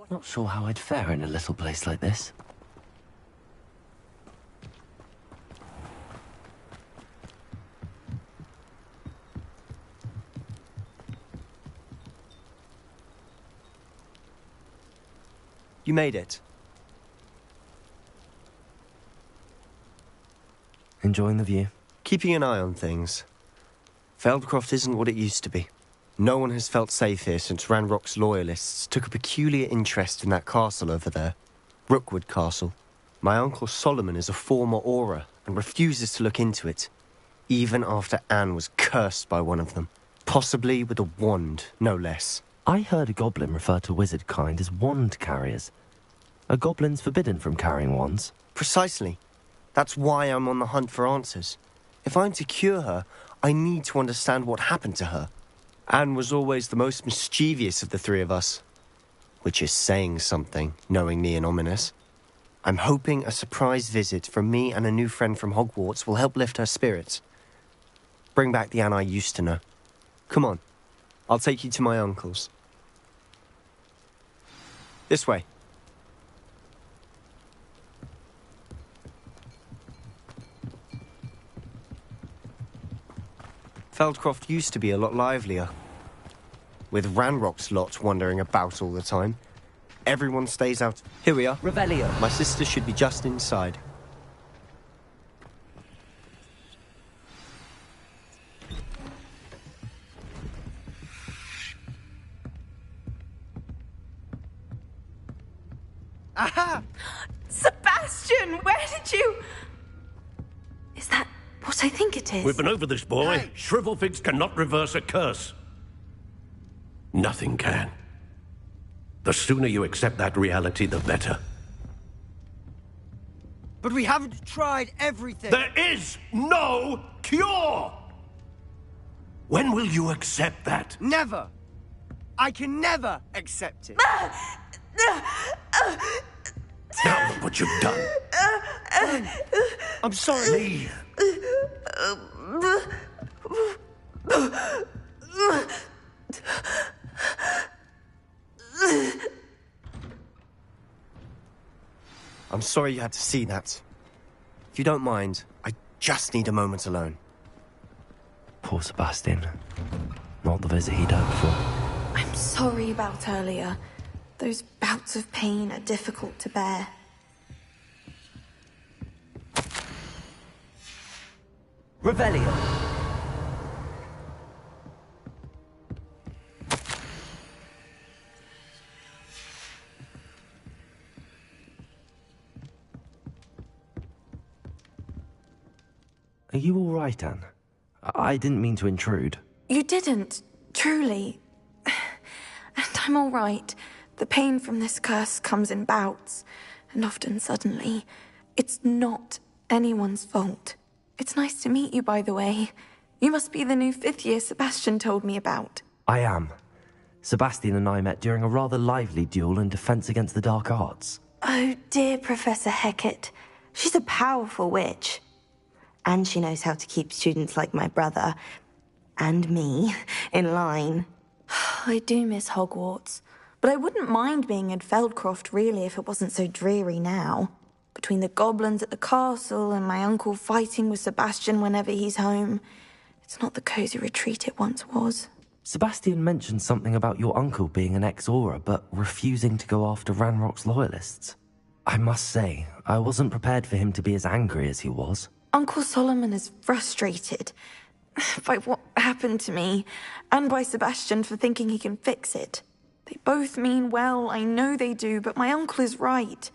Not sure how I'd fare in a little place like this. You made it. Enjoying the view? Keeping an eye on things. Feldcroft isn't what it used to be. No one has felt safe here since Ranrock's loyalists took a peculiar interest in that castle over there. Rookwood Castle. My Uncle Solomon is a former Auror and refuses to look into it, even after Anne was cursed by one of them. Possibly with a wand, no less. I heard a goblin refer to wizard kind as wand carriers. Are goblins forbidden from carrying wands? Precisely. That's why I'm on the hunt for answers. If I'm to cure her, I need to understand what happened to her. Anne was always the most mischievous of the three of us. Which is saying something, knowing me and ominous. I'm hoping a surprise visit from me and a new friend from Hogwarts will help lift her spirits. Bring back the Anne I used to know. Come on, I'll take you to my uncle's. This way. Feldcroft used to be a lot livelier. With Ranrock's lot wandering about all the time. Everyone stays out. Here we are. Revelio. My sister should be just inside. Aha! Sebastian, where did you... Is that what I think it is? We've been over this, boy. Hey. Shrivelfigs cannot reverse a curse. Nothing can. The sooner you accept that reality, the better. But we haven't tried everything. There is no cure! When will you accept that? Never. I can never accept it. Now look what you've done. I'm sorry. Leave. I'm sorry you had to see that. If you don't mind, I just need a moment alone. Poor Sebastian. Not the visit he'd hoped for. I'm sorry about earlier. Those bouts of pain are difficult to bear. Revelio. Are you all right, Anne? I didn't mean to intrude. You didn't, truly. And I'm all right. The pain from this curse comes in bouts, and often suddenly. It's not anyone's fault. It's nice to meet you, by the way. You must be the new 5th year Sebastian told me about. I am. Sebastian and I met during a rather lively duel in Defense Against the Dark Arts. Oh, dear Professor Hecat. She's a powerful witch. And she knows how to keep students like my brother, and me, in line. I do miss Hogwarts, but I wouldn't mind being in Feldcroft, really, if it wasn't so dreary now. Between the goblins at the castle and my uncle fighting with Sebastian whenever he's home, it's not the cosy retreat it once was. Sebastian mentioned something about your uncle being an ex-Auror, but refusing to go after Ranrock's loyalists. I must say, I wasn't prepared for him to be as angry as he was. Uncle Solomon is frustrated by what happened to me, and by Sebastian for thinking he can fix it. They both mean well, I know they do, but my uncle is right.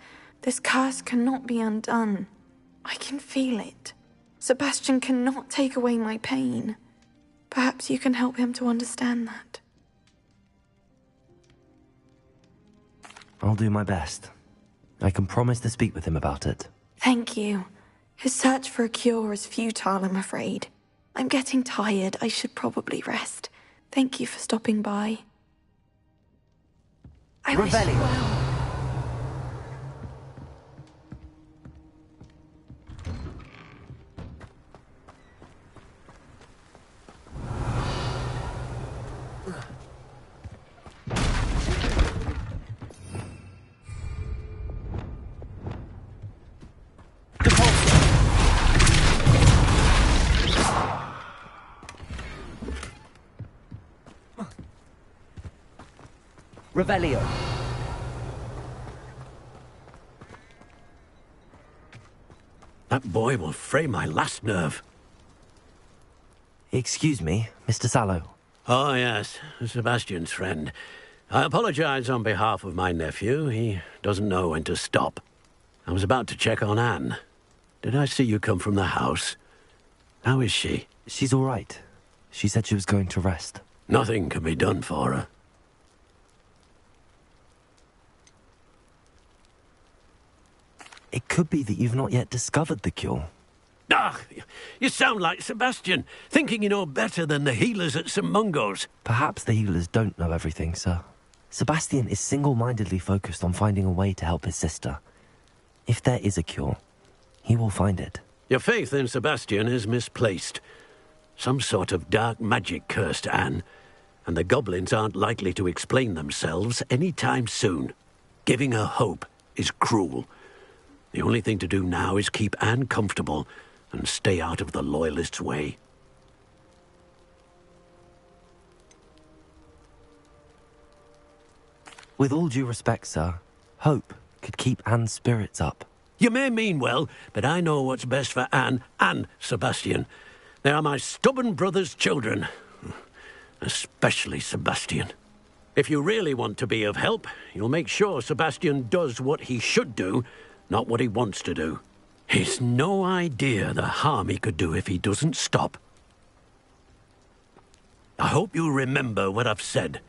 This curse cannot be undone. I can feel it. Sebastian cannot take away my pain. Perhaps you can help him to understand that. I'll do my best. I can promise to speak with him about it. Thank you. His search for a cure is futile, I'm afraid. I'm getting tired. I should probably rest. Thank you for stopping by. I wish you well. Revelio. That boy will fray my last nerve. Excuse me, Mr. Sallow. Oh, yes, Sebastian's friend. I apologize on behalf of my nephew. He doesn't know when to stop. I was about to check on Anne. Did I see you come from the house? How is she? She's all right. She said she was going to rest. Nothing can be done for her. It could be that you've not yet discovered the cure. Ah, you sound like Sebastian, thinking you know better than the healers at St. Mungo's. Perhaps the healers don't know everything, sir. Sebastian is single-mindedly focused on finding a way to help his sister. If there is a cure, he will find it. Your faith in Sebastian is misplaced. Some sort of dark magic cursed Anne, and the goblins aren't likely to explain themselves any time soon. Giving her hope is cruel. The only thing to do now is keep Anne comfortable and stay out of the Loyalists' way. With all due respect, sir, hope could keep Anne's spirits up. You may mean well, but I know what's best for Anne and Sebastian. They are my stubborn brother's children. Especially Sebastian. If you really want to be of help, you'll make sure Sebastian does what he should do, not what he wants to do. He's no idea the harm he could do if he doesn't stop. I hope you'll remember what I've said.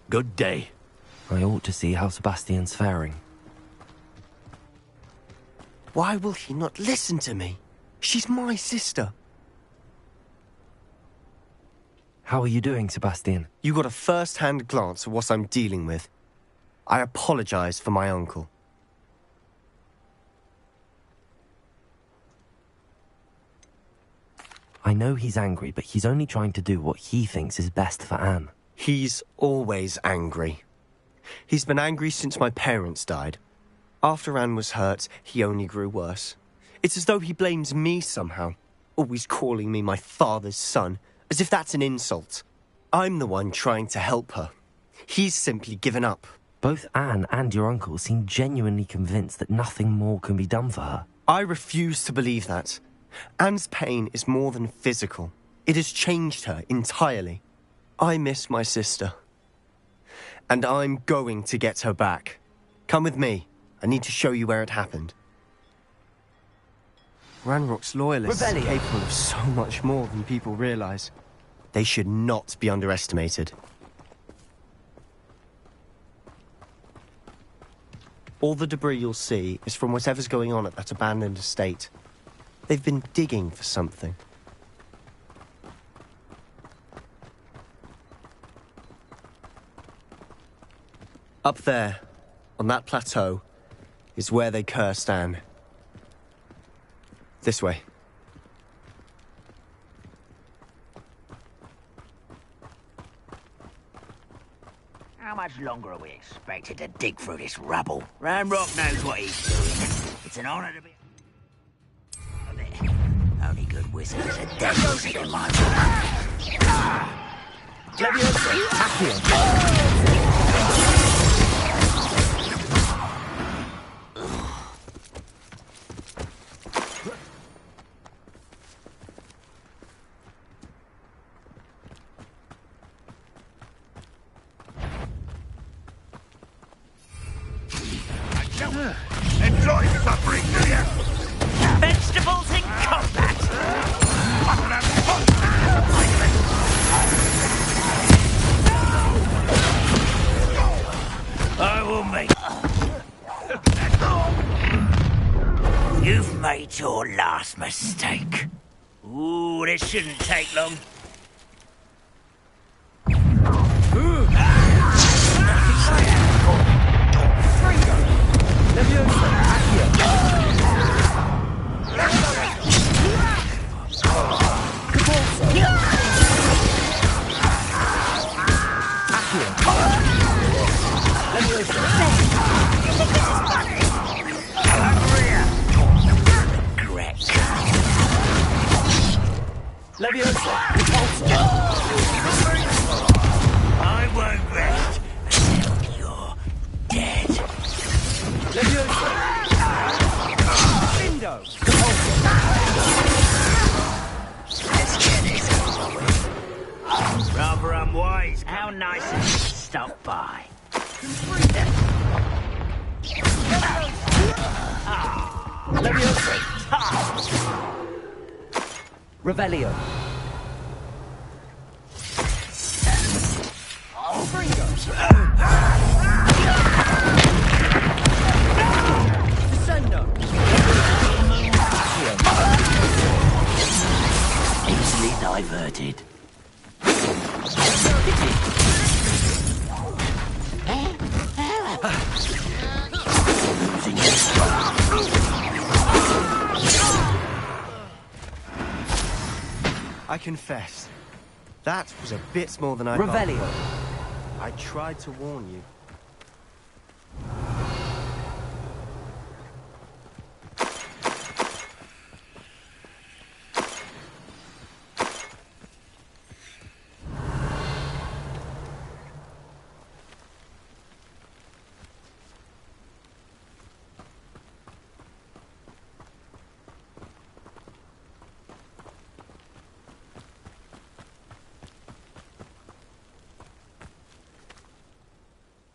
Good day. I ought to see how Sebastian's faring. Why will he not listen to me? She's my sister. How are you doing, Sebastian? You got a first-hand glance at what I'm dealing with. I apologize for my uncle. I know he's angry, but he's only trying to do what he thinks is best for Anne. He's always angry. He's been angry since my parents died. After Anne was hurt, he only grew worse. It's as though he blames me somehow, always calling me my father's son, as if that's an insult. I'm the one trying to help her. He's simply given up. Both Anne and your uncle seem genuinely convinced that nothing more can be done for her. I refuse to believe that. Anne's pain is more than physical. It has changed her entirely. I miss my sister. And I'm going to get her back. Come with me. I need to show you where it happened. Ranrock's loyalists are capable of so much more than people realize. They should not be underestimated. All the debris you'll see is from whatever's going on at that abandoned estate. They've been digging for something. Up there, on that plateau, is where they cursed Anne. This way. How much longer are we expected to dig through this rubble? Ranrock knows what he's doing. It's an honor to be... Only good wizard is a devil in my Enjoy suffering, do you? Vegetables in combat! I will make... You've made your last mistake. Ooh, this shouldn't take long. I won't rest until go. Let's get this over with. Rather unwise. How nice of you to stop by. Revelio. Descendo. Easily diverted. Losing I confess, that was a bit more than I Revelio. thought. I tried to warn you.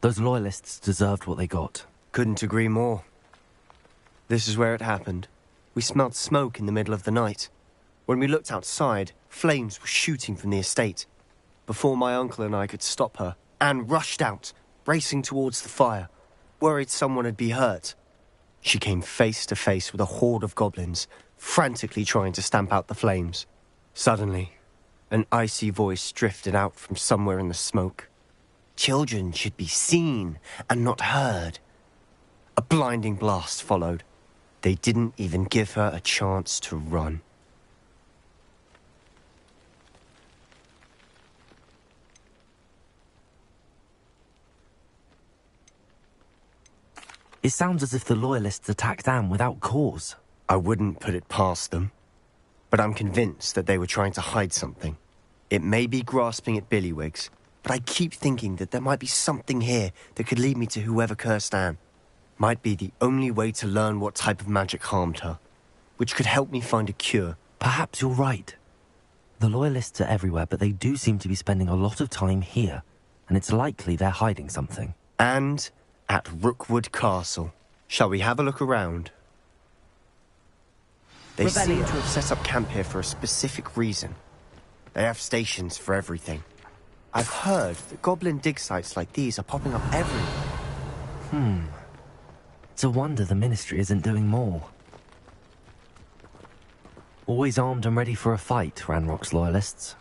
Those loyalists deserved what they got. Couldn't agree more. This is where it happened. We smelled smoke in the middle of the night. When we looked outside, flames were shooting from the estate. Before my uncle and I could stop her, Anne rushed out, racing towards the fire, worried someone had been hurt. She came face to face with a horde of goblins, frantically trying to stamp out the flames. Suddenly, an icy voice drifted out from somewhere in the smoke. Children should be seen and not heard. A blinding blast followed. They didn't even give her a chance to run. It sounds as if the loyalists attacked Anne without cause. I wouldn't put it past them, but I'm convinced that they were trying to hide something. It may be grasping at Billywigs, but I keep thinking that there might be something here that could lead me to whoever cursed Anne. Might be the only way to learn what type of magic harmed her, which could help me find a cure. Perhaps you're right. The loyalists are everywhere, but they do seem to be spending a lot of time here, and it's likely they're hiding something. And at Rookwood Castle. Shall we have a look around? They seem to have set up camp here for a specific reason. They have stations for everything. I've heard that goblin dig sites like these are popping up everywhere. It's a wonder the Ministry isn't doing more. Always armed and ready for a fight, Ranrock's loyalists.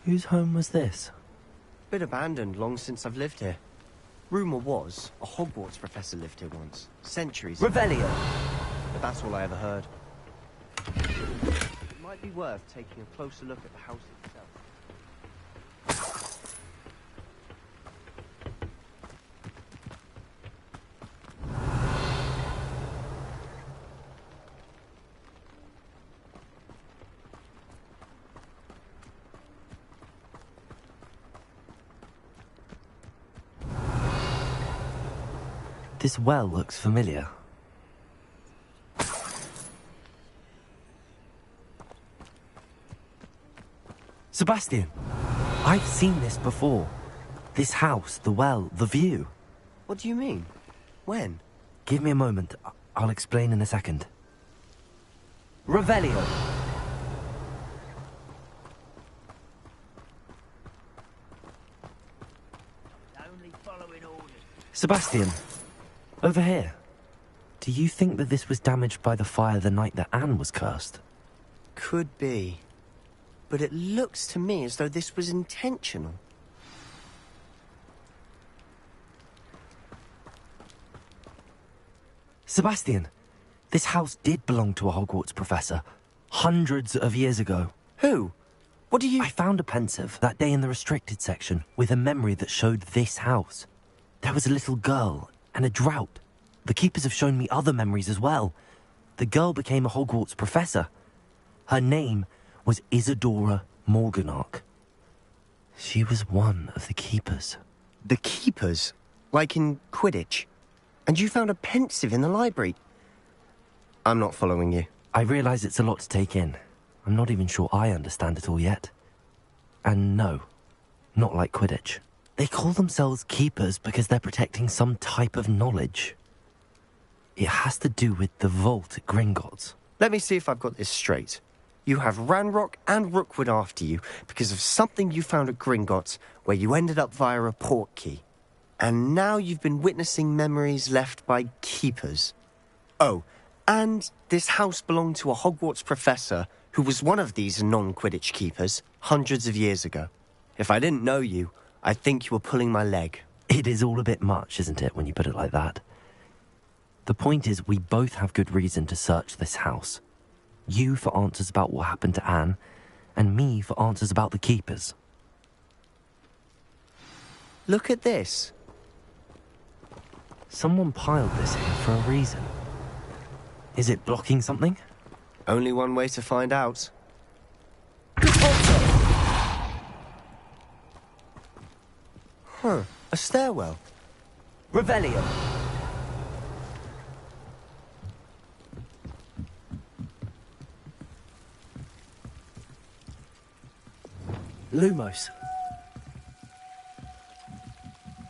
Whose home was this? Been abandoned long since I've lived here. Rumour was, a Hogwarts professor lived here once, centuries ago. Revelio. But that's all I ever heard. It might be worth taking a closer look at the house itself. This well looks familiar. Sebastian! I've seen this before. This house, the well, the view. What do you mean? When? Give me a moment. I'll explain in a second. Revelio. Only following orders. Sebastian, over here. Do you think that this was damaged by the fire the night that Anne was cursed? Could be. But it looks to me as though this was intentional. Sebastian, this house did belong to a Hogwarts professor. Hundreds of years ago. Who? What do you... I found a pensive that day in the restricted section with a memory that showed this house. There was a little girl and a drought. The keepers have shown me other memories as well. The girl became a Hogwarts professor. Her name was Isadora Morganach. She was one of the keepers. The keepers? Like in Quidditch? And you found a pensive in the library? I'm not following you. I realise it's a lot to take in. I'm not even sure I understand it all yet. And no, not like Quidditch. They call themselves keepers because they're protecting some type of knowledge. It has to do with the vault at Gringotts. Let me see if I've got this straight. You have Ranrock and Rookwood after you because of something you found at Gringotts where you ended up via a portkey. And now you've been witnessing memories left by keepers. Oh, and this house belonged to a Hogwarts professor who was one of these non-Quidditch keepers hundreds of years ago. If I didn't know you, I'd think you were pulling my leg. It is all a bit much, isn't it, when you put it like that? The point is, we both have good reason to search this house. You for answers about what happened to Anne, and me for answers about the keepers. Look at this. Someone piled this here for a reason. Is it blocking something? Only one way to find out. Huh, a stairwell. Revelio. Lumos.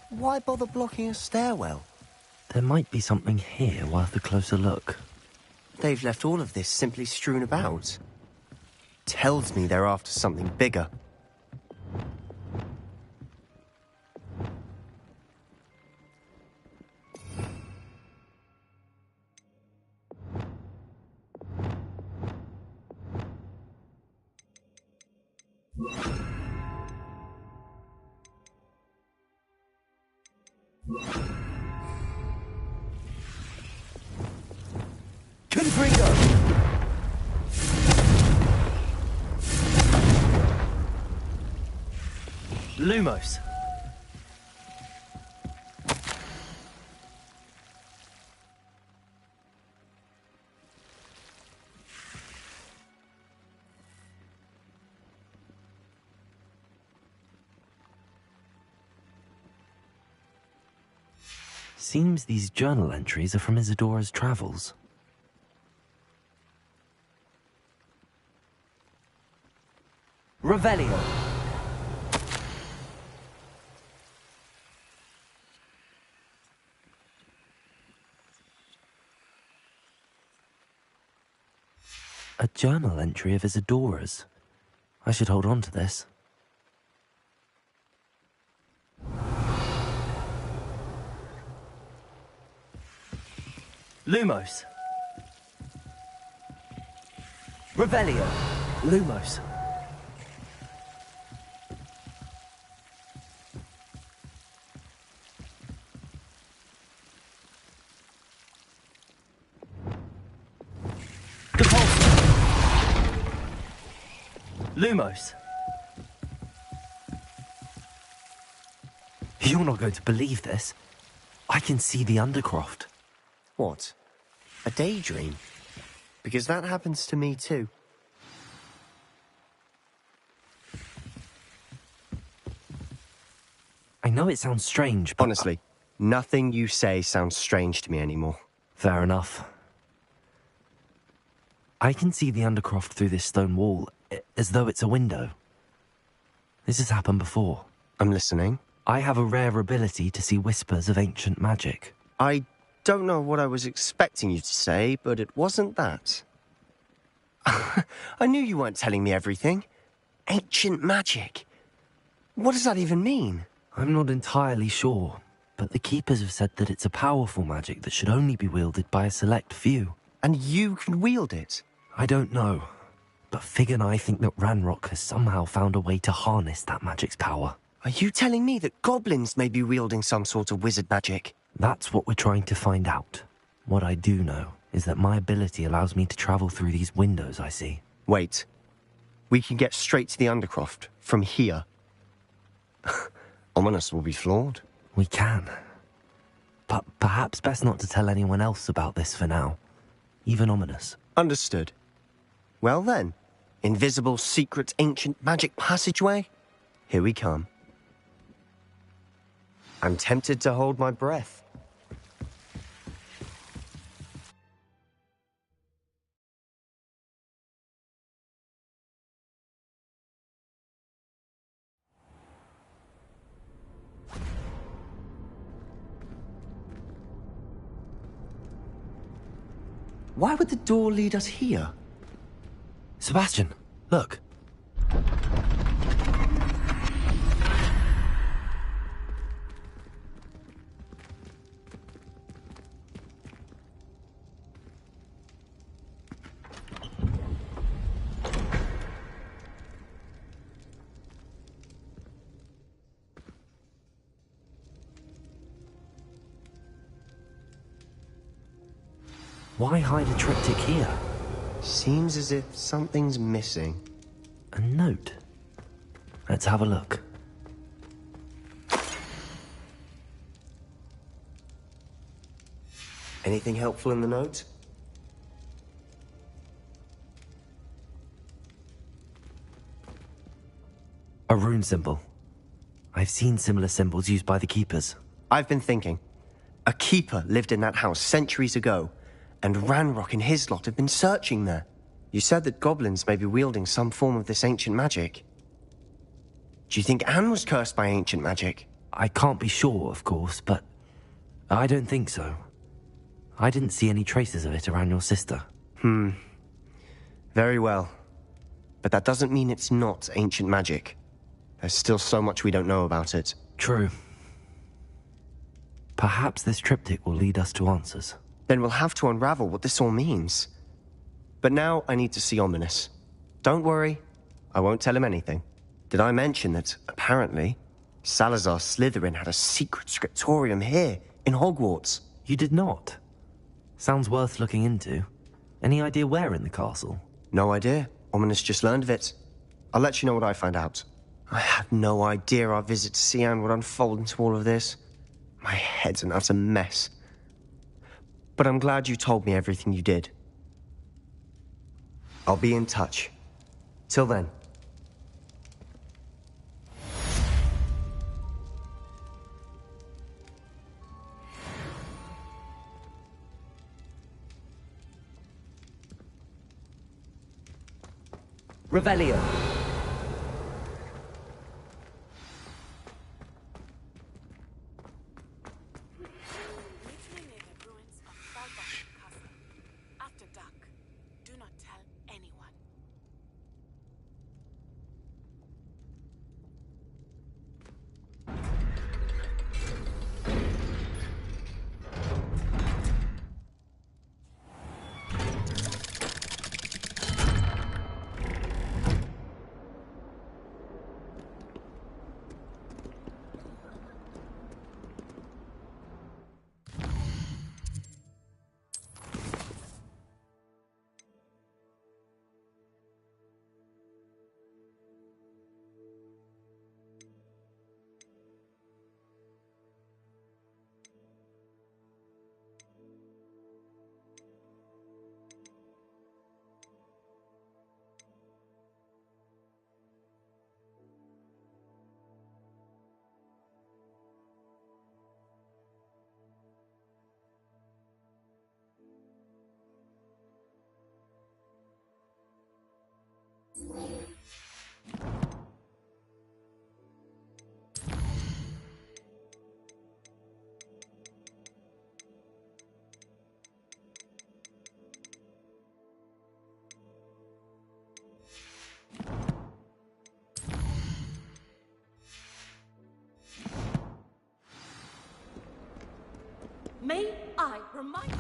Why bother blocking a stairwell? There might be something here worth a closer look. They've left all of this simply strewn about. Tells me they're after something bigger. Lumos. Seems these journal entries are from Isadora's travels. Revelio. A journal entry of Isadora's. I should hold on to this. Lumos. Revelio. Lumos. Lumos. You're not going to believe this. I can see the Undercroft. What? A daydream? Because that happens to me too. I know it sounds strange, but... Honestly, nothing you say sounds strange to me anymore. Fair enough. I can see the Undercroft through this stone wall, as though it's a window. This has happened before. I'm listening. I have a rare ability to see whispers of ancient magic. I don't know what I was expecting you to say, but it wasn't that. I knew you weren't telling me everything. Ancient magic. What does that even mean? I'm not entirely sure, but the Keepers have said that it's a powerful magic that should only be wielded by a select few. And you can wield it? I don't know, but Fig and I think that Ranrock has somehow found a way to harness that magic's power. Are you telling me that goblins may be wielding some sort of wizard magic? That's what we're trying to find out. What I do know is that my ability allows me to travel through these windows I see. Wait. We can get straight to the Undercroft from here. Ominous will be flawed. We can. But perhaps best not to tell anyone else about this for now. Even Ominous. Understood. Well then, Invisible, secret, ancient magic passageway? Here we come. I'm tempted to hold my breath. Why would the door lead us here? Sebastian, look. Why hide a triptych here? Seems as if something's missing. A note. Let's have a look. Anything helpful in the note? A rune symbol. I've seen similar symbols used by the keepers. I've been thinking. A keeper lived in that house centuries ago, and Ranrock and his lot have been searching there. You said that goblins may be wielding some form of this ancient magic. Do you think Anne was cursed by ancient magic? I can't be sure, of course, but I don't think so. I didn't see any traces of it around your sister. Very well. But that doesn't mean it's not ancient magic. There's still so much we don't know about it. True. Perhaps this triptych will lead us to answers. Then we'll have to unravel what this all means. But now I need to see Ominous. Don't worry, I won't tell him anything. Did I mention that, apparently, Salazar Slytherin had a secret scriptorium here, in Hogwarts? You did not? Sounds worth looking into. Any idea where in the castle? No idea. Ominous just learned of it. I'll let you know what I find out. I had no idea our visit to Cian would unfold into all of this. My head's an utter mess. But I'm glad you told me everything you did. I'll be in touch. Till then. Revelio. May I remind you?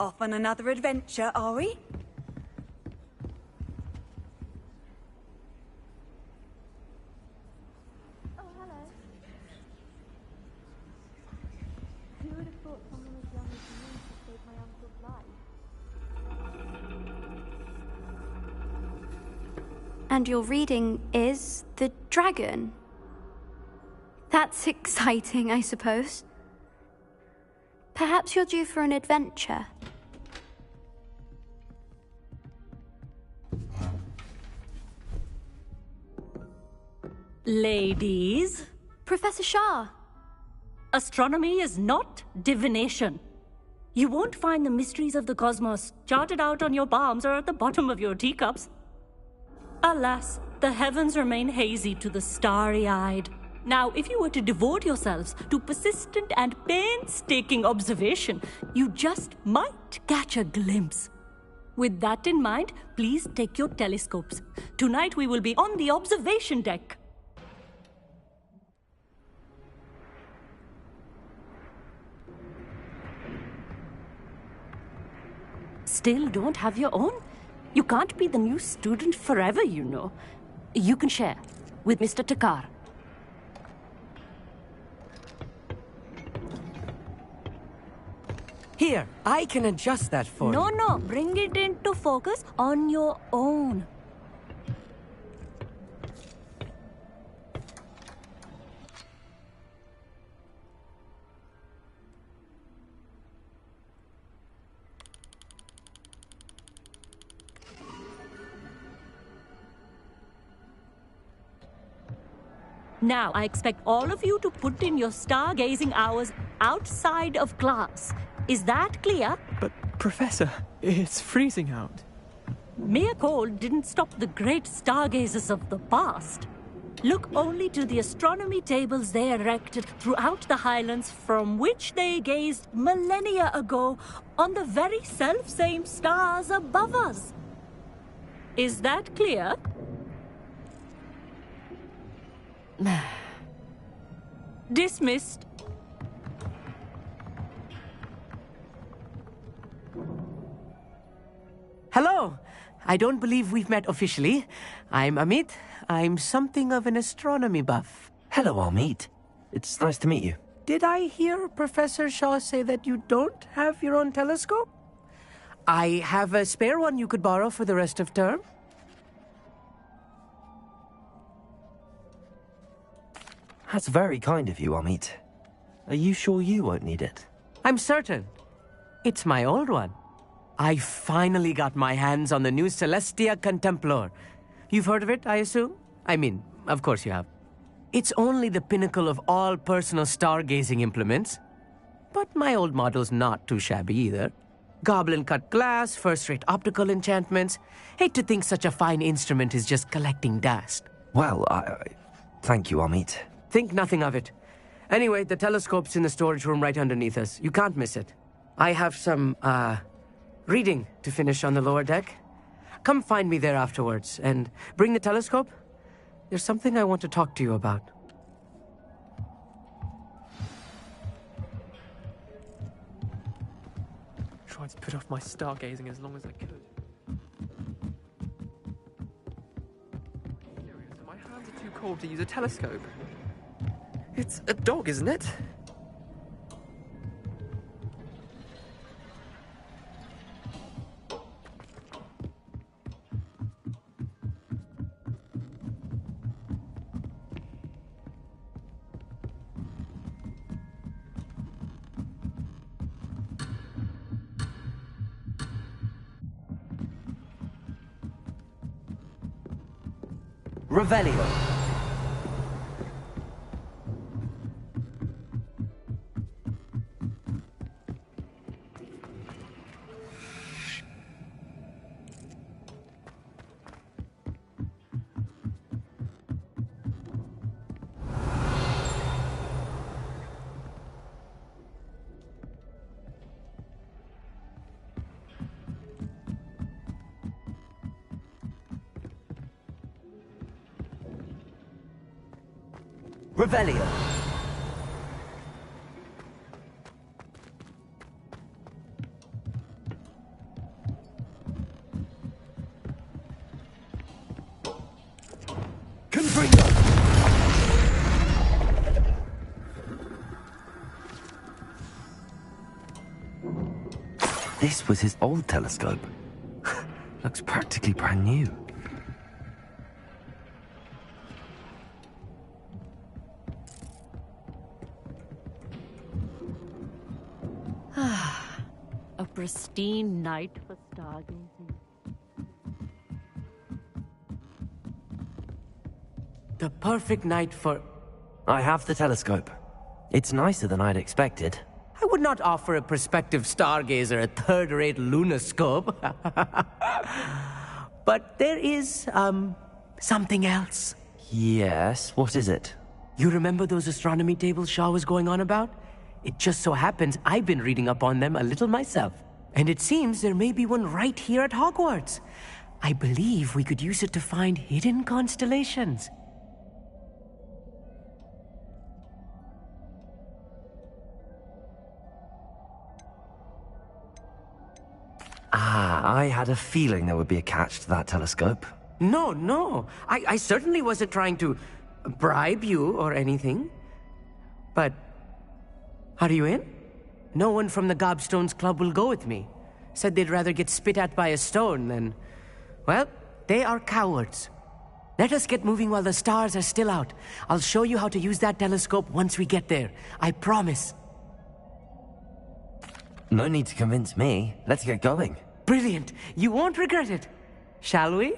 Off on another adventure, are we? And your reading is the dragon. That's exciting, I suppose. Perhaps you're due for an adventure. Ladies. Professor Shah. Astronomy is not divination. You won't find the mysteries of the cosmos charted out on your palms or at the bottom of your teacups. Alas, the heavens remain hazy to the starry-eyed. Now, if you were to devote yourselves to persistent and painstaking observation, you just might catch a glimpse. With that in mind, please take your telescopes. Tonight we will be on the observation deck. Still don't have your own? You can't be the new student forever, you know. You can share with Mr. Takar. Here, I can adjust that for you. No, bring it into focus on your own. Now, I expect all of you to put in your stargazing hours outside of class. Is that clear? But, Professor, it's freezing out. Mere cold didn't stop the great stargazers of the past. Look only to the astronomy tables they erected throughout the Highlands from which they gazed millennia ago on the very self-same stars above us. Is that clear? Dismissed. Hello. I don't believe we've met officially. I'm Amit. I'm something of an astronomy buff. Hello, Amit. It's nice to meet you. Did I hear Professor Shaw say that you don't have your own telescope? I have a spare one you could borrow for the rest of term. That's very kind of you, Amit. Are you sure you won't need it? I'm certain. It's my old one. I finally got my hands on the new Celestia Contemplar. You've heard of it, I assume? I mean, of course you have. It's only the pinnacle of all personal stargazing implements. But my old model's not too shabby either. Goblin-cut glass, first-rate optical enchantments. Hate to think such a fine instrument is just collecting dust. Well, thank you, Amit. Think nothing of it. Anyway, the telescope's in the storage room right underneath us. You can't miss it. I have some, reading to finish on the lower deck. Come find me there afterwards, and bring the telescope. There's something I want to talk to you about. Tried to put off my stargazing as long as I could. My hands are too cold to use a telescope. It's a dog, isn't it? Revelio. Revelio. Confringo. This was his old telescope. Looks practically brand new. pristine night for stargazing. The perfect night for... I have the telescope. It's nicer than I'd expected. I would not offer a prospective stargazer a third-rate lunoscope. But there is, something else. Yes, what is it? You remember those astronomy tables Shaw was going on about? It just so happens I've been reading up on them a little myself. And it seems there may be one right here at Hogwarts. I believe we could use it to find hidden constellations. I had a feeling there would be a catch to that telescope. No. I certainly wasn't trying to bribe you or anything. But, are you in? No one from the Gobstones Club will go with me. Said they'd rather get spit at by a stone than... Well, they are cowards. Let us get moving while the stars are still out. I'll show you how to use that telescope once we get there. I promise. No need to convince me. Let's get going. Brilliant. You won't regret it. Shall we?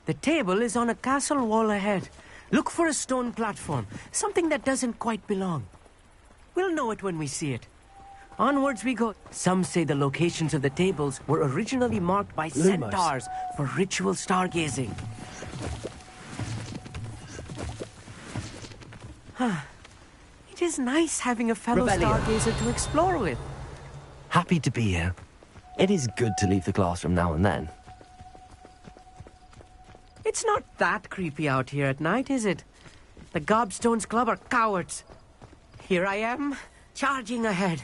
The table is on a castle wall ahead. Look for a stone platform, something that doesn't quite belong. We'll know it when we see it. Onwards we go. Some say the locations of the tables were originally marked by centaurs for ritual stargazing. It is nice having a fellow stargazer to explore with. Happy to be here. It is good to leave the classroom now and then. It's not that creepy out here at night, is it? The Gobstones Club are cowards. Here I am, charging ahead.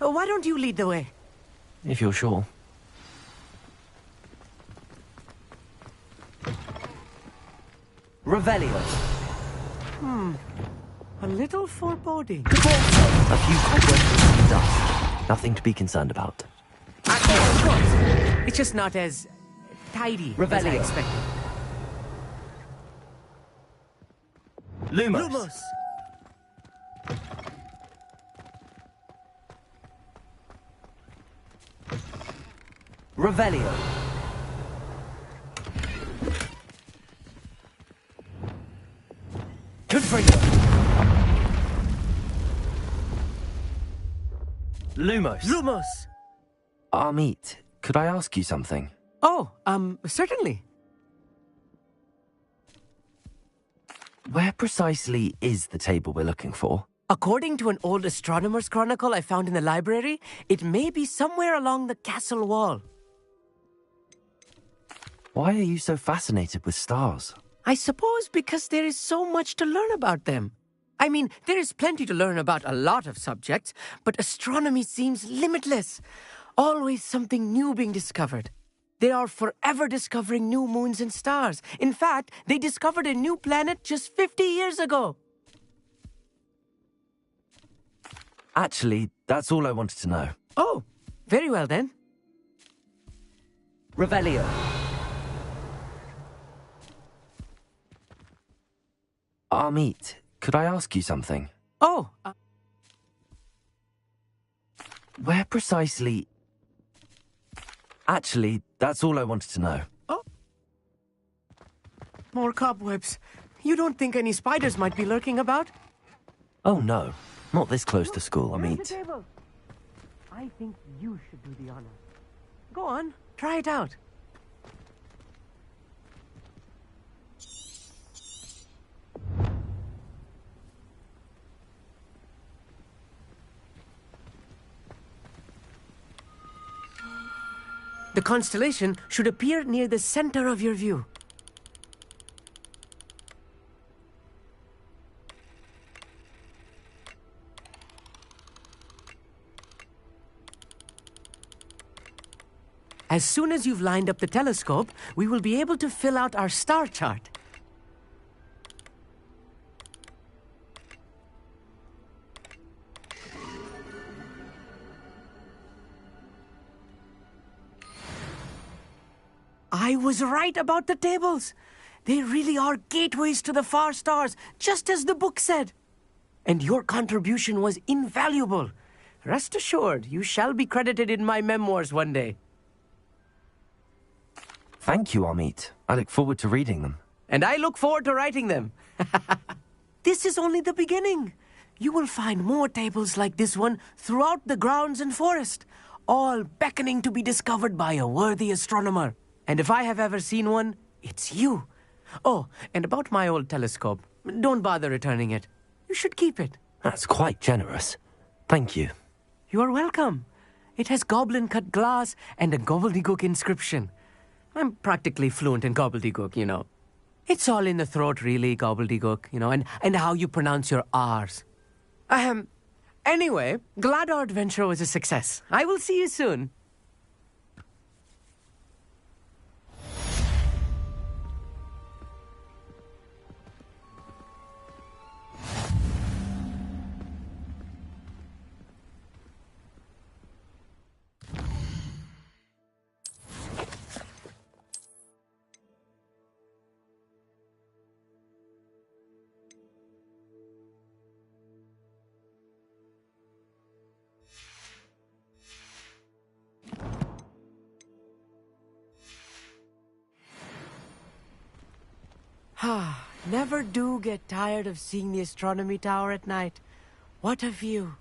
Why don't you lead the way? If you're sure. Revelio. A little foreboding. A few cobwebs and dust. Nothing to be concerned about. Of course. It's just not as tidy as I Revelio. expected. Lumos. Revelio. Confringo. Lumos. Amit, could I ask you something? Oh, certainly. Where precisely is the table we're looking for? According to an old astronomer's chronicle I found in the library, it may be somewhere along the castle wall. Why are you so fascinated with stars? I suppose because there is so much to learn about them. I mean, there is plenty to learn about a lot of subjects, but astronomy seems limitless. Always something new being discovered. They are forever discovering new moons and stars. In fact, they discovered a new planet just 50 years ago. Actually, that's all I wanted to know. Oh, very well then. Revelio. Amit, could I ask you something? Oh, Where precisely... Actually, that's all I wanted to know. More cobwebs. You don't think any spiders might be lurking about? Oh no, not this close to school, Amit. I think you should do the honor. Go on, try it out. The constellation should appear near the center of your view. As soon as you've lined up the telescope, we will be able to fill out our star chart. I was right about the tables. They really are gateways to the far stars, just as the book said. And your contribution was invaluable. Rest assured, you shall be credited in my memoirs one day. Thank you, Amit. I look forward to reading them. And I look forward to writing them. This is only the beginning. You will find more tables like this one throughout the grounds and forest, all beckoning to be discovered by a worthy astronomer. And if I have ever seen one, it's you. Oh, and about my old telescope, don't bother returning it. You should keep it. That's quite generous. Thank you. You are welcome. It has goblin-cut glass and a gobbledygook inscription. I'm practically fluent in gobbledygook, you know. It's all in the throat, really, gobbledygook, you know, and how you pronounce your R's. Anyway, glad our adventure was a success. I will see you soon. Never do get tired of seeing the astronomy tower at night. What a view.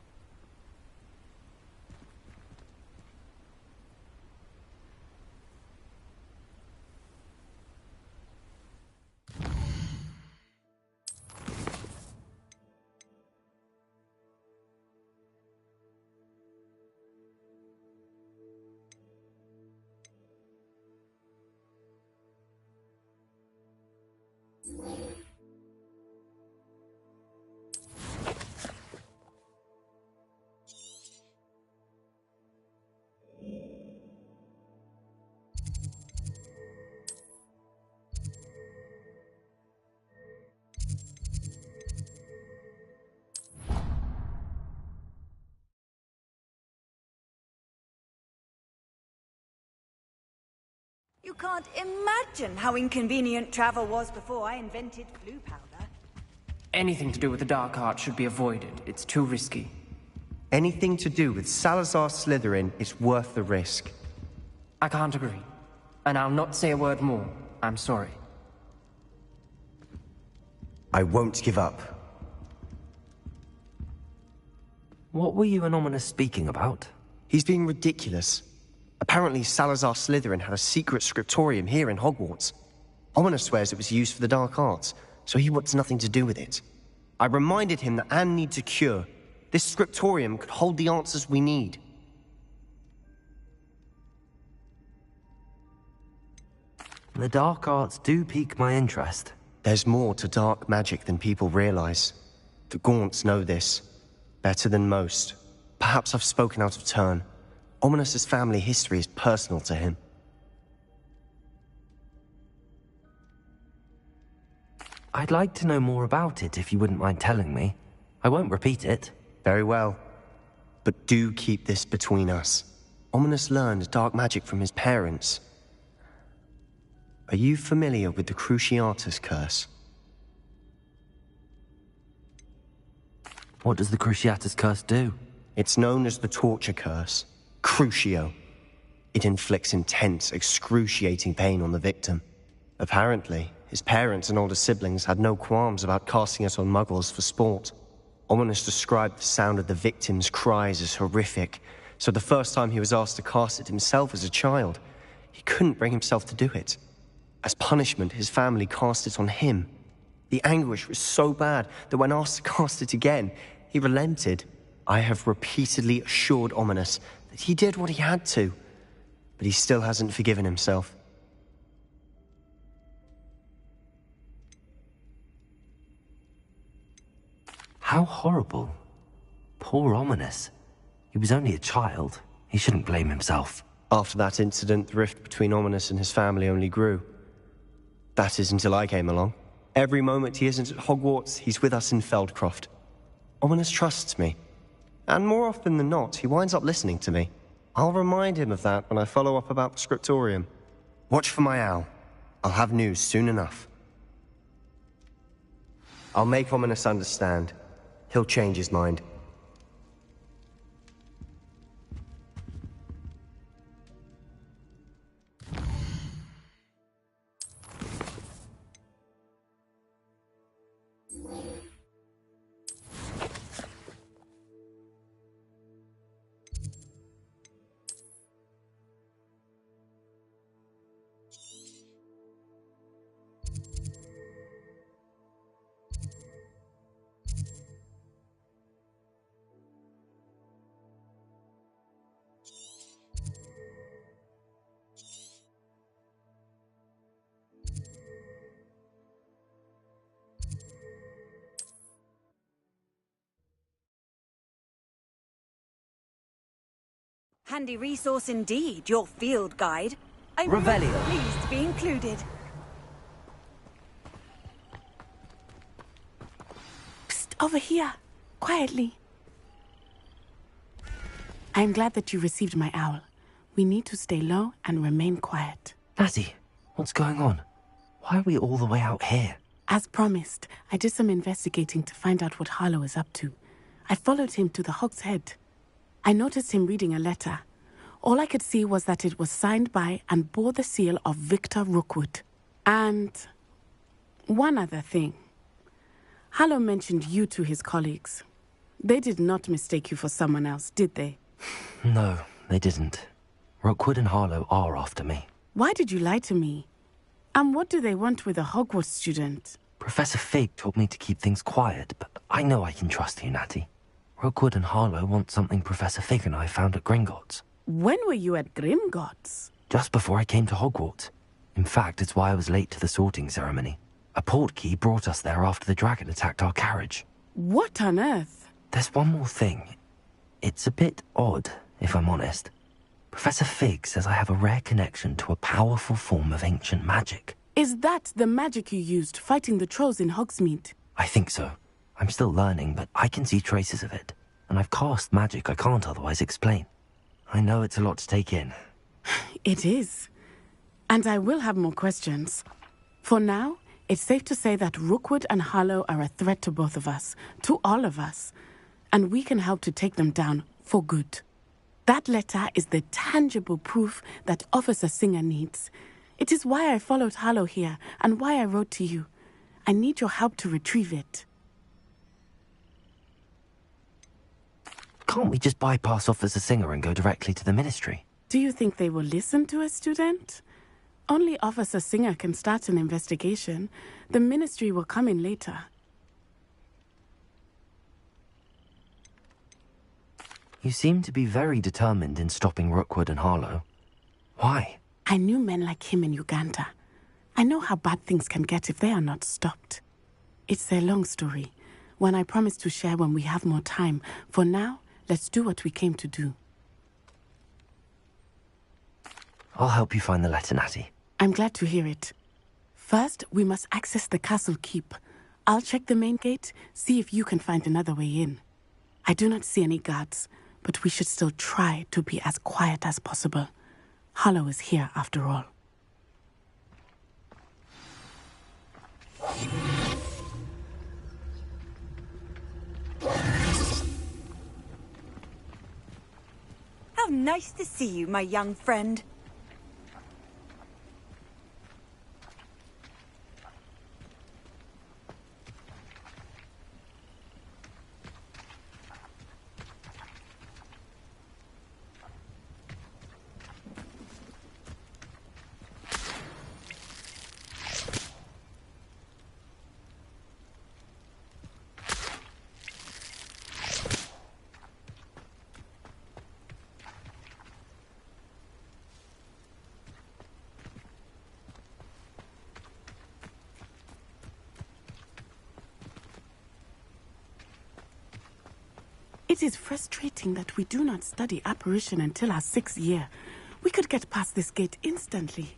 You can't imagine how inconvenient travel was before I invented blue powder. Anything to do with the dark art should be avoided. It's too risky. Anything to do with Salazar Slytherin is worth the risk. I can't agree. And I'll not say a word more. I'm sorry. I won't give up. What were you and Ominous speaking about? He's being ridiculous. Apparently Salazar Slytherin had a secret scriptorium here in Hogwarts. Ominous swears it was used for the dark arts, so he wants nothing to do with it. I reminded him that Anne needs a cure. This scriptorium could hold the answers we need. The dark arts do pique my interest. There's more to dark magic than people realize. The Gaunts know this. Better than most. Perhaps I've spoken out of turn. Ominous's family history is personal to him. I'd like to know more about it if you wouldn't mind telling me. I won't repeat it. Very well. But do keep this between us. Ominous learned dark magic from his parents. Are you familiar with the Cruciatus Curse? What does the Cruciatus Curse do? It's known as the Torture Curse. Crucio. It inflicts intense, excruciating pain on the victim. Apparently, his parents and older siblings had no qualms about casting it on muggles for sport. Ominous described the sound of the victim's cries as horrific, so the first time he was asked to cast it himself as a child, he couldn't bring himself to do it. As punishment, his family cast it on him. The anguish was so bad that when asked to cast it again, he relented. I have repeatedly assured Ominous that he did what he had to, but he still hasn't forgiven himself. How horrible. Poor Ominous. He was only a child. He shouldn't blame himself. After that incident, the rift between Ominous and his family only grew. That is until I came along. Every moment he isn't at Hogwarts, he's with us in Feldcroft. Ominous trusts me. And more often than not, he winds up listening to me. I'll remind him of that when I follow up about the scriptorium. Watch for my owl. I'll have news soon enough. I'll make Ominous understand. He'll change his mind. Handy resource indeed, your field guide. I'm Revelio. really pleased to be included. Psst, over here. Quietly. I'm glad that you received my owl. We need to stay low and remain quiet. Natty, what's going on? Why are we all the way out here? As promised, I did some investigating to find out what Harlow is up to. I followed him to the Hog's Head. I noticed him reading a letter. All I could see was that it was signed by and bore the seal of Victor Rookwood. And one other thing. Harlow mentioned you to his colleagues. They did not mistake you for someone else, did they? No, they didn't. Rookwood and Harlow are after me. Why did you lie to me? And what do they want with a Hogwarts student? Professor Fig told me to keep things quiet, but I know I can trust you, Natty. Rookwood and Harlow want something Professor Fig and I found at Gringotts. When were you at Grimgotts? Just before I came to Hogwarts. In fact, it's why I was late to the sorting ceremony. A portkey brought us there after the dragon attacked our carriage. What on earth? There's one more thing. It's a bit odd, if I'm honest. Professor Fig says I have a rare connection to a powerful form of ancient magic. Is that the magic you used fighting the trolls in Hogsmeade? I think so. I'm still learning, but I can see traces of it. And I've cast magic I can't otherwise explain. I know it's a lot to take in. It is. And I will have more questions. For now, it's safe to say that Rookwood and Harlow are a threat to both of us, to all of us. And we can help to take them down for good. That letter is the tangible proof that Officer Singer needs. It is why I followed Harlow here and why I wrote to you. I need your help to retrieve it. Can't we just bypass Officer Singer and go directly to the Ministry? Do you think they will listen to a student? Only Officer Singer can start an investigation. The Ministry will come in later. You seem to be very determined in stopping Rookwood and Harlow. Why? I knew men like him in Uganda. I know how bad things can get if they are not stopped. It's a long story, one I promise to share when we have more time. For now, let's do what we came to do. I'll help you find the letter, Natty. I'm glad to hear it. First, we must access the castle keep. I'll check the main gate, see if you can find another way in. I do not see any guards, but we should still try to be as quiet as possible. Harlow is here, after all. How nice to see you, my young friend. It is frustrating that we do not study apparition until our 6th year. We could get past this gate instantly.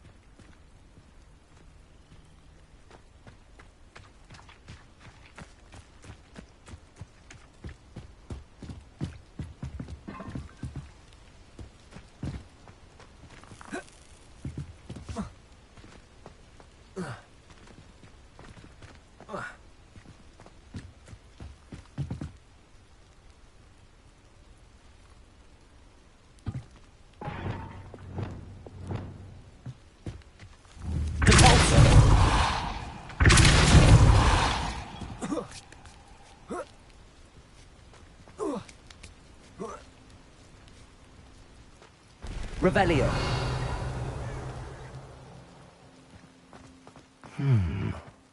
Revelio.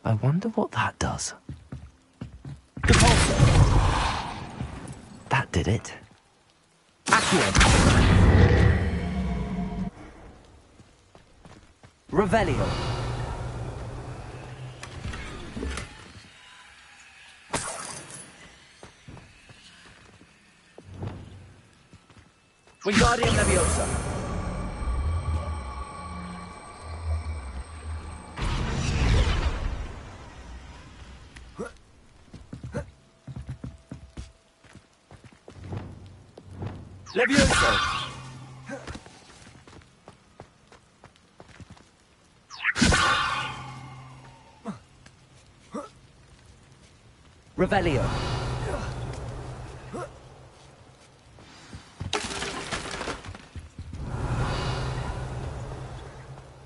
I wonder what that does. That did it. Accio. Revelio. Wingardium Leviosa. Leviosa. Revelio.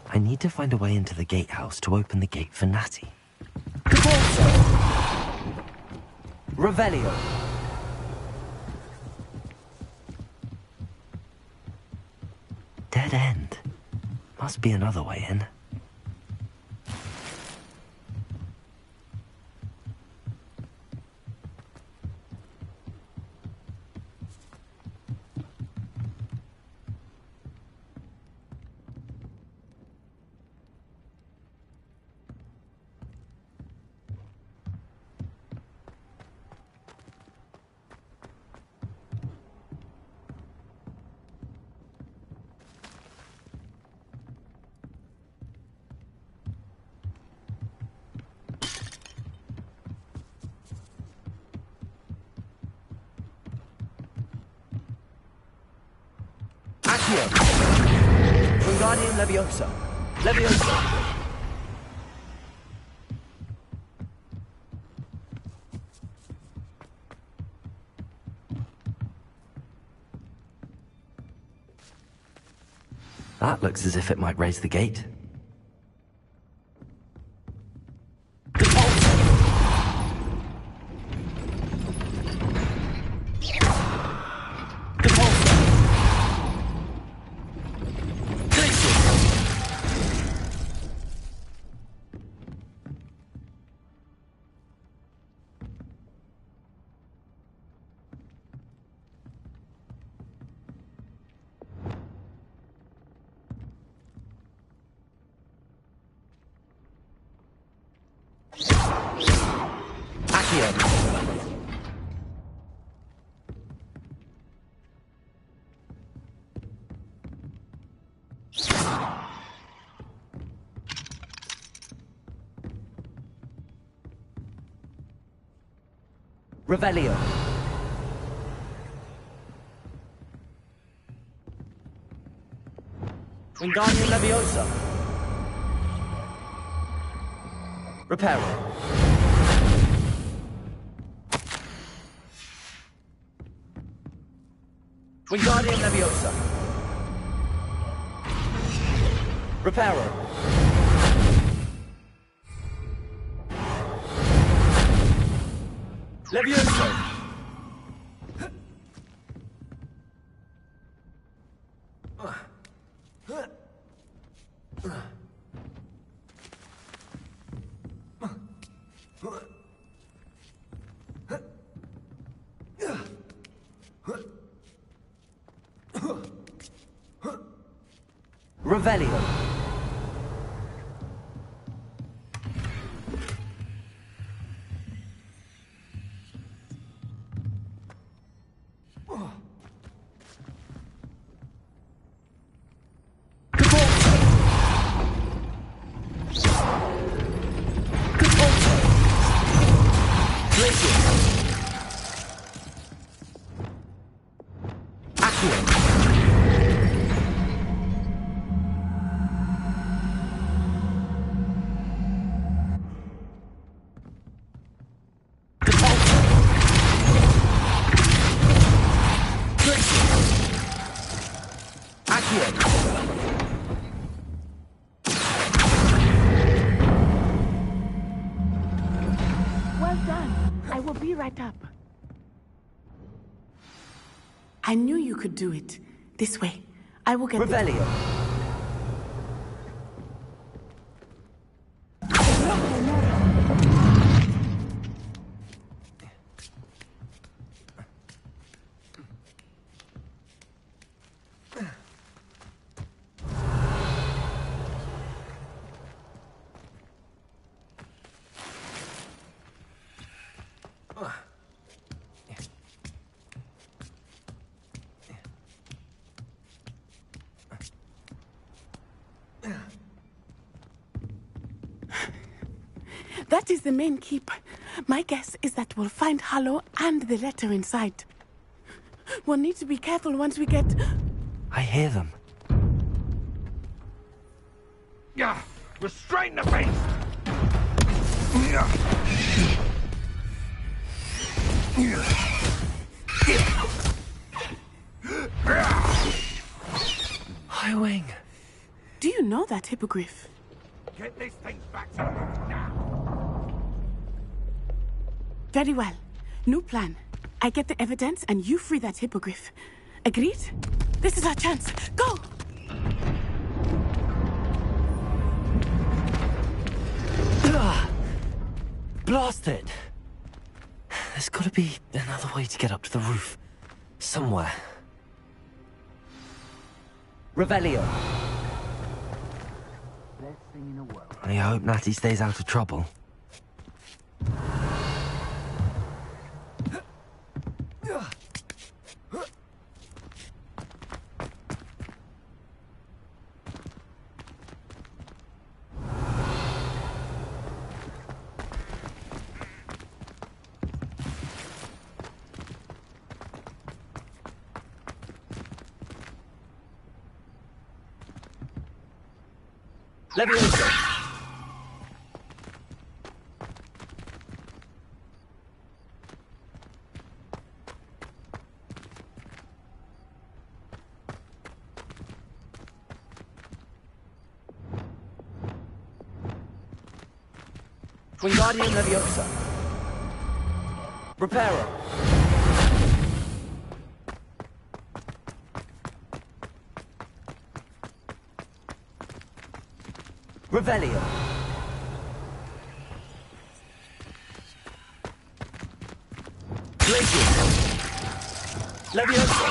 I need to find a way into the gatehouse to open the gate for Natty. Revelio. Dead end. Must be another way in. Accio. Wingardium Leviosa. Leviosa. That looks as if it might raise the gate. Revelio. Wingardium Leviosa. Reparo. Wingardium Leviosa. Reparo. Leviosa. Revelio. Well done. I will be right up. I knew you could do it. This way. I will get Revelio. That is the main keep. My guess is that we'll find Hollow and the letter inside. We'll need to be careful once we get... I hear them. Yeah, restrain the beast! Highwing. Do you know that hippogriff? Get these things back to me now! Very well. New plan. I get the evidence and you free that hippogriff. Agreed? This is our chance. Go! Blast it! There's gotta be another way to get up to the roof. Somewhere. Revelio. Best thing in the world. I hope Natty stays out of trouble. Levioso. Wingardium Leviosa. Reparo. Revelio. Glacius. Levioso.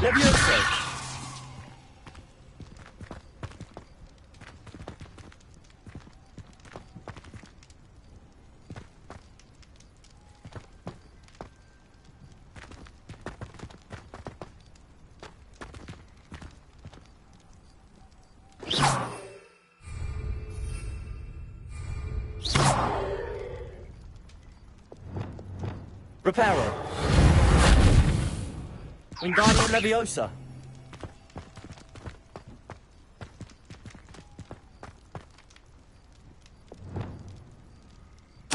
Levioso. Reparo. Wingardium Leviosa.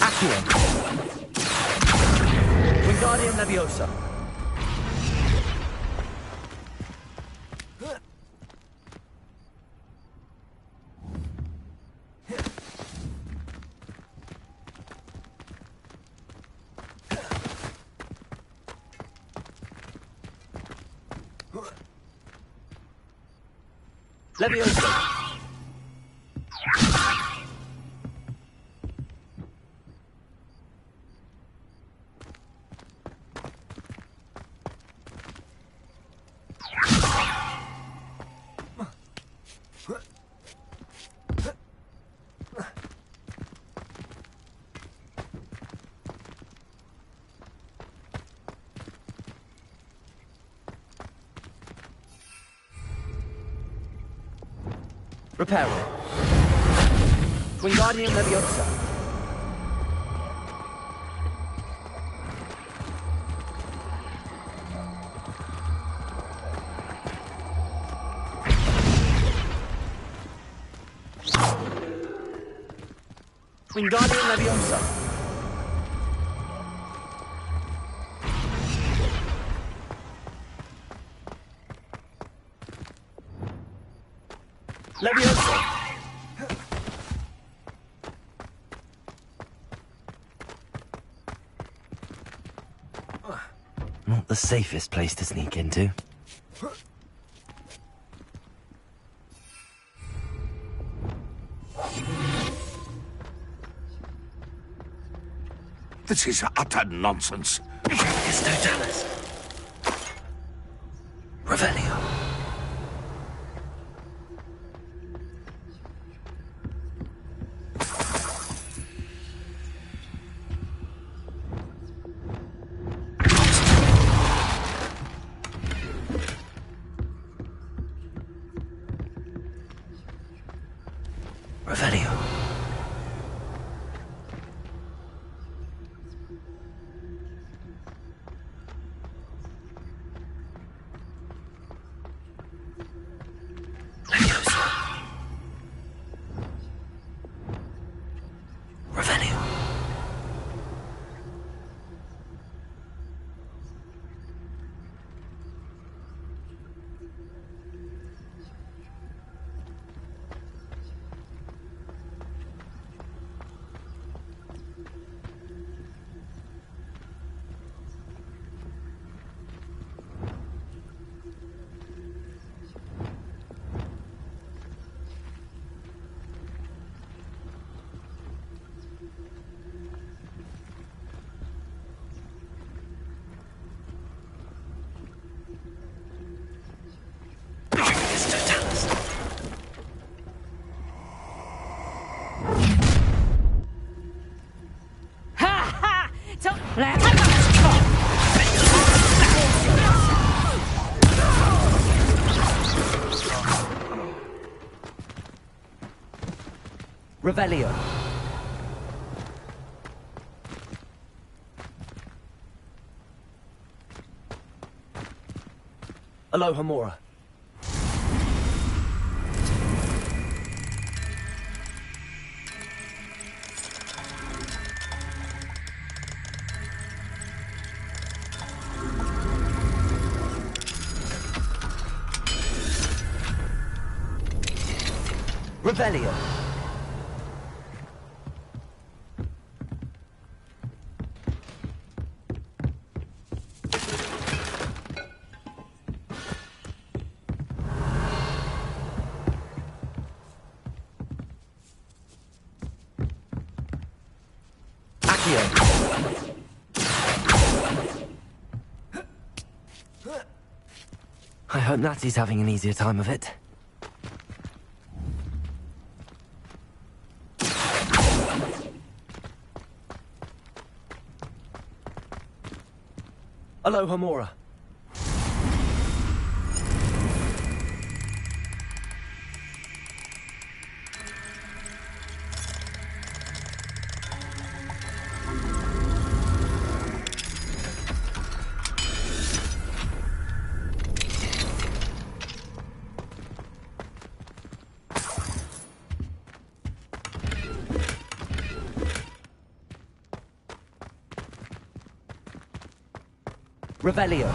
Accio. Wingardium Leviosa. Leviosa. Reparo. Wingardium Leviosa. Wingardium Leviosa. Leviosa. Not the safest place to sneak into. This is utter nonsense. It's Totalis. Revelio. Revelio. Revelio. Revelio. Aloha Mora. Revelio. I hope Natty's having an easier time of it. Aloha Mora. Revelio.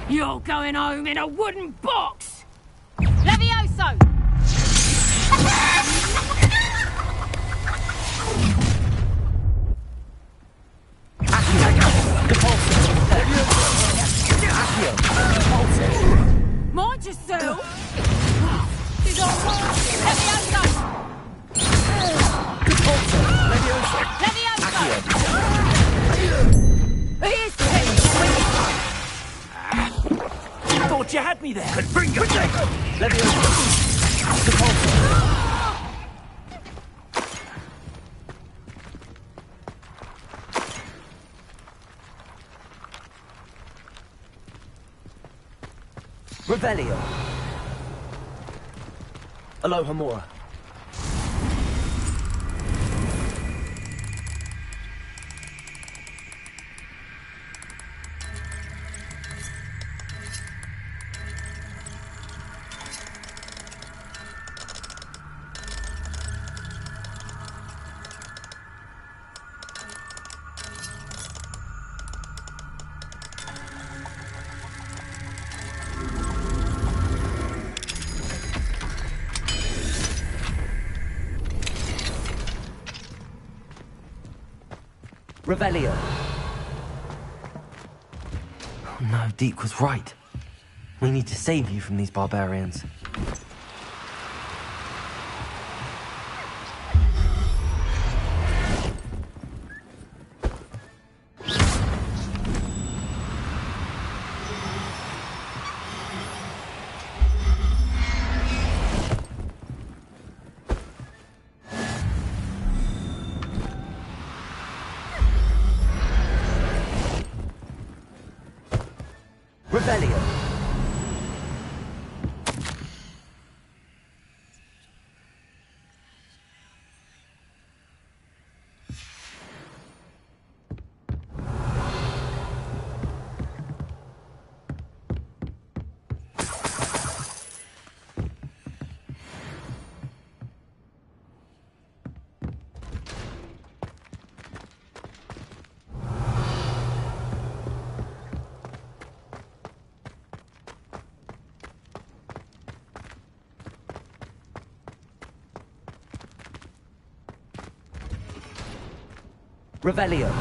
You're going home in a wooden box! Levioso! Mind yourself! She's on board! Levioso! Levioso! Here's Thought you had me there. Bring it! Revelio. Aloha Mora. Revelio. Oh no, Deke was right. We need to save you from these barbarians. Revelio. Revelio.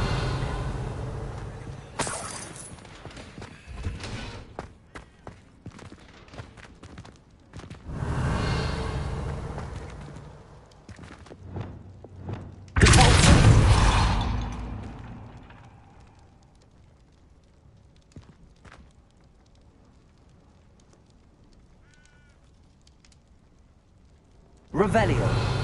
Revelio.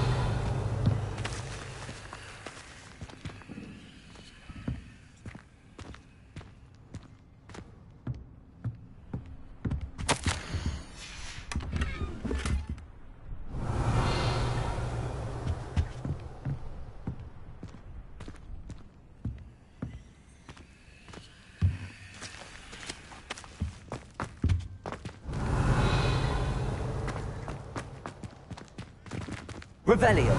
Revelio.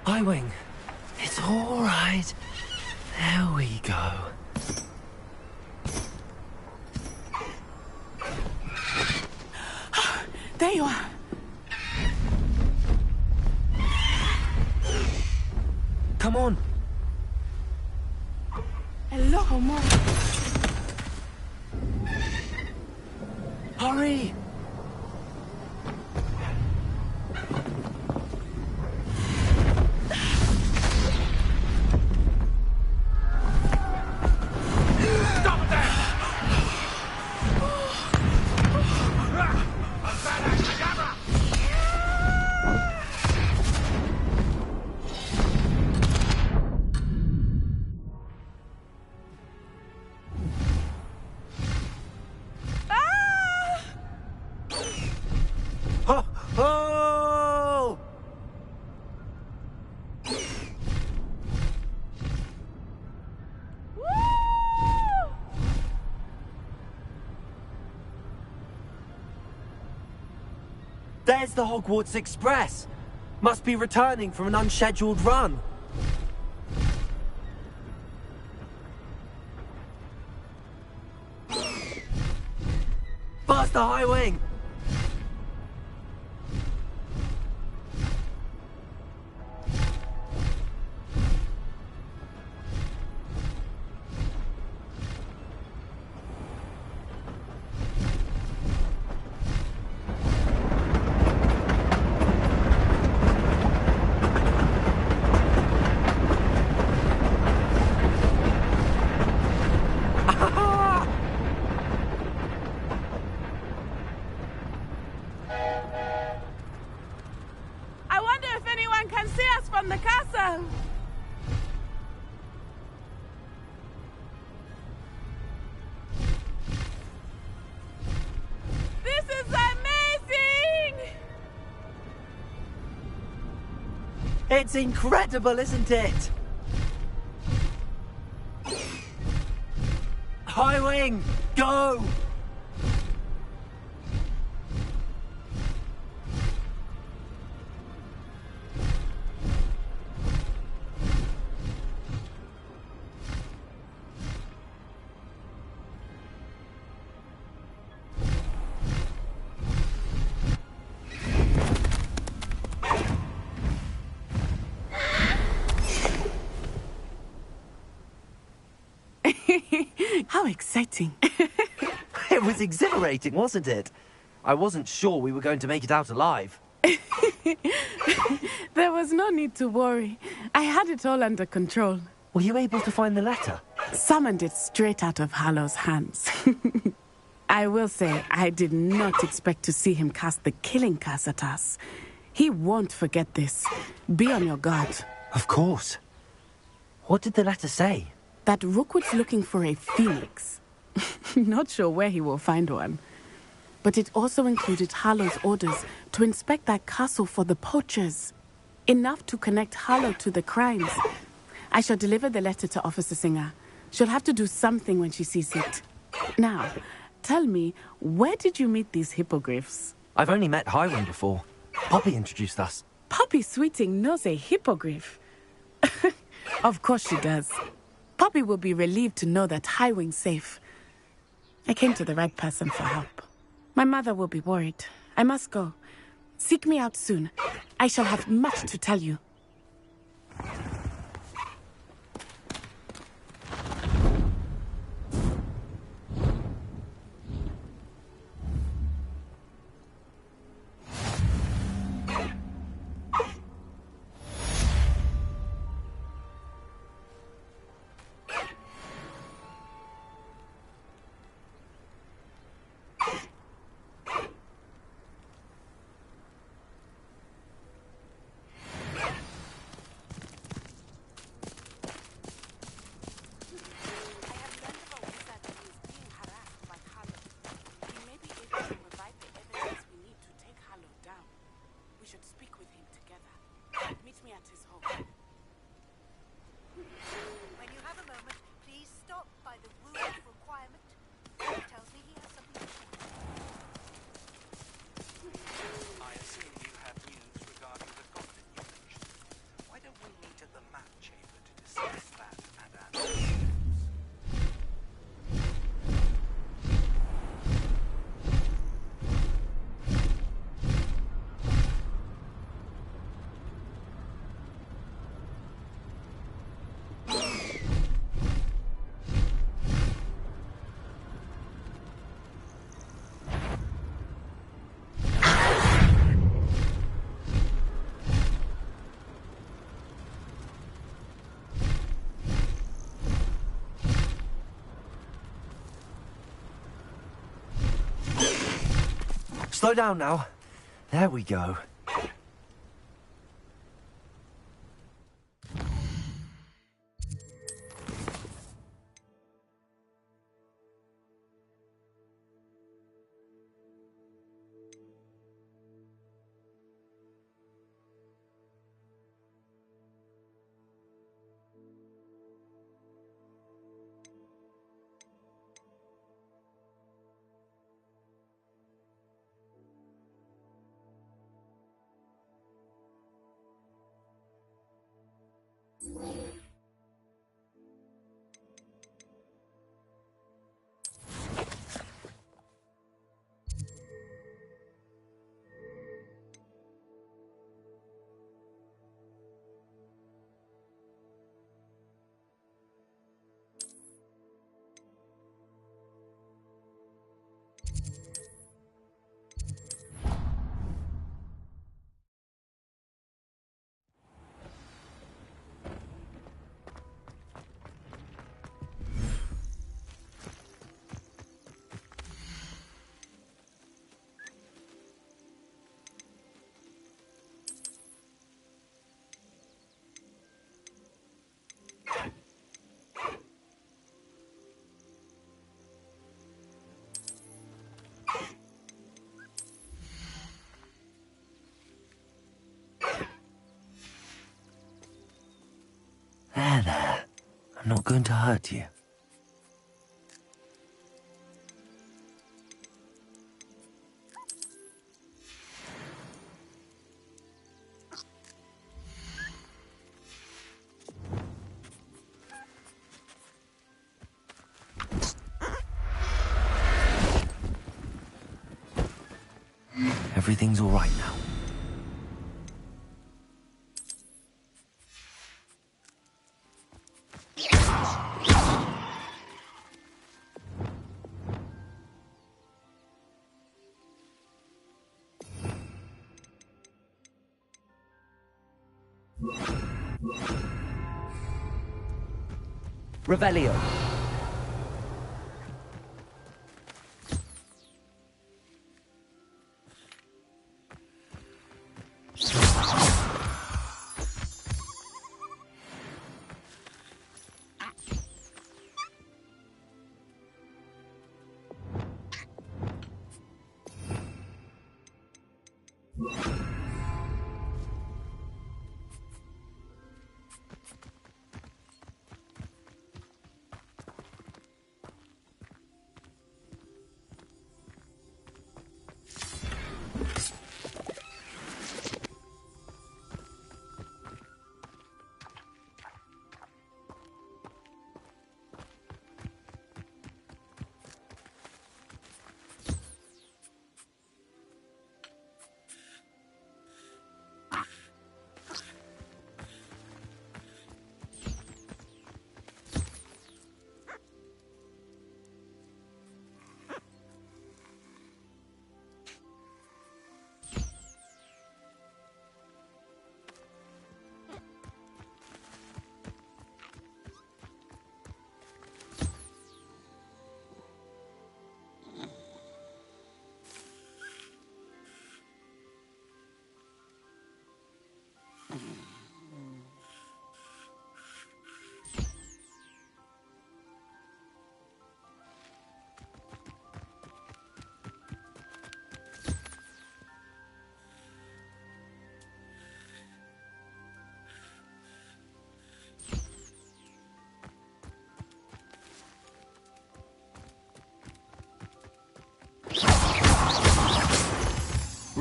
Highwing. It's all right. There we go. There you are. Come on. Hello, Mom. Hurry. Oh! There's the Hogwarts Express. Must be returning from an unscheduled run. Faster, Highwing! I wonder if anyone can see us from the castle. This is amazing! It's incredible, isn't it? Highwing, go! How exciting. It was exhilarating, wasn't it? I wasn't sure we were going to make it out alive. There was no need to worry. I had it all under control. Were you able to find the letter? Summoned it straight out of Hallow's hands. I will say, I did not expect to see him cast the killing curse at us. He won't forget this. Be on your guard. Of course. What did the letter say? That Rookwood's looking for a phoenix. Not sure where he will find one. But it also included Hallow's orders to inspect that castle for the poachers. Enough to connect Hallow to the crimes. I shall deliver the letter to Officer Singer. She'll have to do something when she sees it. Now, tell me, where did you meet these hippogriffs? I've only met Highwind before. Poppy introduced us. Poppy Sweeting knows a hippogriff. Of course she does. Poppy will be relieved to know that Highwing's safe. I came to the right person for help. My mother will be worried. I must go. Seek me out soon. I shall have much to tell you. Slow down now. There we go. There. I'm not going to hurt you. Everything's all right now. Revelio.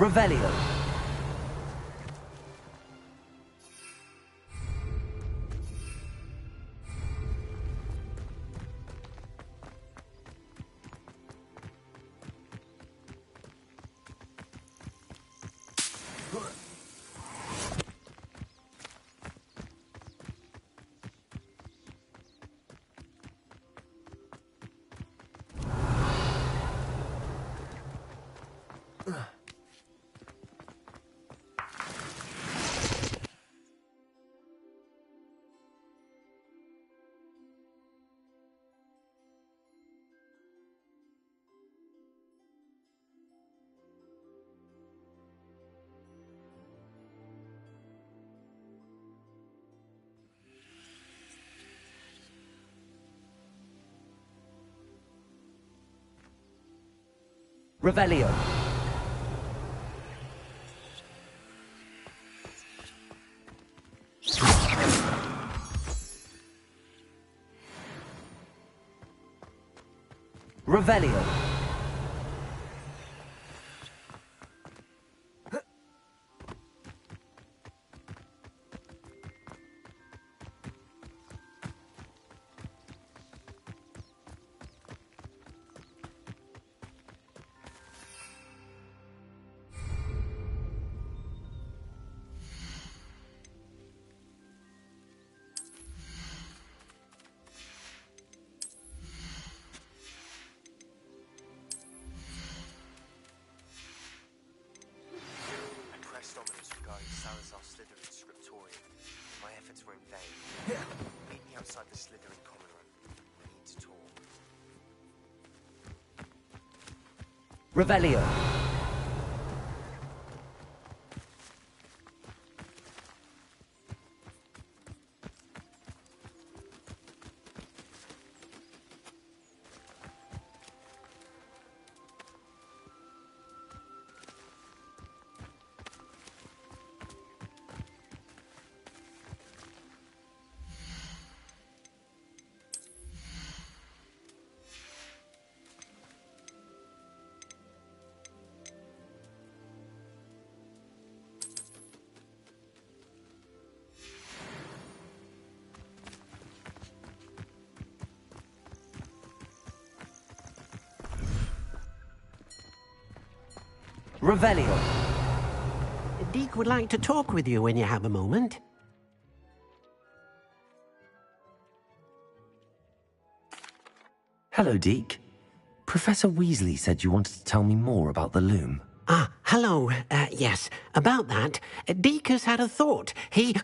Revelio. Revelio. Revelio. My efforts were in vain. Meet me outside the Slytherin common room. We need to talk. Revelio. Revelio. Deke would like to talk with you when you have a moment. Hello, Deke. Professor Weasley said you wanted to tell me more about the loom. Ah, hello. Yes, about that. Deke has had a thought. He...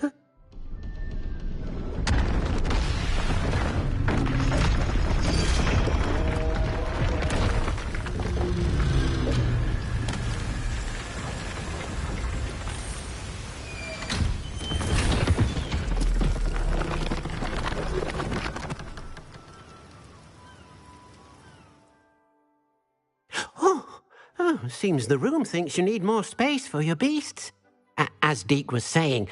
seems the room thinks you need more space for your beasts. As Deke was saying,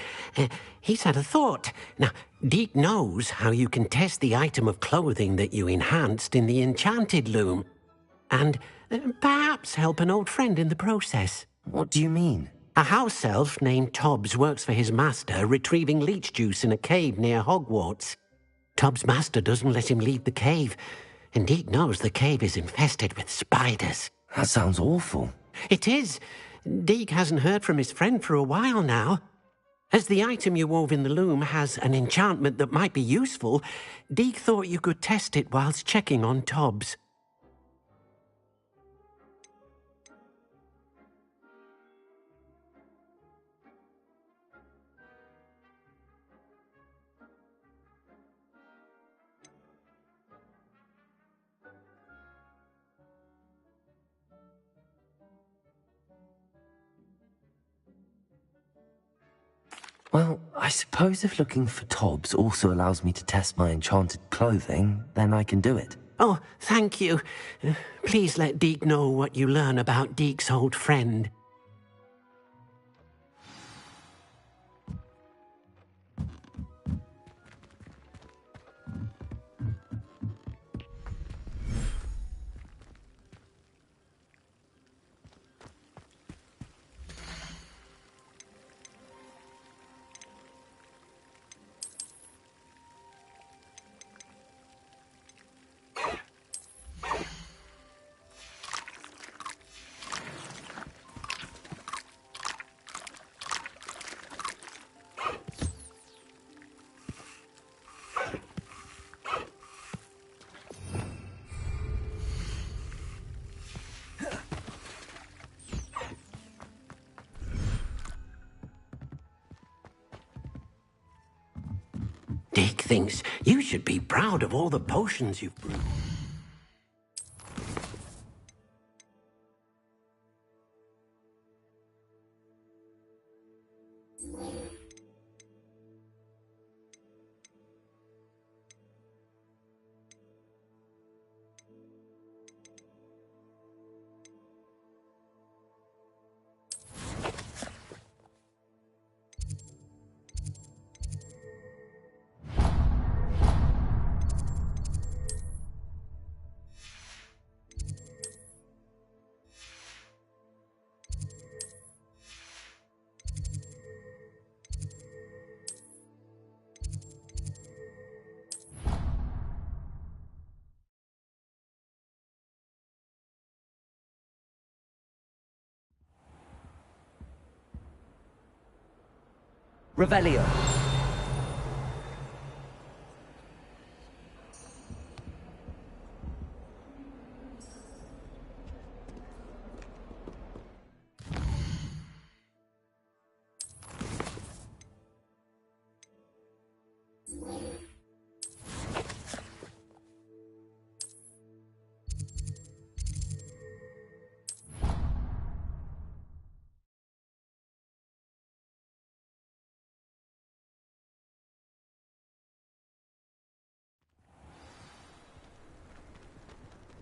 he's had a thought. Now, Deke knows how you can test the item of clothing that you enhanced in the enchanted loom. And perhaps help an old friend in the process. What do you mean? A house elf named Tobbs works for his master, retrieving leech juice in a cave near Hogwarts. Tobbs' master doesn't let him leave the cave, and Deke knows the cave is infested with spiders. That sounds awful. It is. Deke hasn't heard from his friend for a while now. As the item you wove in the loom has an enchantment that might be useful, Deke thought you could test it whilst checking on Tobbs. Well, I suppose if looking for Tobbs also allows me to test my enchanted clothing, then I can do it. Oh, thank you. Please let Deke know what you learn about Deke's old friend. Deke thinks you should be proud of all the potions you've brewed. Revelio.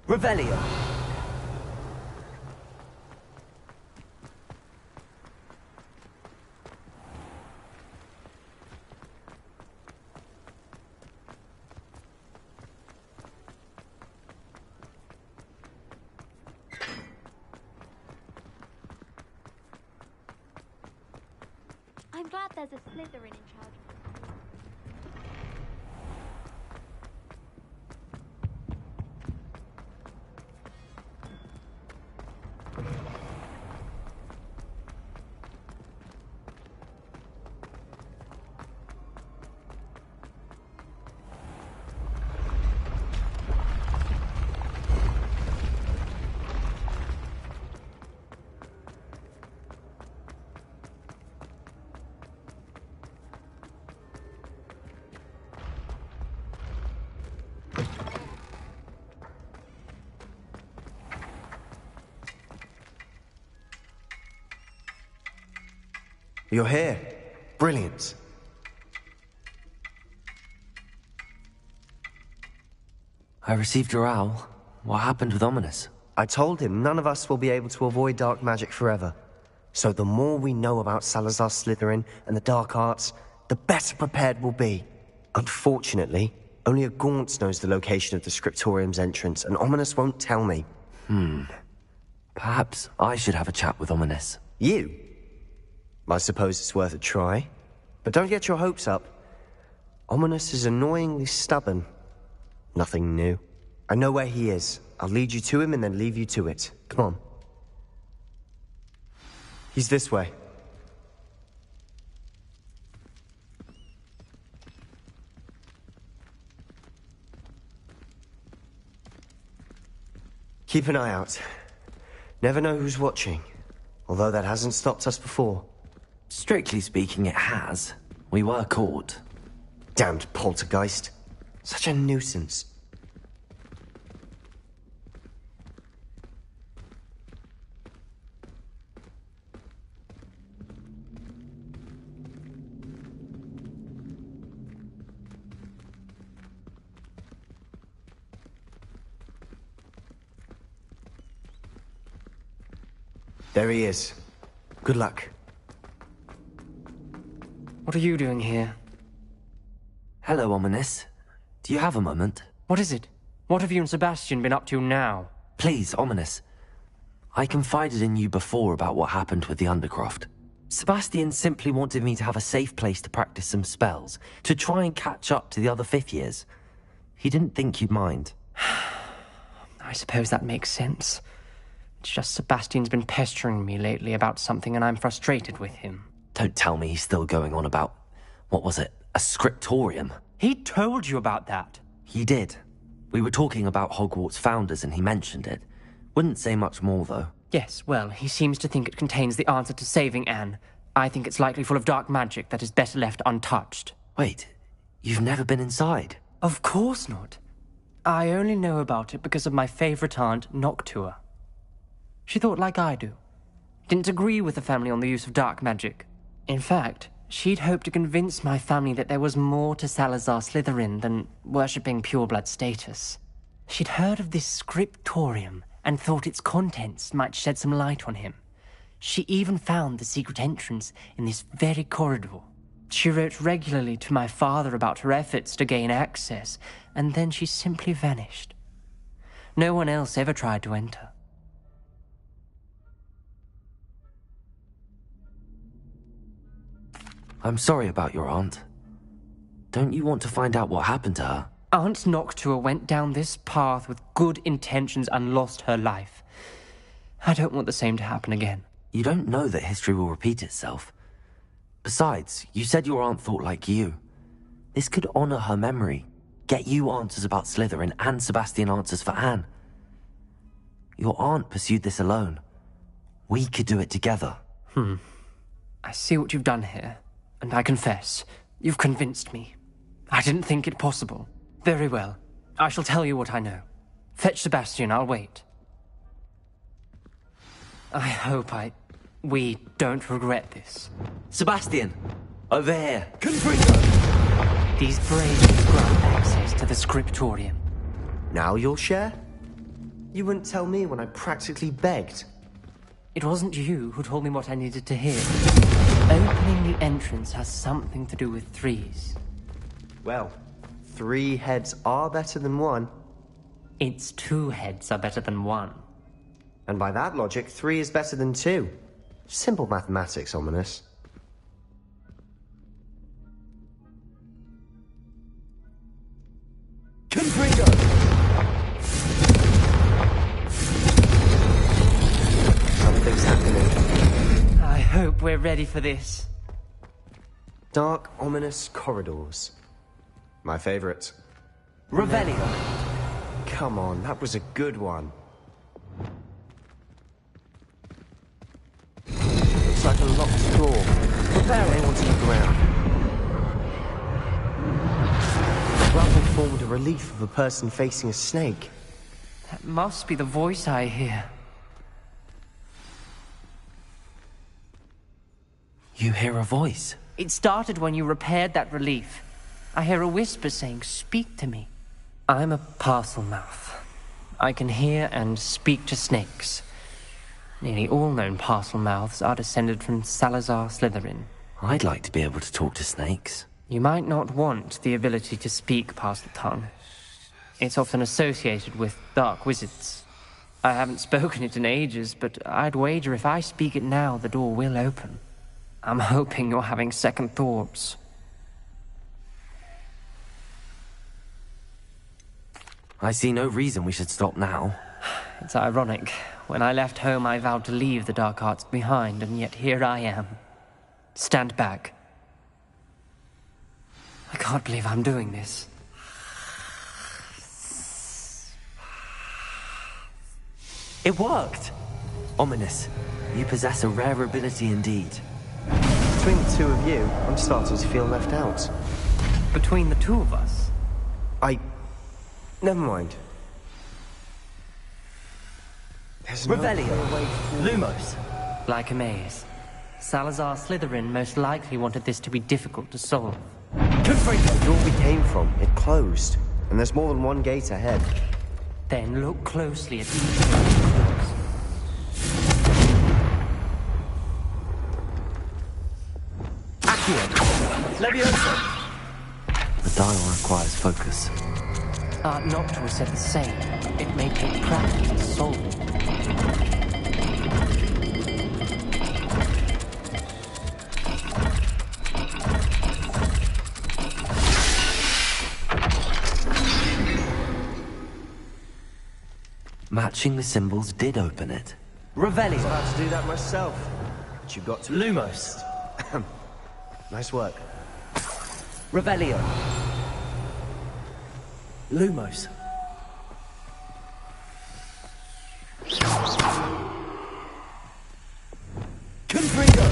Revelio. I'm glad there's a Slytherin in charge. You're here. Brilliant. I received your owl. What happened with Ominous? I told him none of us will be able to avoid dark magic forever. So the more we know about Salazar Slytherin and the dark arts, the better prepared we'll be. Unfortunately, only a Gaunt knows the location of the Scriptorium's entrance, and Ominous won't tell me. Perhaps I should have a chat with Ominous. You? I suppose it's worth a try. But don't get your hopes up. Ominous is annoyingly stubborn. Nothing new. I know where he is. I'll lead you to him and then leave you to it. Come on. He's this way. Keep an eye out. Never know who's watching. Although that hasn't stopped us before. Strictly speaking, it has. We were caught. Damned poltergeist. Such a nuisance. There he is. Good luck. What are you doing here? Hello, Ominous. Do you have a moment? What is it? What have you and Sebastian been up to now? Please, Ominous. I confided in you before about what happened with the Undercroft. Sebastian simply wanted me to have a safe place to practice some spells, to try and catch up to the other fifth years. He didn't think you'd mind. I suppose that makes sense. It's just Sebastian's been pestering me lately about something and I'm frustrated with him. Don't tell me he's still going on about, what was it, a scriptorium? He told you about that. He did. We were talking about Hogwarts founders and he mentioned it. Wouldn't say much more, though. Yes, well, he seems to think it contains the answer to saving Anne. I think it's likely full of dark magic that is better left untouched. Wait, you've never been inside? Of course not. I only know about it because of my favorite aunt, Noctua. She thought like I do. Didn't agree with the family on the use of dark magic. In fact, she'd hoped to convince my family that there was more to Salazar Slytherin than worshipping pureblood status. She'd heard of this scriptorium and thought its contents might shed some light on him. She even found the secret entrance in this very corridor. She wrote regularly to my father about her efforts to gain access, and then she simply vanished. No one else ever tried to enter. I'm sorry about your aunt. Don't you want to find out what happened to her? Aunt Noctua went down this path with good intentions and lost her life. I don't want the same to happen again. You don't know that history will repeat itself. Besides, you said your aunt thought like you. This could honor her memory, get you answers about Slytherin and Sebastian answers for Anne. Your aunt pursued this alone. We could do it together. I see what you've done here, and I confess, you've convinced me. I didn't think it possible. Very well. I shall tell you what I know. Fetch Sebastian, I'll wait. I hope we don't regret this. Sebastian! Over here! Confringo! These braves grant access to the scriptorium. Now you'll share? You wouldn't tell me when I practically begged. It wasn't you who told me what I needed to hear. Opening the entrance has something to do with threes. Well, 3 heads are better than 1. It's 2 heads are better than 1. And by that logic, 3 is better than 2. Simple mathematics, Ominous. Confringo! Something's happening. I hope we're ready for this. Dark, ominous corridors. My favorite. Revelio! Come on, that was a good one. Looks like a locked door. Prepare anyone to look around. The rubble formed a relief of a person facing a snake. That must be the voice I hear. You hear a voice? It started when you repaired that relief. I hear a whisper saying, "Speak to me." I'm a parcel mouth. I can hear and speak to snakes. Nearly all known parcel mouths are descended from Salazar Slytherin. I'd like to be able to talk to snakes. You might not want the ability to speak past the tongue. It's often associated with dark wizards. I haven't spoken it in ages, but I'd wager if I speak it now, the door will open. I'm hoping you're having second thoughts. I see no reason we should stop now. It's ironic. When I left home, I vowed to leave the dark arts behind, and yet here I am. Stand back. I can't believe I'm doing this. It worked! Ominous. You possess a rare ability indeed. Between the two of you, I'm starting to feel left out. Between the two of us? Never mind. There's Revelio. Lumos. Like a maze. Salazar Slytherin most likely wanted this to be difficult to solve. The door we came from, it closed. And there's more than one gate ahead. Then look closely at each of Accio! Leviosa! The dial requires focus. Noctua said the same. It may take practice to solve it. Matching the symbols did open it. Revelio. I was about to do that myself. But you got to... Lumos. Nice work. Revelio. Lumos. Confringo!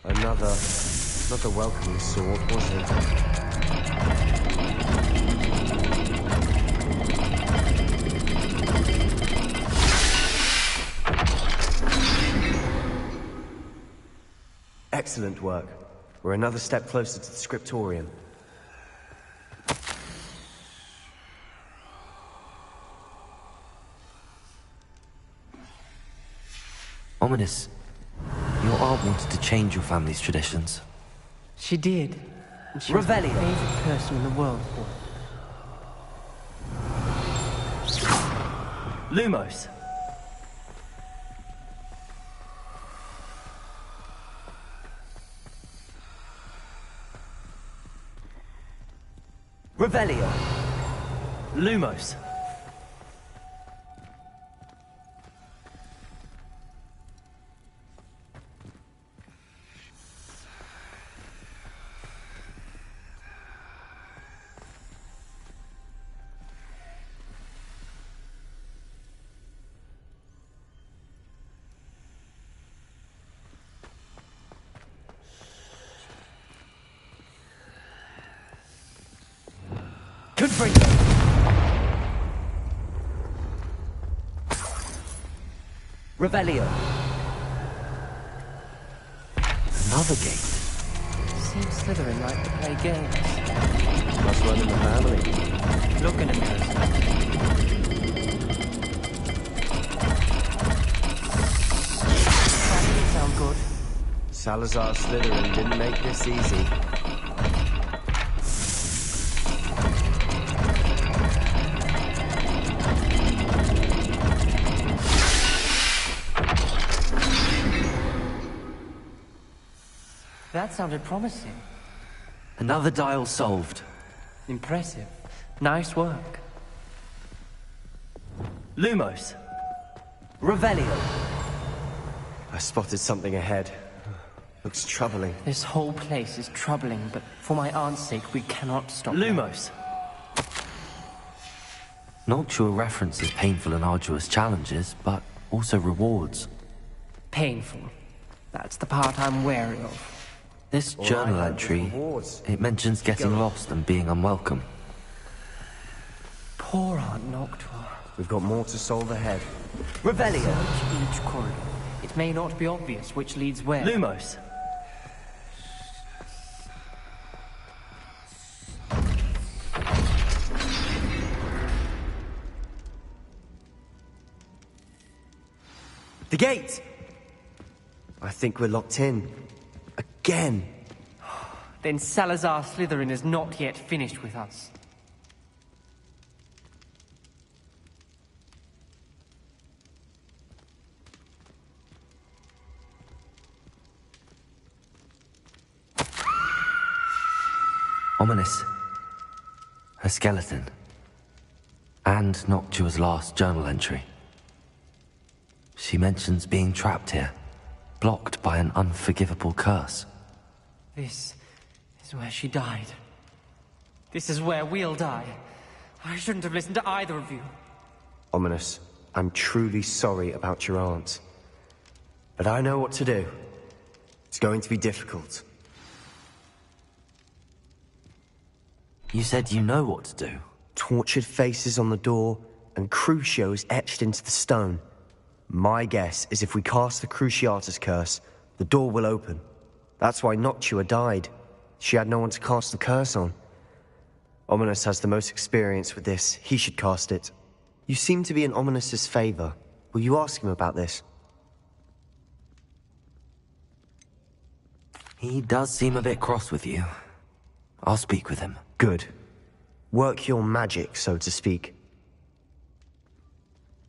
Another welcoming sword, wasn't it? Excellent work. We're another step closer to the scriptorium. Ominous. Your aunt wanted to change your family's traditions. She did. And she was my favorite person in the world for it. Lumos. Revelio. Lumos. Revelio. Another gate. Seems Slytherin like to play games. Must run in the family. Look in a mirror. That sound good. Salazar Slytherin didn't make this easy. That sounded promising. Another dial solved. Impressive. Nice work. Lumos. Revelio. I spotted something ahead. Looks troubling. This whole place is troubling, but for my aunt's sake, we cannot stop. Lumos. Noctua references painful and arduous challenges, but also rewards. Painful. That's the part I'm wary of. This journal entry, it mentions getting lost and being unwelcome. Poor Aunt Noctua. We've got more to solve ahead. Revelio. Search each corridor. It may not be obvious which leads where. Lumos. The gate! I think we're locked in. Again. Then Salazar Slytherin is not yet finished with us. Ominous. Her skeleton. And Noctua's last journal entry. She mentions being trapped here, blocked by an unforgivable curse. This is where she died. This is where we'll die. I shouldn't have listened to either of you. Ominous, I'm truly sorry about your aunt. But I know what to do. It's going to be difficult. You said you know what to do. Tortured faces on the door, and Crucios etched into the stone. My guess is if we cast the Cruciatus curse, the door will open. That's why Noctua died. She had no one to cast the curse on. Ominous has the most experience with this. He should cast it. You seem to be in Ominous's favor. Will you ask him about this? He does seem a bit cross with you. I'll speak with him. Good. Work your magic, so to speak.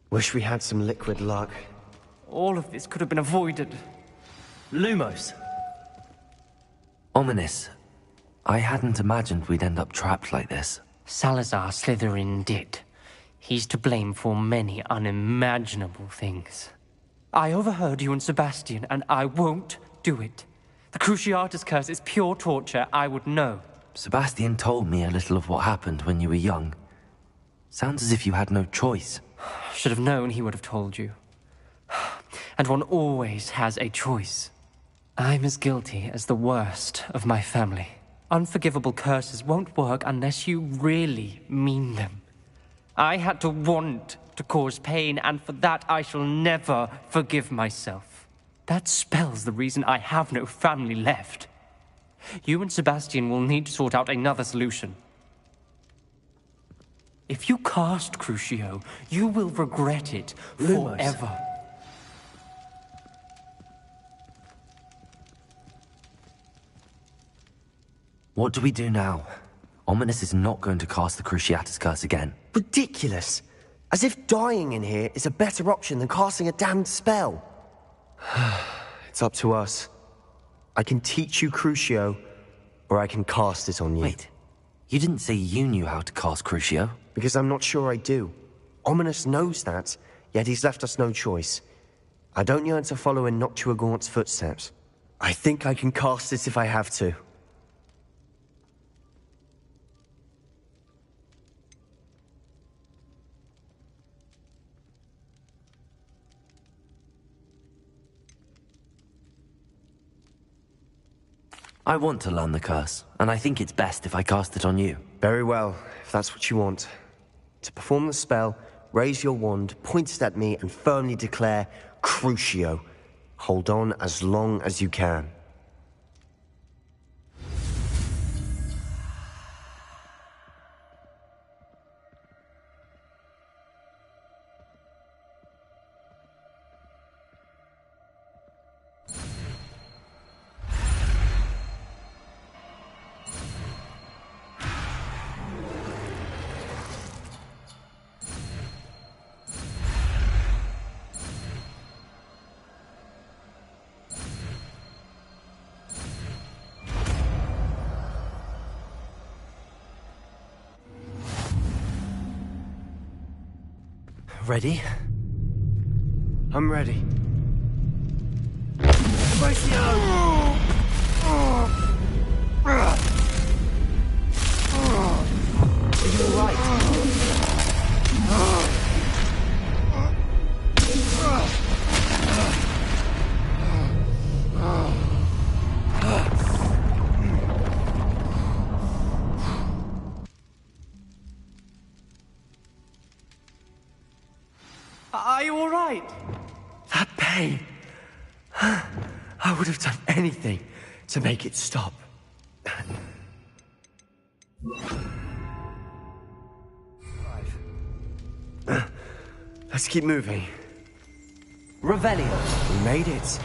Wish we had some liquid luck. All of this could have been avoided. Lumos. Ominous. I hadn't imagined we'd end up trapped like this. Salazar Slytherin did. He's to blame for many unimaginable things. I overheard you and Sebastian, and I won't do it. The Cruciatus curse is pure torture, I would know. Sebastian told me a little of what happened when you were young. Sounds as if you had no choice. Should have known he would have told you. And one always has a choice. I'm as guilty as the worst of my family. Unforgivable curses won't work unless you really mean them. I had to want to cause pain, and for that I shall never forgive myself. That spells the reason I have no family left. You and Sebastian will need to sort out another solution. If you cast Crucio, you will regret it forever. What do we do now? Ominous is not going to cast the Cruciatus curse again. Ridiculous! As if dying in here is a better option than casting a damned spell. It's up to us. I can teach you Crucio, or I can cast it on you. Wait, you didn't say you knew how to cast Crucio? Because I'm not sure I do. Ominous knows that, yet he's left us no choice. I don't yearn to follow in Noctua Gaunt's footsteps. I think I can cast it if I have to. I want to learn the curse, and I think it's best if I cast it on you. Very well, if that's what you want. To perform the spell, raise your wand, point it at me, and firmly declare, Crucio. Hold on as long as you can. Ready? I'm ready. Are you alright? Are you all right? That pain! I would have done anything to make it stop. Let's keep moving. Revelio. We made it.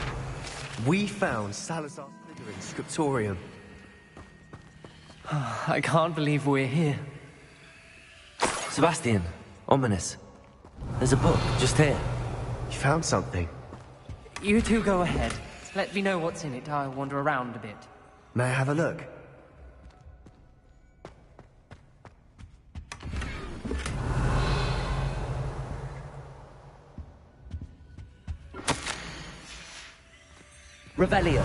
We found Salazar Slytherin's scriptorium. I can't believe we're here. Sebastian, ominous. There's a book just here. You found something? You two go ahead. Let me know what's in it. I'll wander around a bit. May I have a look? Revelio.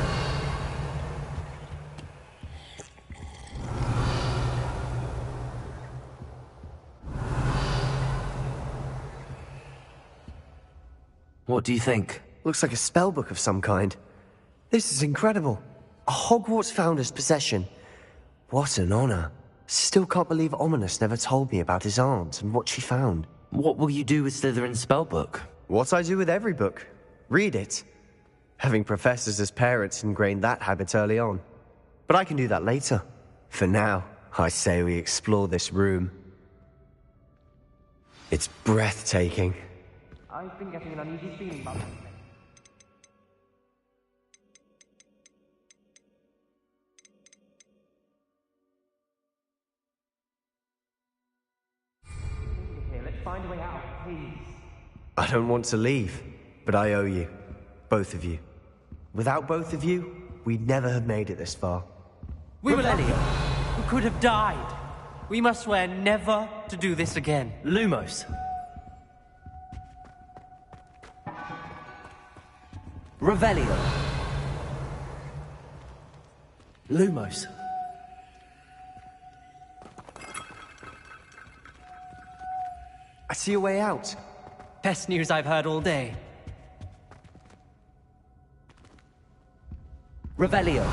What do you think? Looks like a spellbook of some kind. This is incredible. A Hogwarts founder's possession. What an honor. Still can't believe Ominous never told me about his aunt and what she found. What will you do with Slytherin's spellbook? What I do with every book. Read it. Having professors as parents ingrained that habit early on. But I can do that later. For now, I say we explore this room. It's breathtaking. I've been getting an uneasy feeling about something. Here, let's find a way out, please. I don't want to leave, but I owe you. Both of you. Without both of you, we'd never have made it this far. We were lucky. We could have died. We must swear never to do this again. Lumos. Revelio. Lumos. I see a way out. Best news I've heard all day. Revelio.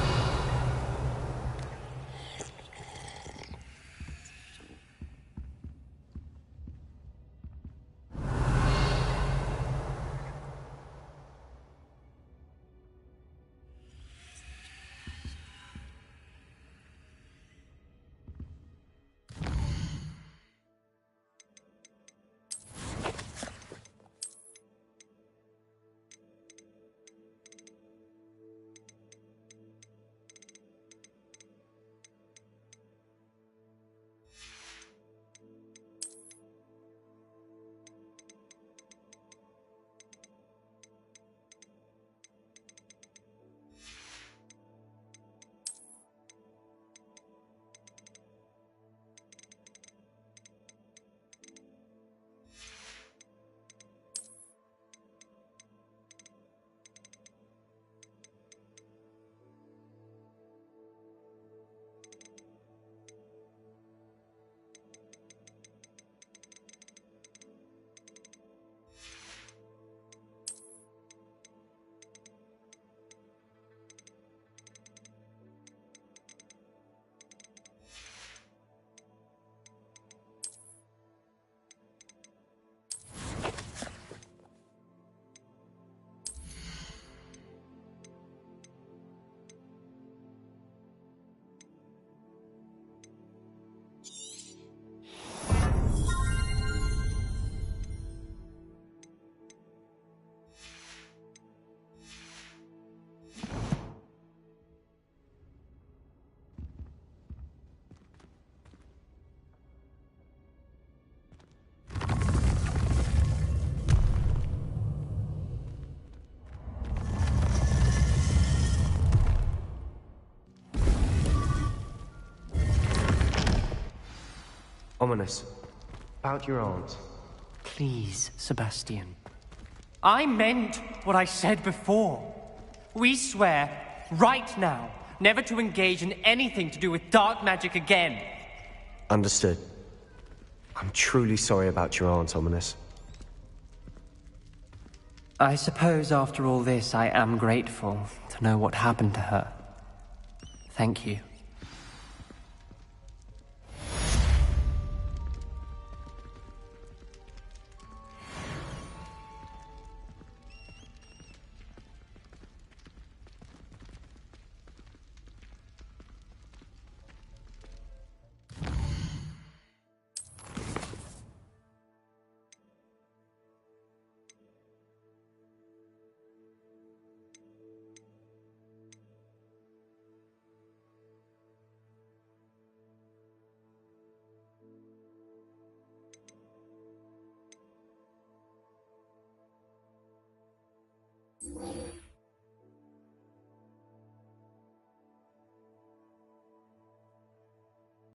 Ominous. About your aunt. Please, Sebastian. I meant what I said before. We swear, right now, never to engage in anything to do with dark magic again. Understood. I'm truly sorry about your aunt, Ominous. I suppose after all this, I am grateful to know what happened to her. Thank you.